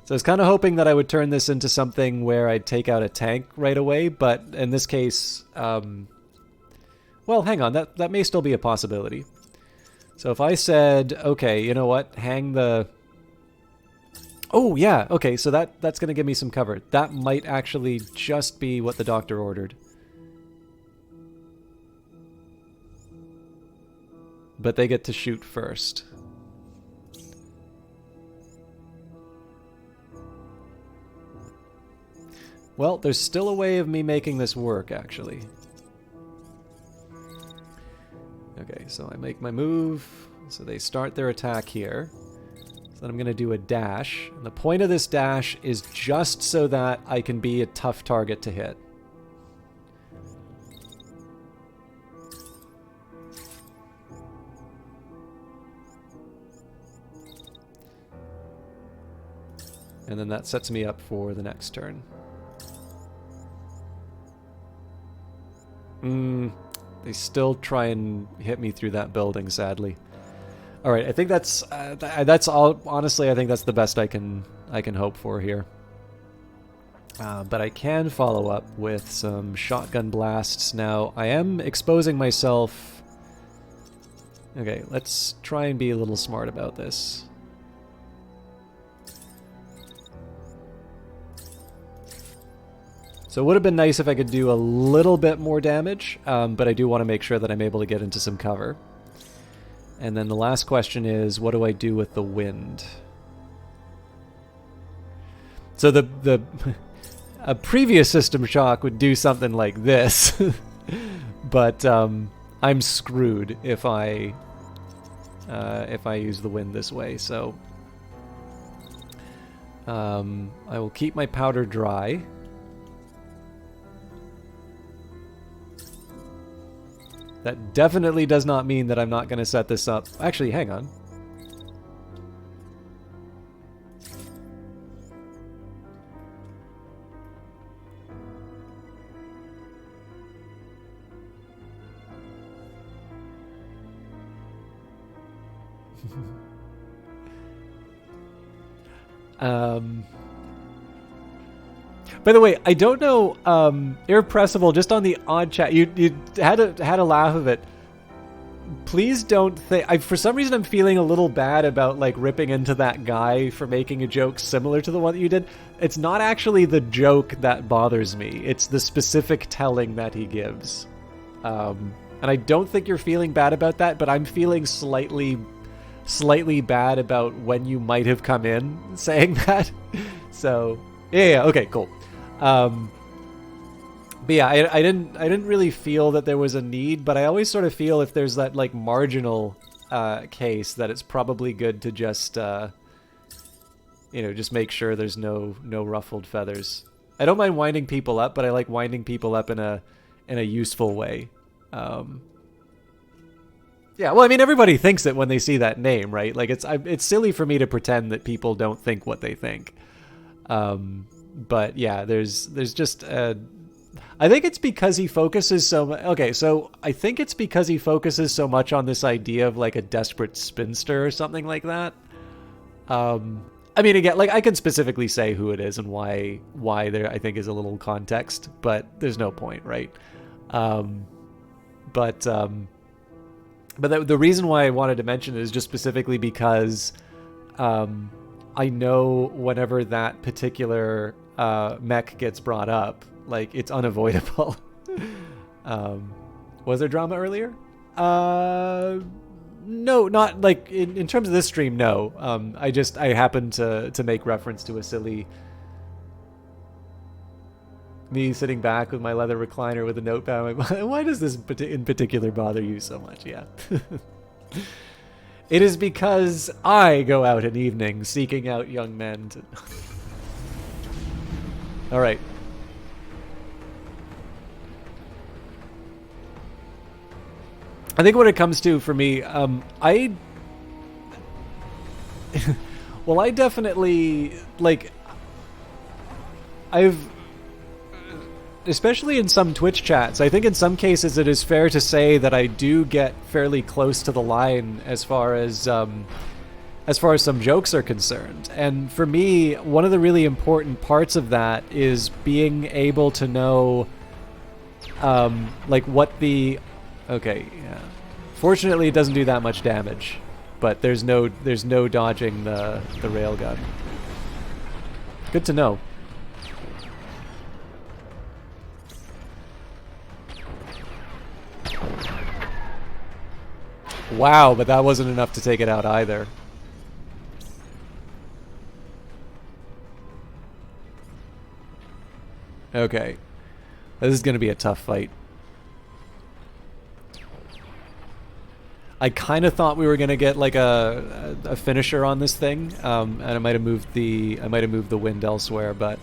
So I was kind of hoping that I would turn this into something where I'd take out a tank right away, but in this case, well, hang on, that may still be a possibility. So if I said, okay, you know what, hang the... Oh, yeah, okay, so that's going to give me some cover. That might actually just be what the doctor ordered. But they get to shoot first. Well, there's still a way of me making this work, actually. Okay, so I make my move. So they start their attack here. then I'm going to do a dash. And the point of this dash is just so that I can be a tough target to hit. And then that sets me up for the next turn. They still try and hit me through that building, sadly. All right, I think that's all. Honestly, I think that's the best I can hope for here. But I can follow up with some shotgun blasts. Now, I am exposing myself. Okay, let's try and be a little smart about this. So it would have been nice if I could do a little bit more damage, but I do want to make sure that I'm able to get into some cover. And then the last question is, what do I do with the wind? So a previous system shock would do something like this, but I'm screwed if I use the wind this way. So I will keep my powder dry. That definitely does not mean that I'm not going to set this up. Actually, hang on. By the way, I don't know, Irrepressible, just on the odd chat, you had a laugh of it. Please don't think... for some reason I'm feeling a little bad about, like, ripping into that guy for making a joke similar to the one that you did. It's not actually the joke that bothers me. It's the specific telling that he gives. And I don't think you're feeling bad about that, but I'm feeling slightly bad about when you might have come in saying that. So, yeah, okay, cool. But yeah, I didn't really feel that there was a need, but I always sort of feel if there's that, like, marginal case that it's probably good to just just make sure there's no ruffled feathers. I don't mind winding people up, but I like winding people up in a useful way. Yeah, well, I mean, everybody thinks it when they see that name, right? Like, it's silly for me to pretend that people don't think what they think. But yeah, there's just I think it's because he focuses so much. Okay, so I think it's because he focuses so much on this idea of, like, a desperate spinster or something like that. I mean, again, like, I can specifically say who it is and why there, I think, is a little context, but there's no point, right? But the reason why I wanted to mention it is just specifically because I know whenever that particular mech gets brought up, like, it's unavoidable. Was there drama earlier? No, not like in terms of this stream. No, I happened to make reference to a silly me sitting back with my leather recliner with a notepad. Why does this in particular bother you so much? Yeah. It is because I go out in evenings seeking out young men to... All right. I think what it comes to for me, I definitely, like, especially in some Twitch chats, I think in some cases it is fair to say that I do get fairly close to the line as far as some jokes are concerned. And for me, one of the really important parts of that is being able to know, like, what the... Okay, yeah. Fortunately, it doesn't do that much damage, but there's no dodging the railgun. Good to know. Wow, but that wasn't enough to take it out either. Okay. This is going to be a tough fight. I kind of thought we were gonna get like a finisher on this thing, and I might have moved the wind elsewhere, but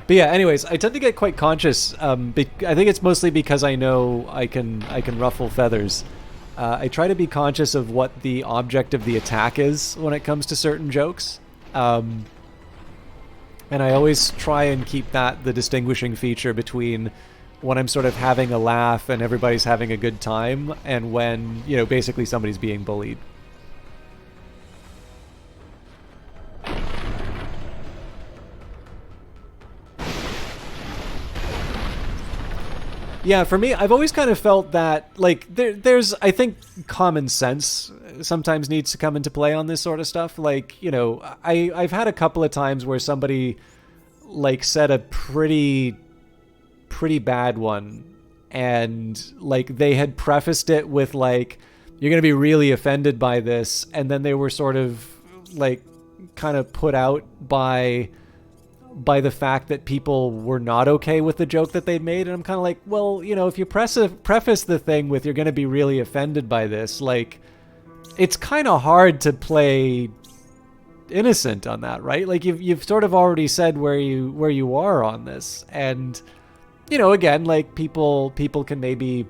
yeah. Anyways, I tend to get quite conscious. I think it's mostly because I know I can ruffle feathers. I try to be conscious of what the object of the attack is when it comes to certain jokes. And I always try and keep that the distinguishing feature between when I'm sort of having a laugh and everybody's having a good time and when, you know, basically somebody's being bullied. Yeah, for me, I've always kind of felt that, like, there's, I think, common sense sometimes needs to come into play on this sort of stuff. Like, you know, I've had a couple of times where somebody, like, said a pretty bad one, and, like, they had prefaced it with, like, you're going to be really offended by this, and then they were sort of, like, kind of put out by the fact that people were not okay with the joke that they'd made. And I'm kind of like, well, you know, if you preface the thing with you're going to be really offended by this, like, it's kind of hard to play innocent on that, right? Like, you've sort of already said where you are on this. And, you know, again, like, people can maybe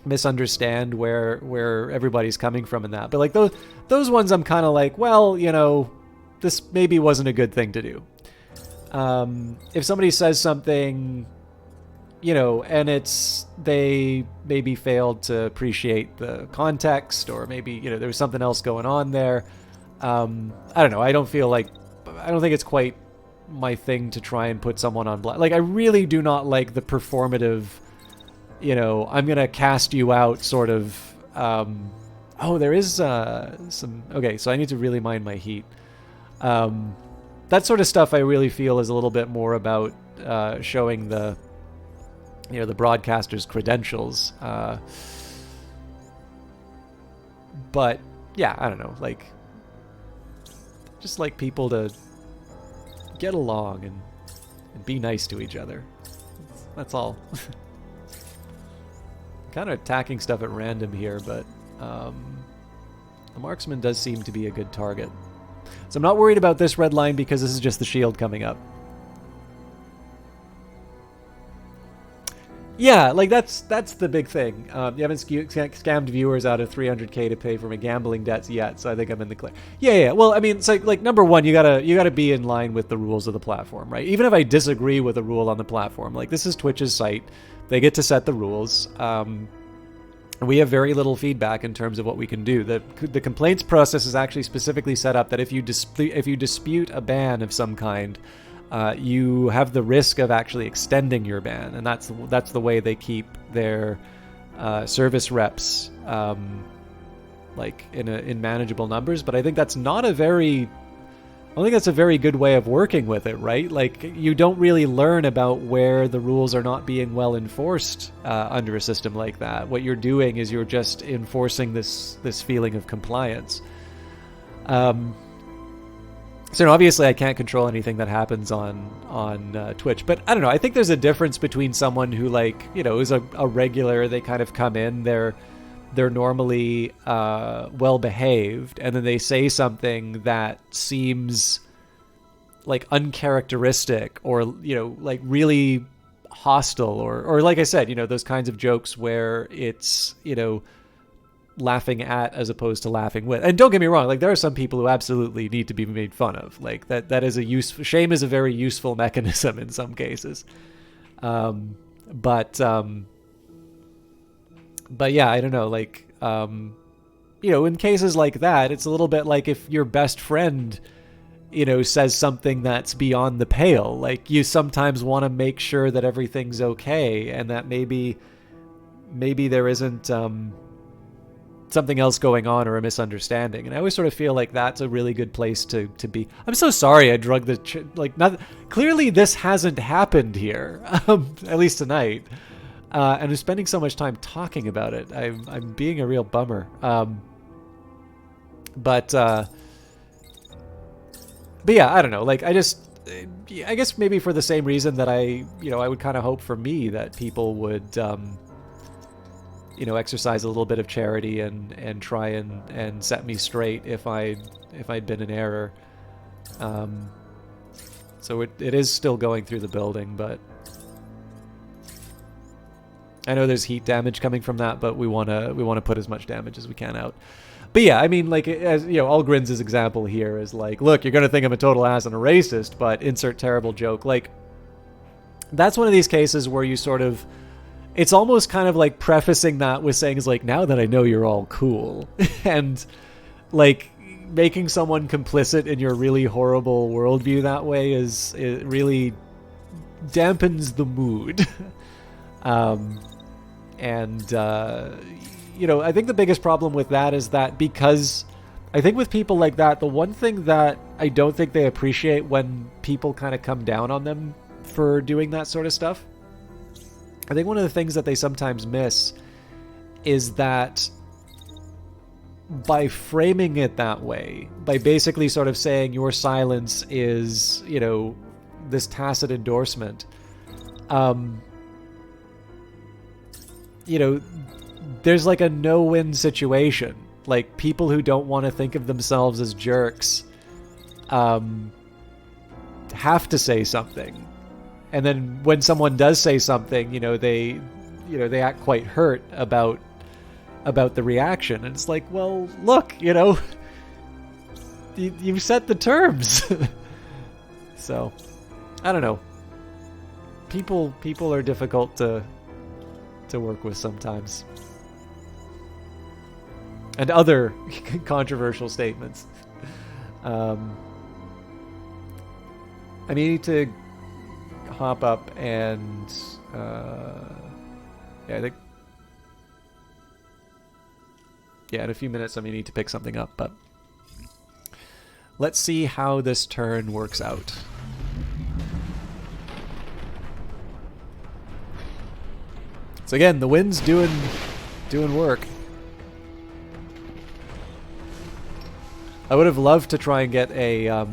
misunderstand where everybody's coming from in that. But, like, those ones I'm kind of like, well, you know, this maybe wasn't a good thing to do. If somebody says something, you know, and they maybe failed to appreciate the context, or maybe, you know, there was something else going on there. I don't know. I don't think it's quite my thing to try and put someone on blast. Like, I really do not like the performative, you know, I'm going to cast you out sort of, there is, some, okay, so I need to really mind my heat. That sort of stuff I really feel is a little bit more about showing the, you know, the broadcaster's credentials. But yeah, I don't know, like, just like people to get along and be nice to each other. That's all. Kind of attacking stuff at random here, but the marksman does seem to be a good target. So I'm not worried about this red line because this is just the shield coming up. Yeah, like that's the big thing. You haven't scammed viewers out of 300k to pay for my gambling debts yet, so I think I'm in the clear. Yeah. Well, I mean, it's like number one, you gotta be in line with the rules of the platform, right? Even if I disagree with a rule on the platform, like, this is Twitch's site, they get to set the rules. We have very little feedback in terms of what we can do. The complaints process is actually specifically set up that if you dispute a ban of some kind, you have the risk of actually extending your ban, and that's the way they keep their service reps like in manageable numbers. But I think that's not a very good way of working with it, right? Like, you don't really learn about where the rules are not being well enforced under a system like that. What you're doing is you're just enforcing this feeling of compliance. So obviously I can't control anything that happens on Twitch, but I don't know. I think there's a difference between someone who, like, you know, is a regular. They kind of come in, they're normally well behaved, and then they say something that seems like uncharacteristic, or, you know, like really hostile, or like I said, you know, those kinds of jokes where it's, you know, laughing at as opposed to laughing with. And don't get me wrong, like, there are some people who absolutely need to be made fun of. Like, that is shame is a very useful mechanism in some cases. But yeah, I don't know, like, you know, in cases like that, it's a little bit like if your best friend, you know, says something that's beyond the pale. Like, you sometimes want to make sure that everything's okay, and that maybe there isn't something else going on, or a misunderstanding. And I always sort of feel like that's a really good place to be. I'm so sorry I drug clearly this hasn't happened here, at least tonight. And I'm spending so much time talking about it. I'm being a real bummer. But yeah, I don't know. Like, I just, I guess maybe for the same reason that I would kind of hope for me that people would, exercise a little bit of charity and try and set me straight if I'd been in error. So it is still going through the building, but I know there's heat damage coming from that, but we wanna put as much damage as we can out. But yeah, I mean, like, as Allgrin's example here is like, look, you're gonna think I'm a total ass and a racist, but insert terrible joke. Like, that's one of these cases where you sort of, it's almost kind of like prefacing that with saying, is like, now that I know you're all cool, and like making someone complicit in your really horrible worldview that way it really dampens the mood. I think the biggest problem with that is that, because I think with people like that, the one thing that I don't think they appreciate when people kind of come down on them for doing that sort of stuff, I think one of the things that they sometimes miss is that by framing it that way, by basically sort of saying your silence is, this tacit endorsement, there's like a no-win situation. Like, people who don't want to think of themselves as jerks have to say something. And then when someone does say something, they act quite hurt about the reaction. And it's like, well, look, you've set the terms. So, I don't know. People are difficult to work with sometimes. And other controversial statements. I need to hop up and I think in a few minutes I may need to pick something up, but let's see how this turn works out. So again, the wind's doing work. I would have loved to try and get a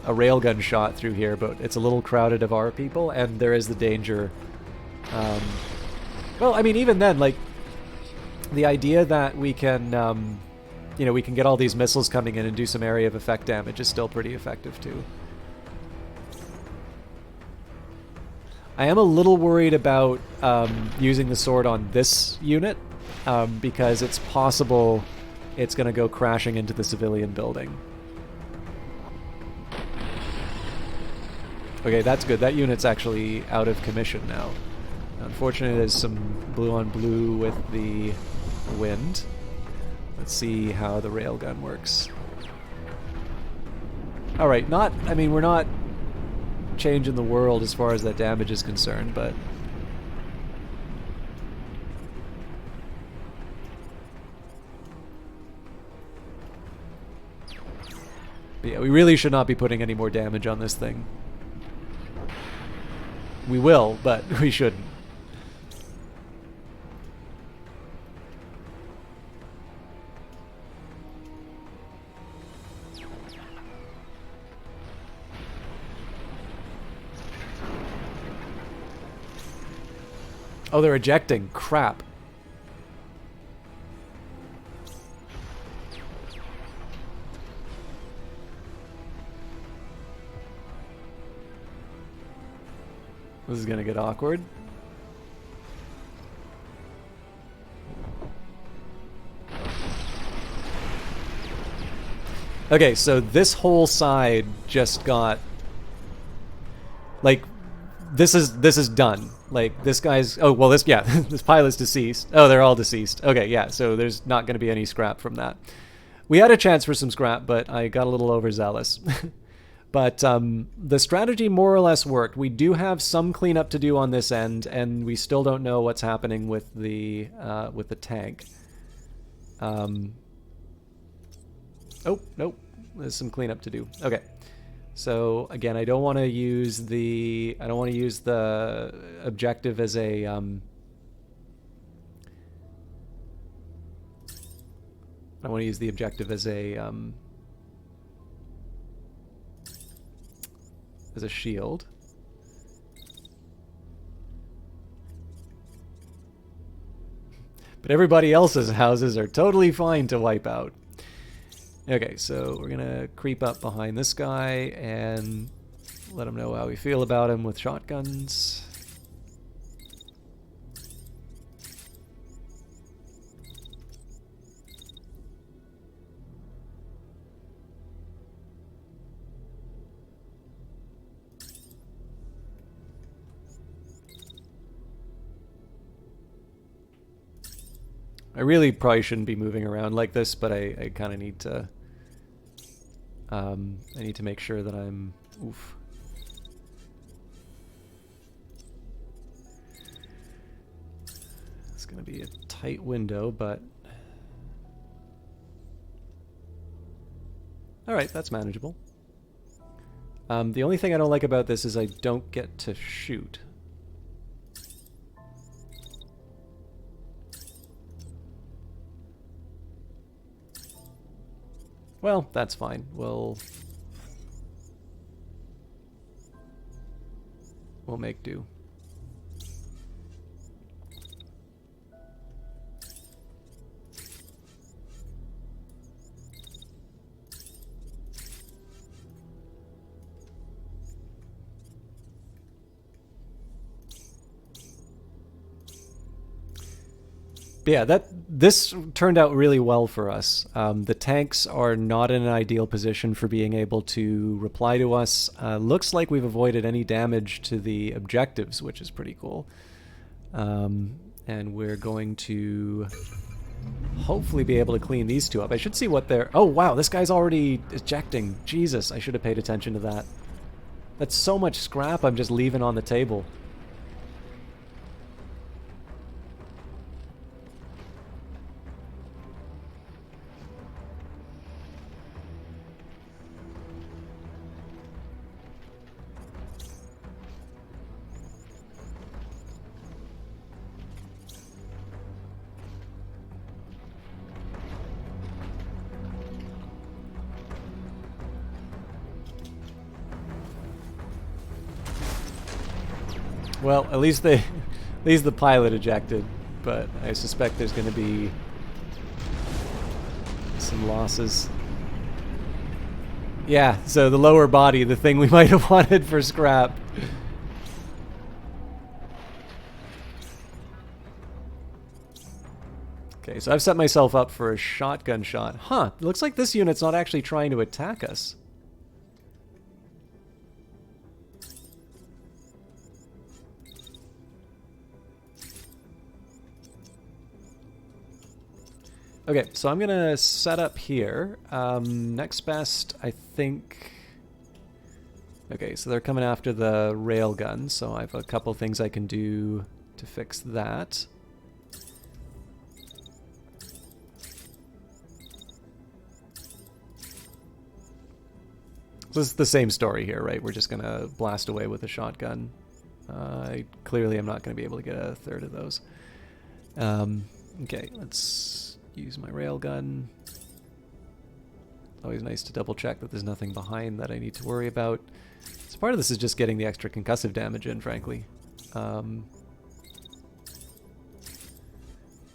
railgun shot through here, but it's a little crowded of our people, and there is the danger. Well, I mean, even then, like, the idea that we can, we can get all these missiles coming in and do some area of effect damage is still pretty effective too. I am a little worried about using the sword on this unit, because it's possible it's going to go crashing into the civilian building. Okay, that's good. That unit's actually out of commission now. Unfortunately, there's some blue on blue with the wind. Let's see how the railgun works. Alright, we're not changing the world as far as that damage is concerned, but yeah, we really should not be putting any more damage on this thing. We will, but we shouldn't. Oh, they're ejecting. Crap. This is gonna get awkward. Okay, so this whole side just got, like, this is done. Like, this guy's, oh well, this pilot's deceased. Oh, they're all deceased. Okay, yeah, so there's not gonna be any scrap from that. We had a chance for some scrap, but I got a little overzealous. But the strategy more or less worked. We do have some cleanup to do on this end, and we still don't know what's happening with the tank. Oh, nope. There's some cleanup to do. Okay. So again, I don't want to use the objective as a I want to use the objective as a as a shield. But everybody else's houses are totally fine to wipe out. Okay, so we're gonna creep up behind this guy and let him know how we feel about him with shotguns. I really probably shouldn't be moving around like this, but I kind of need to. I need to make sure that I'm. Oof. It's going to be a tight window, but. Alright, that's manageable. The only thing I don't like about this is I don't get to shoot. Well, that's fine. We'll make do. But yeah, this turned out really well for us. The tanks are not in an ideal position for being able to reply to us. Looks like we've avoided any damage to the objectives, which is pretty cool. And we're going to hopefully be able to clean these two up. I should see what they're... Oh, wow, this guy's already ejecting. Jesus, I should have paid attention to that. That's so much scrap I'm just leaving on the table. Well, at least the pilot ejected, but I suspect there's going to be some losses. Yeah, so the lower body, the thing we might have wanted for scrap. Okay, so I've set myself up for a shotgun shot. Huh, it looks like this unit's not actually trying to attack us. Okay, so I'm gonna set up here. Next best, I think... Okay, so they're coming after the railgun, so I have a couple things I can do to fix that. So it's the same story here, right? We're just gonna blast away with a shotgun. Clearly I'm not gonna be able to get a third of those. Okay, let's use my railgun. Always nice to double check that there's nothing behind that I need to worry about. So part of this is just getting the extra concussive damage in, frankly. And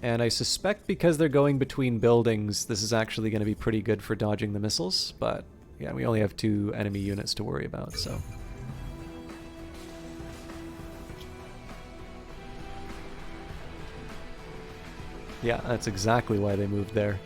I suspect because they're going between buildings, this is actually going to be pretty good for dodging the missiles, but yeah, we only have 2 enemy units to worry about, so... Yeah, that's exactly why they moved there.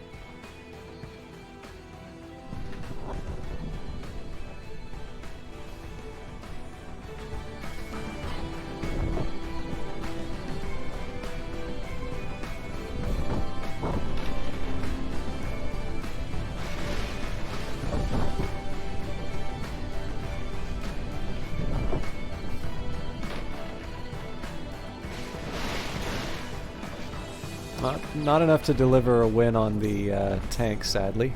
Not enough to deliver a win on the tank, sadly.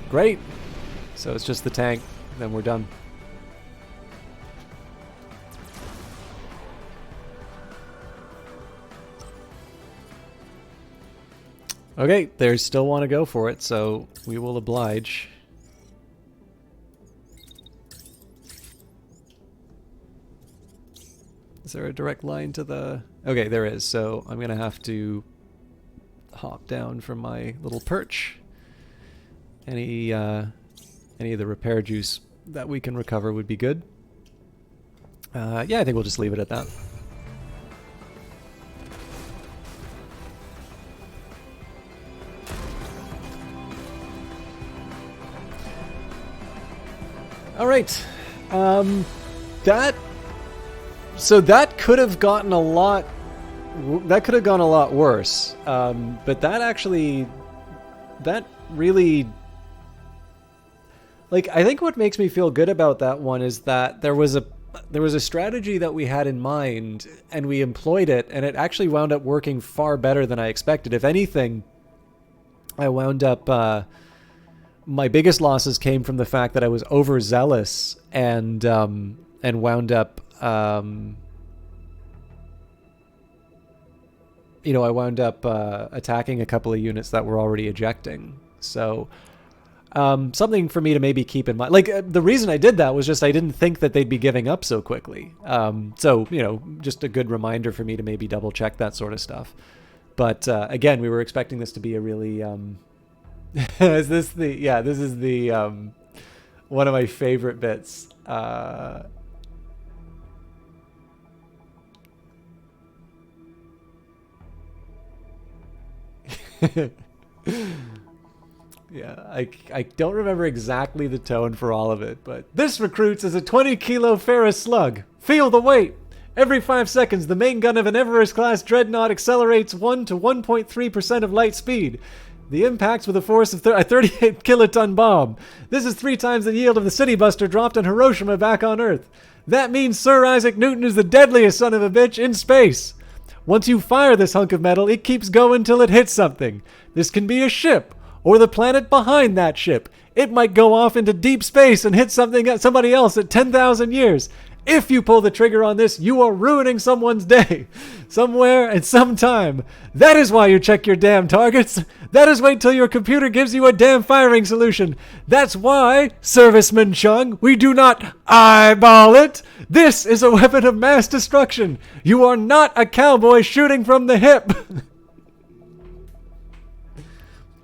Great! So it's just the tank, then we're done. Okay, they still want to go for it, so we will oblige. Is there a direct line to the... Okay, there is, so I'm going to have to hop down from my little perch. Any of the repair juice that we can recover would be good. Yeah, I think we'll just leave it at that. All right, so that could have gotten a lot. That could have gone a lot worse. But that really, like, I think what makes me feel good about that one is that there was a strategy that we had in mind and we employed it, and it actually wound up working far better than I expected. If anything, I wound up. My biggest losses came from the fact that I was overzealous and wound up, you know, I wound up attacking a couple of units that were already ejecting. So something for me to maybe keep in mind. Like, the reason I did that was just I didn't think that they'd be giving up so quickly. So, you know, just a good reminder for me to maybe double check that sort of stuff. But again, we were expecting this to be a really... is this the... Yeah, this is the... one of my favorite bits. Yeah, I don't remember exactly the tone for all of it, but this recruits is a 20-kilo ferrous slug. Feel the weight. Every 5 seconds, the main gun of an Everest-class dreadnought accelerates 1 to 1.3% of light speed. The impacts with a force of a 38 kiloton bomb. This is 3 times the yield of the City Buster dropped on Hiroshima back on Earth. That means Sir Isaac Newton is the deadliest son of a bitch in space. Once you fire this hunk of metal, it keeps going till it hits something. This can be a ship, or the planet behind that ship. It might go off into deep space and hit somebody else at 10,000 years. If you pull the trigger on this, you are ruining someone's day. Somewhere and sometime. That is why you check your damn targets. That is wait till your computer gives you a damn firing solution. That's why, Serviceman Chung, we do not eyeball it. This is a weapon of mass destruction. You are not a cowboy shooting from the hip.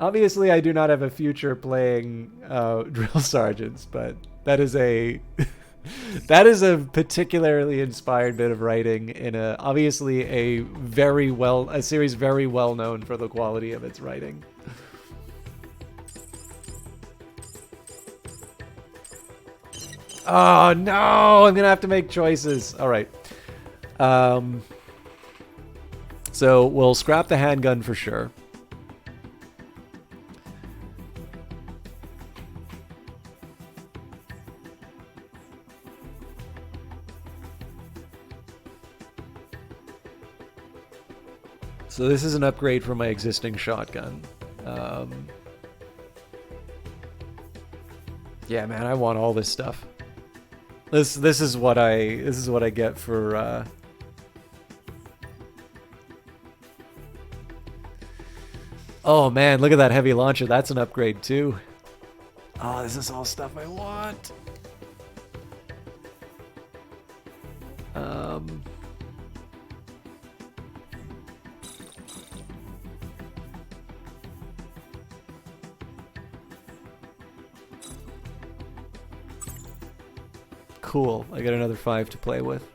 Obviously, I do not have a future playing drill sergeants, but that is a... That is a particularly inspired bit of writing in obviously a series very well known for the quality of its writing. Oh no, I'm gonna have to make choices. All right. So we'll scrap the handgun for sure. So this is an upgrade from my existing shotgun. Yeah, man, I want all this stuff. This is what I get for. Oh man, look at that heavy launcher. That's an upgrade too. Oh, this is all stuff I want. Cool, I got another 5 to play with.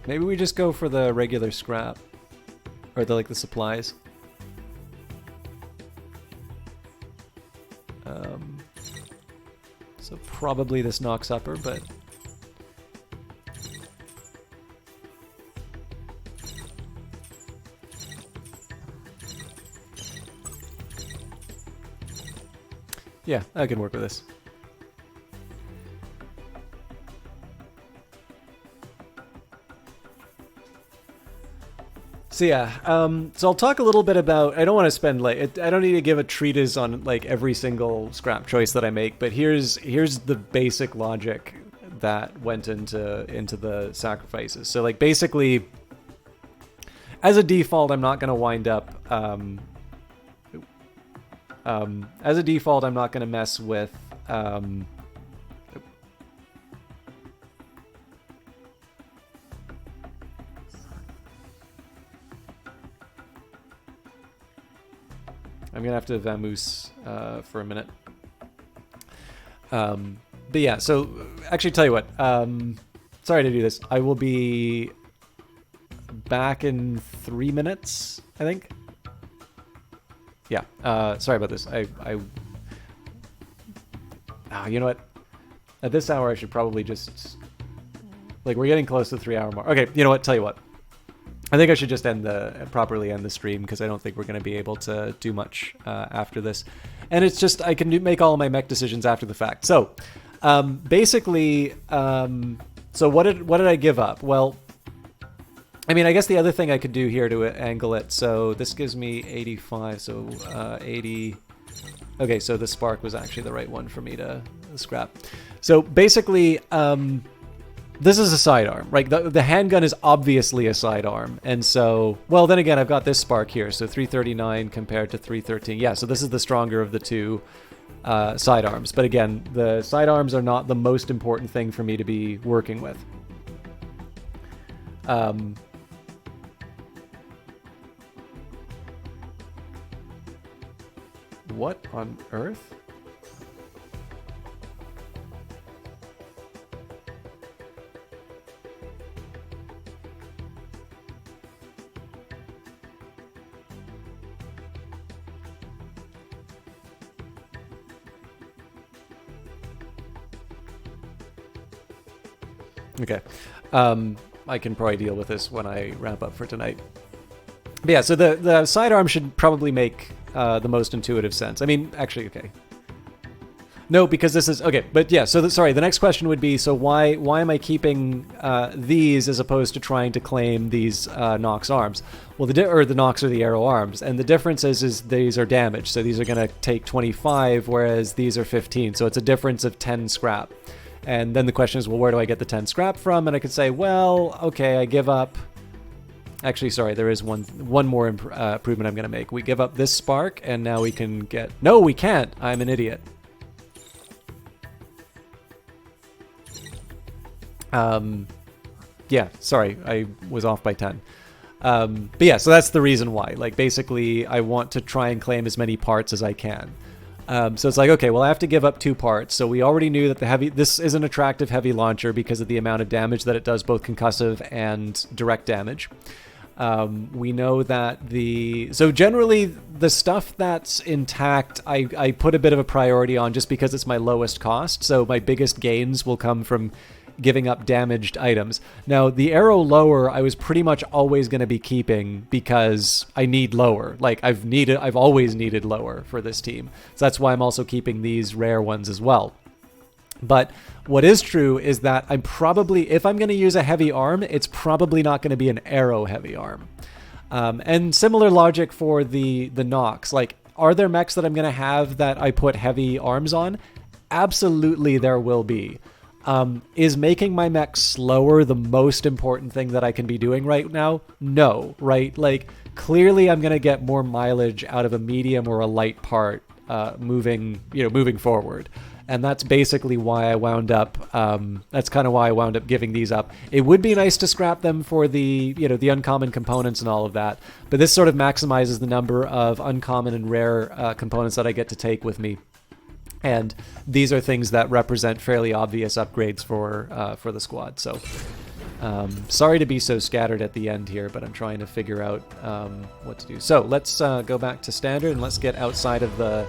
Maybe we just go for the regular scrap. Or the supplies. So probably this knocks upper, but... Yeah, I can work with this. So yeah, so I'll talk a little bit about, I don't want to spend I don't need to give a treatise on every single scrap choice that I make, but here's the basic logic that went into the sacrifices. So like basically, as a default, I'm not going to wind up. As a default, I'm not going to mess with. I'm going to have to vamoose for a minute. But yeah, so actually tell you what, sorry to do this. I will be back in 3 minutes, I think. Yeah, sorry about this. You know what? At this hour, I should probably just, like, we're getting close to the 3 hour mark. Okay, you know what? Tell you what. I think I should just properly end the stream because I don't think we're going to be able to do much after this. And it's just, I can make all of my mech decisions after the fact. So, basically, so what did I give up? Well, I mean, I guess the other thing I could do here to angle it, so this gives me 85, so 80. Okay, so the spark was actually the right one for me to scrap. So basically, this is a sidearm, right? The handgun is obviously a sidearm. And so, well, then again, I've got this spark here. So 339 compared to 313. Yeah, so this is the stronger of the two sidearms. But again, the sidearms are not the most important thing for me to be working with. What on earth? Okay. I can probably deal with this when I wrap up for tonight. But yeah, so the sidearm should probably make the most intuitive sense. I mean, actually, okay. No, because this is... Okay, but yeah, so sorry, the next question would be, so why am I keeping these as opposed to trying to claim these Nox arms? Well, the Nox or the arrow arms. And the difference is these are damaged. So these are going to take 25, whereas these are 15. So it's a difference of 10 scrap. And then the question is, well, where do I get the 10 scrap from? And I could say, well, okay, I give up... Actually, sorry, there is one more improvement I'm going to make. We give up this spark, and now we can get... No, we can't! I'm an idiot. Yeah, sorry, I was off by 10. But yeah, so that's the reason why. Like, basically, I want to try and claim as many parts as I can. So it's like, okay, well, I have to give up 2 parts. So we already knew that this is an attractive heavy launcher because of the amount of damage that it does, both concussive and direct damage. We know that so generally the stuff that's intact, I put a bit of a priority on just because it's my lowest cost. So my biggest gains will come from giving up damaged items. Now, the arrow lower, I was pretty much always going to be keeping because I need lower. Like, I've always needed lower for this team. So that's why I'm also keeping these rare ones as well. But what is true is that I'm probably, if I'm going to use a heavy arm, it's probably not going to be an arrow heavy arm. And similar logic for the Nox. Like, are there mechs that I'm going to have that I put heavy arms on? Absolutely there will be. Is making my mech slower the most important thing that I can be doing right now? No, right? Like, clearly I'm going to get more mileage out of a medium or a light part moving forward. And that's basically why I wound up, that's kind of why I wound up giving these up. It would be nice to scrap them for the uncommon components and all of that, but this sort of maximizes the number of uncommon and rare components that I get to take with me. And these are things that represent fairly obvious upgrades for the squad. So, sorry to be so scattered at the end here, but I'm trying to figure out what to do. So let's go back to standard and let's get outside of the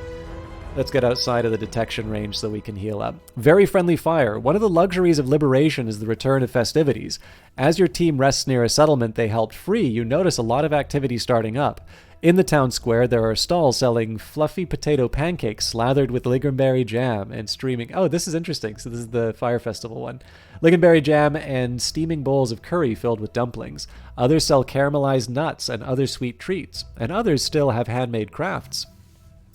detection range so we can heal up. Very friendly fire. One of the luxuries of Liberation is the return of festivities. As your team rests near a settlement they helped free, you notice a lot of activity starting up. In the town square, there are stalls selling fluffy potato pancakes slathered with lingonberry jam and streaming... Oh, this is interesting. So this is the Fire Festival one. Lingonberry jam and steaming bowls of curry filled with dumplings. Others sell caramelized nuts and other sweet treats. And others still have handmade crafts.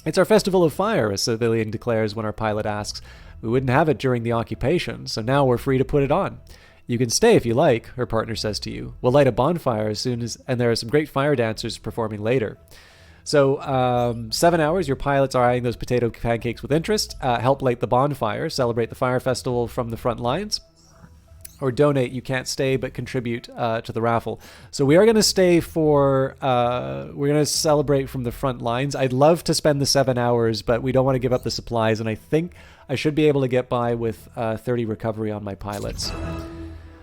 It's our festival of fire, a civilian declares when our pilot asks, We wouldn't have it during the occupation, so now we're free to put it on. You can stay if you like, her partner says to you. We'll light a bonfire as soon as, and there are some great fire dancers performing later. So 7 hours, your pilots are eyeing those potato pancakes with interest. Help light the bonfire, celebrate the fire festival from the front lines. Or donate, you can't stay, but contribute to the raffle. So we are going to stay for, we're going to celebrate from the front lines. I'd love to spend the 7 hours, but we don't want to give up the supplies, and I think I should be able to get by with 30 recovery on my pilots.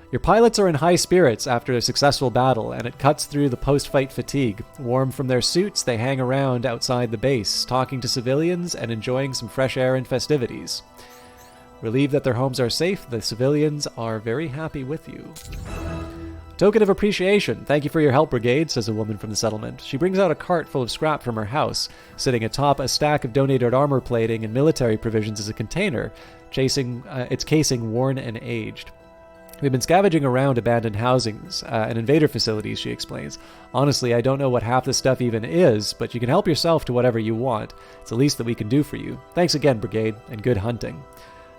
Your pilots are in high spirits after a successful battle, and it cuts through the post-fight fatigue. Warm from their suits, they hang around outside the base, talking to civilians and enjoying some fresh air and festivities. Relieved that their homes are safe, the civilians are very happy with you. Token of appreciation. Thank you for your help, Brigade, says a woman from the settlement. She brings out a cart full of scrap from her house. Sitting atop a stack of donated armor plating and military provisions is a container, its casing worn and aged. We've been scavenging around abandoned housings and invader facilities, she explains. Honestly, I don't know what half this stuff even is, but you can help yourself to whatever you want. It's the least that we can do for you. Thanks again, Brigade, and good hunting.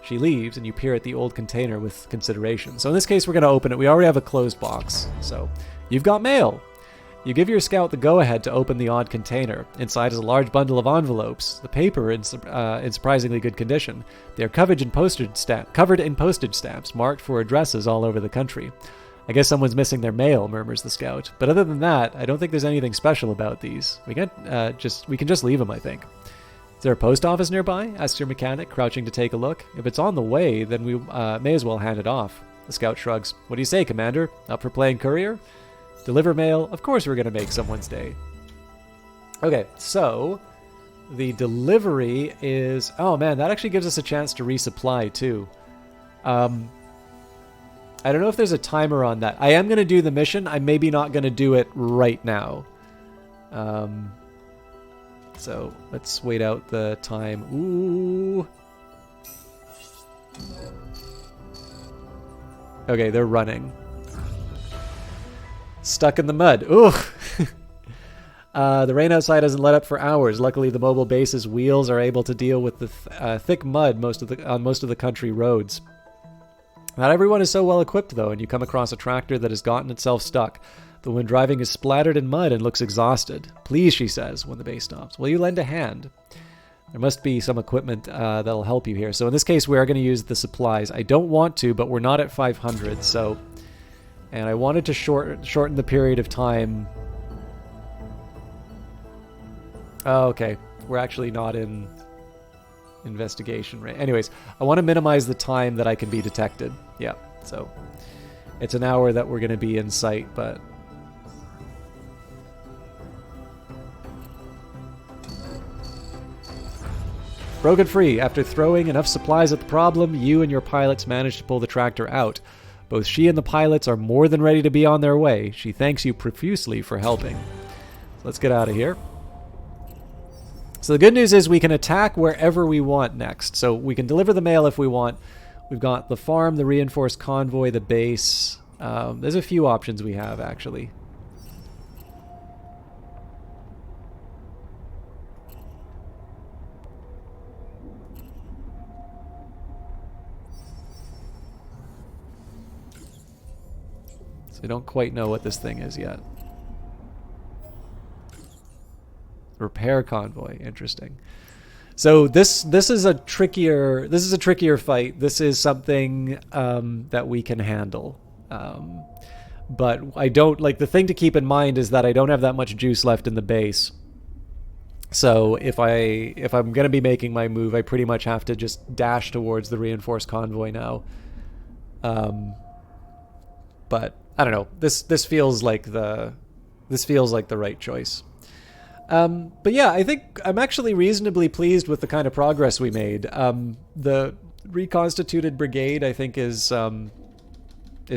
She leaves, and you peer at the old container with consideration. So in this case, we're going to open it. We already have a closed box. So, you've got mail. You give your scout the go-ahead to open the odd container. Inside is a large bundle of envelopes. The paper in surprisingly good condition. They are covered in postage stamps, marked for addresses all over the country. I guess someone's missing their mail, murmurs the scout. But other than that, I don't think there's anything special about these. We can just leave them, I think. Is there a post office nearby? Asks your mechanic, crouching to take a look. If it's on the way, then we may as well hand it off. The scout shrugs. What do you say, Commander? Up for playing courier? Deliver mail? Of course we're going to make someone's day. Okay, so the delivery is... Oh man, that actually gives us a chance to resupply too. I don't know if there's a timer on that. I am going to do the mission. I'm maybe not going to do it right now. So let's wait out the time. Ooh. Okay, they're running. Stuck in the mud. Ooh. The rain outside hasn't let up for hours. Luckily, the mobile base's wheels are able to deal with the thick mud on most of the country roads. Not everyone is so well equipped, though, and you come across a tractor that has gotten itself stuck. The one driving is splattered in mud and looks exhausted. Please, she says, when the base stops. Will you lend a hand? There must be some equipment that'll help you here. So in this case, we are going to use the supplies. I don't want to, but we're not at 500, so... And I wanted to shorten the period of time. Oh, okay. We're actually not in investigation, right? Anyways, I want to minimize the time that I can be detected. Yeah, so... It's an hour that we're going to be in sight, but... Broken free. After throwing enough supplies at the problem, you and your pilots manage to pull the tractor out. Both she and the pilots are more than ready to be on their way. She thanks you profusely for helping. So let's get out of here. So the good news is we can attack wherever we want next. So we can deliver the mail if we want. We've got the farm, the reinforced convoy, the base. There's a few options we have, actually. So I don't quite know what this thing is yet. Repair convoy, interesting. So this is a trickier fight. This is something that we can handle. But I don't like, the thing to keep in mind is that I don't have that much juice left in the base. So if I'm gonna be making my move, I pretty much have to just dash towards the reinforced convoy now. But I don't know. This feels like the right choice. But yeah, I think I'm actually reasonably pleased with the kind of progress we made. The reconstituted brigade, I think, is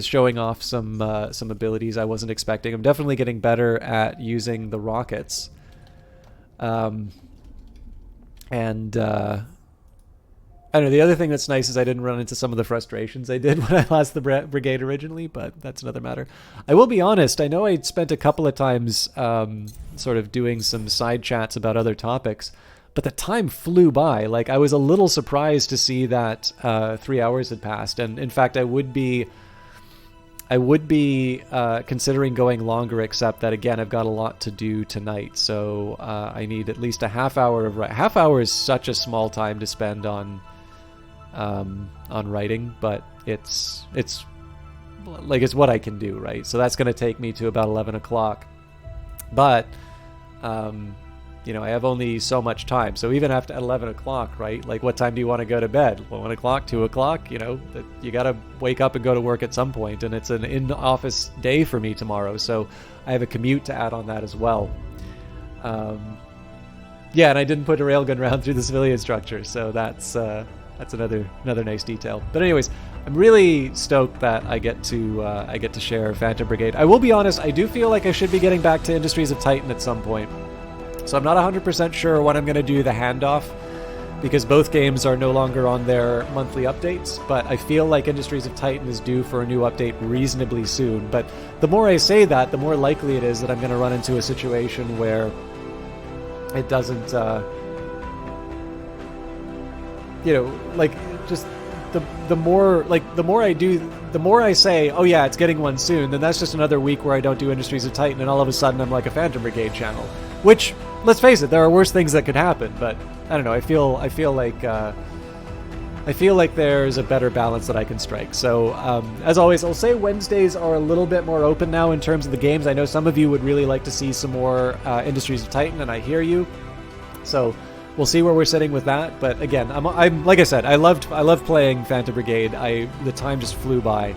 showing off some abilities I wasn't expecting. I'm definitely getting better at using the rockets. I don't know, the other thing that's nice is I didn't run into some of the frustrations I did when I lost the brigade originally, but that's another matter. I will be honest, I know I spent a couple of times sort of doing some side chats about other topics, but the time flew by. Like, I was a little surprised to see that 3 hours had passed. And in fact, I would be considering going longer, except that, again, I've got a lot to do tonight. So I need at least a half hour of writing. Half hour is such a small time to spend on writing, but it's like, it's what I can do, right? So that's going to take me to about 11 o'clock. But, you know, I have only so much time. So even after 11 o'clock, right? Like, what time do you want to go to bed? 1 o'clock, 2 o'clock? You know, you got to wake up and go to work at some point. And it's an in-office day for me tomorrow. So I have a commute to add on that as well. Yeah, and I didn't put a railgun round through the civilian structure. So that's another nice detail. But anyways, I'm really stoked that I get to share Phantom Brigade. I will be honest, I do feel like I should be getting back to Industries of Titan at some point. So I'm not 100% sure when I'm going to do the handoff, because both games are no longer on their monthly updates, but I feel like Industries of Titan is due for a new update reasonably soon. But the more I say that, the more likely it is that I'm going to run into a situation where it doesn't, you know, like, just the more I say, oh yeah, it's getting one soon, then that's just another week where I don't do Industries of Titan, and all of a sudden I'm like a Phantom Brigade channel. Which, let's face it, there are worse things that could happen. But I don't know. I feel like there's a better balance that I can strike. So as always, I'll say Wednesdays are a little bit more open now in terms of the games. I know some of you would really like to see some more Industries of Titan, and I hear you. So we'll see where we're sitting with that. But again, I'm like I said, I loved playing Phantom Brigade. The time just flew by.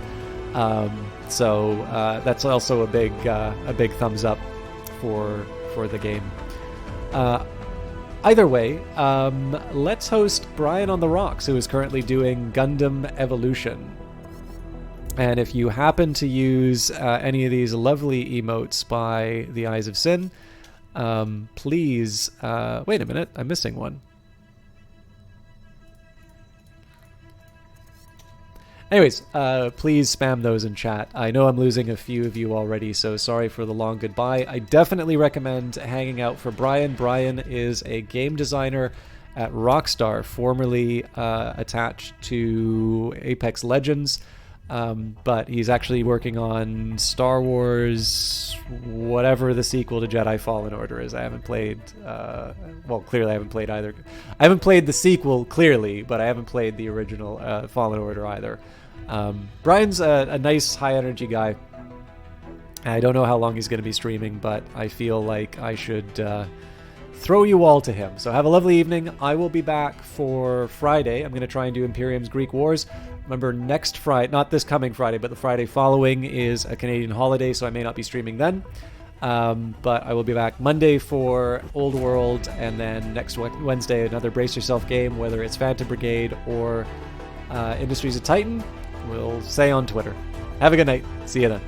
So that's also a big thumbs up for the game. Either way, let's host Brian on the Rocks, who is currently doing Gundam Evolution. And if you happen to use any of these lovely emotes by the Eyes of Sin, please... wait a minute, I'm missing one. Anyways, please spam those in chat. I know I'm losing a few of you already, so sorry for the long goodbye. I definitely recommend hanging out for Brian. Brian is a game designer at Rockstar, formerly attached to Apex Legends, but he's actually working on Star Wars, whatever the sequel to Jedi Fallen Order is. I haven't played, well, clearly I haven't played either. I haven't played the sequel, clearly, but I haven't played the original Fallen Order either. Brian's a nice, high-energy guy. I don't know how long he's going to be streaming, but I feel like I should throw you all to him. So have a lovely evening. I will be back for Friday. I'm going to try and do Imperium's Greek Wars. Remember, next Friday, not this coming Friday, but the Friday following is a Canadian holiday, so I may not be streaming then. But I will be back Monday for Old World, and then next Wednesday another Brace Yourself game, whether it's Phantom Brigade or Industries of Titan. We'll say on Twitter. Have a good night. See you then.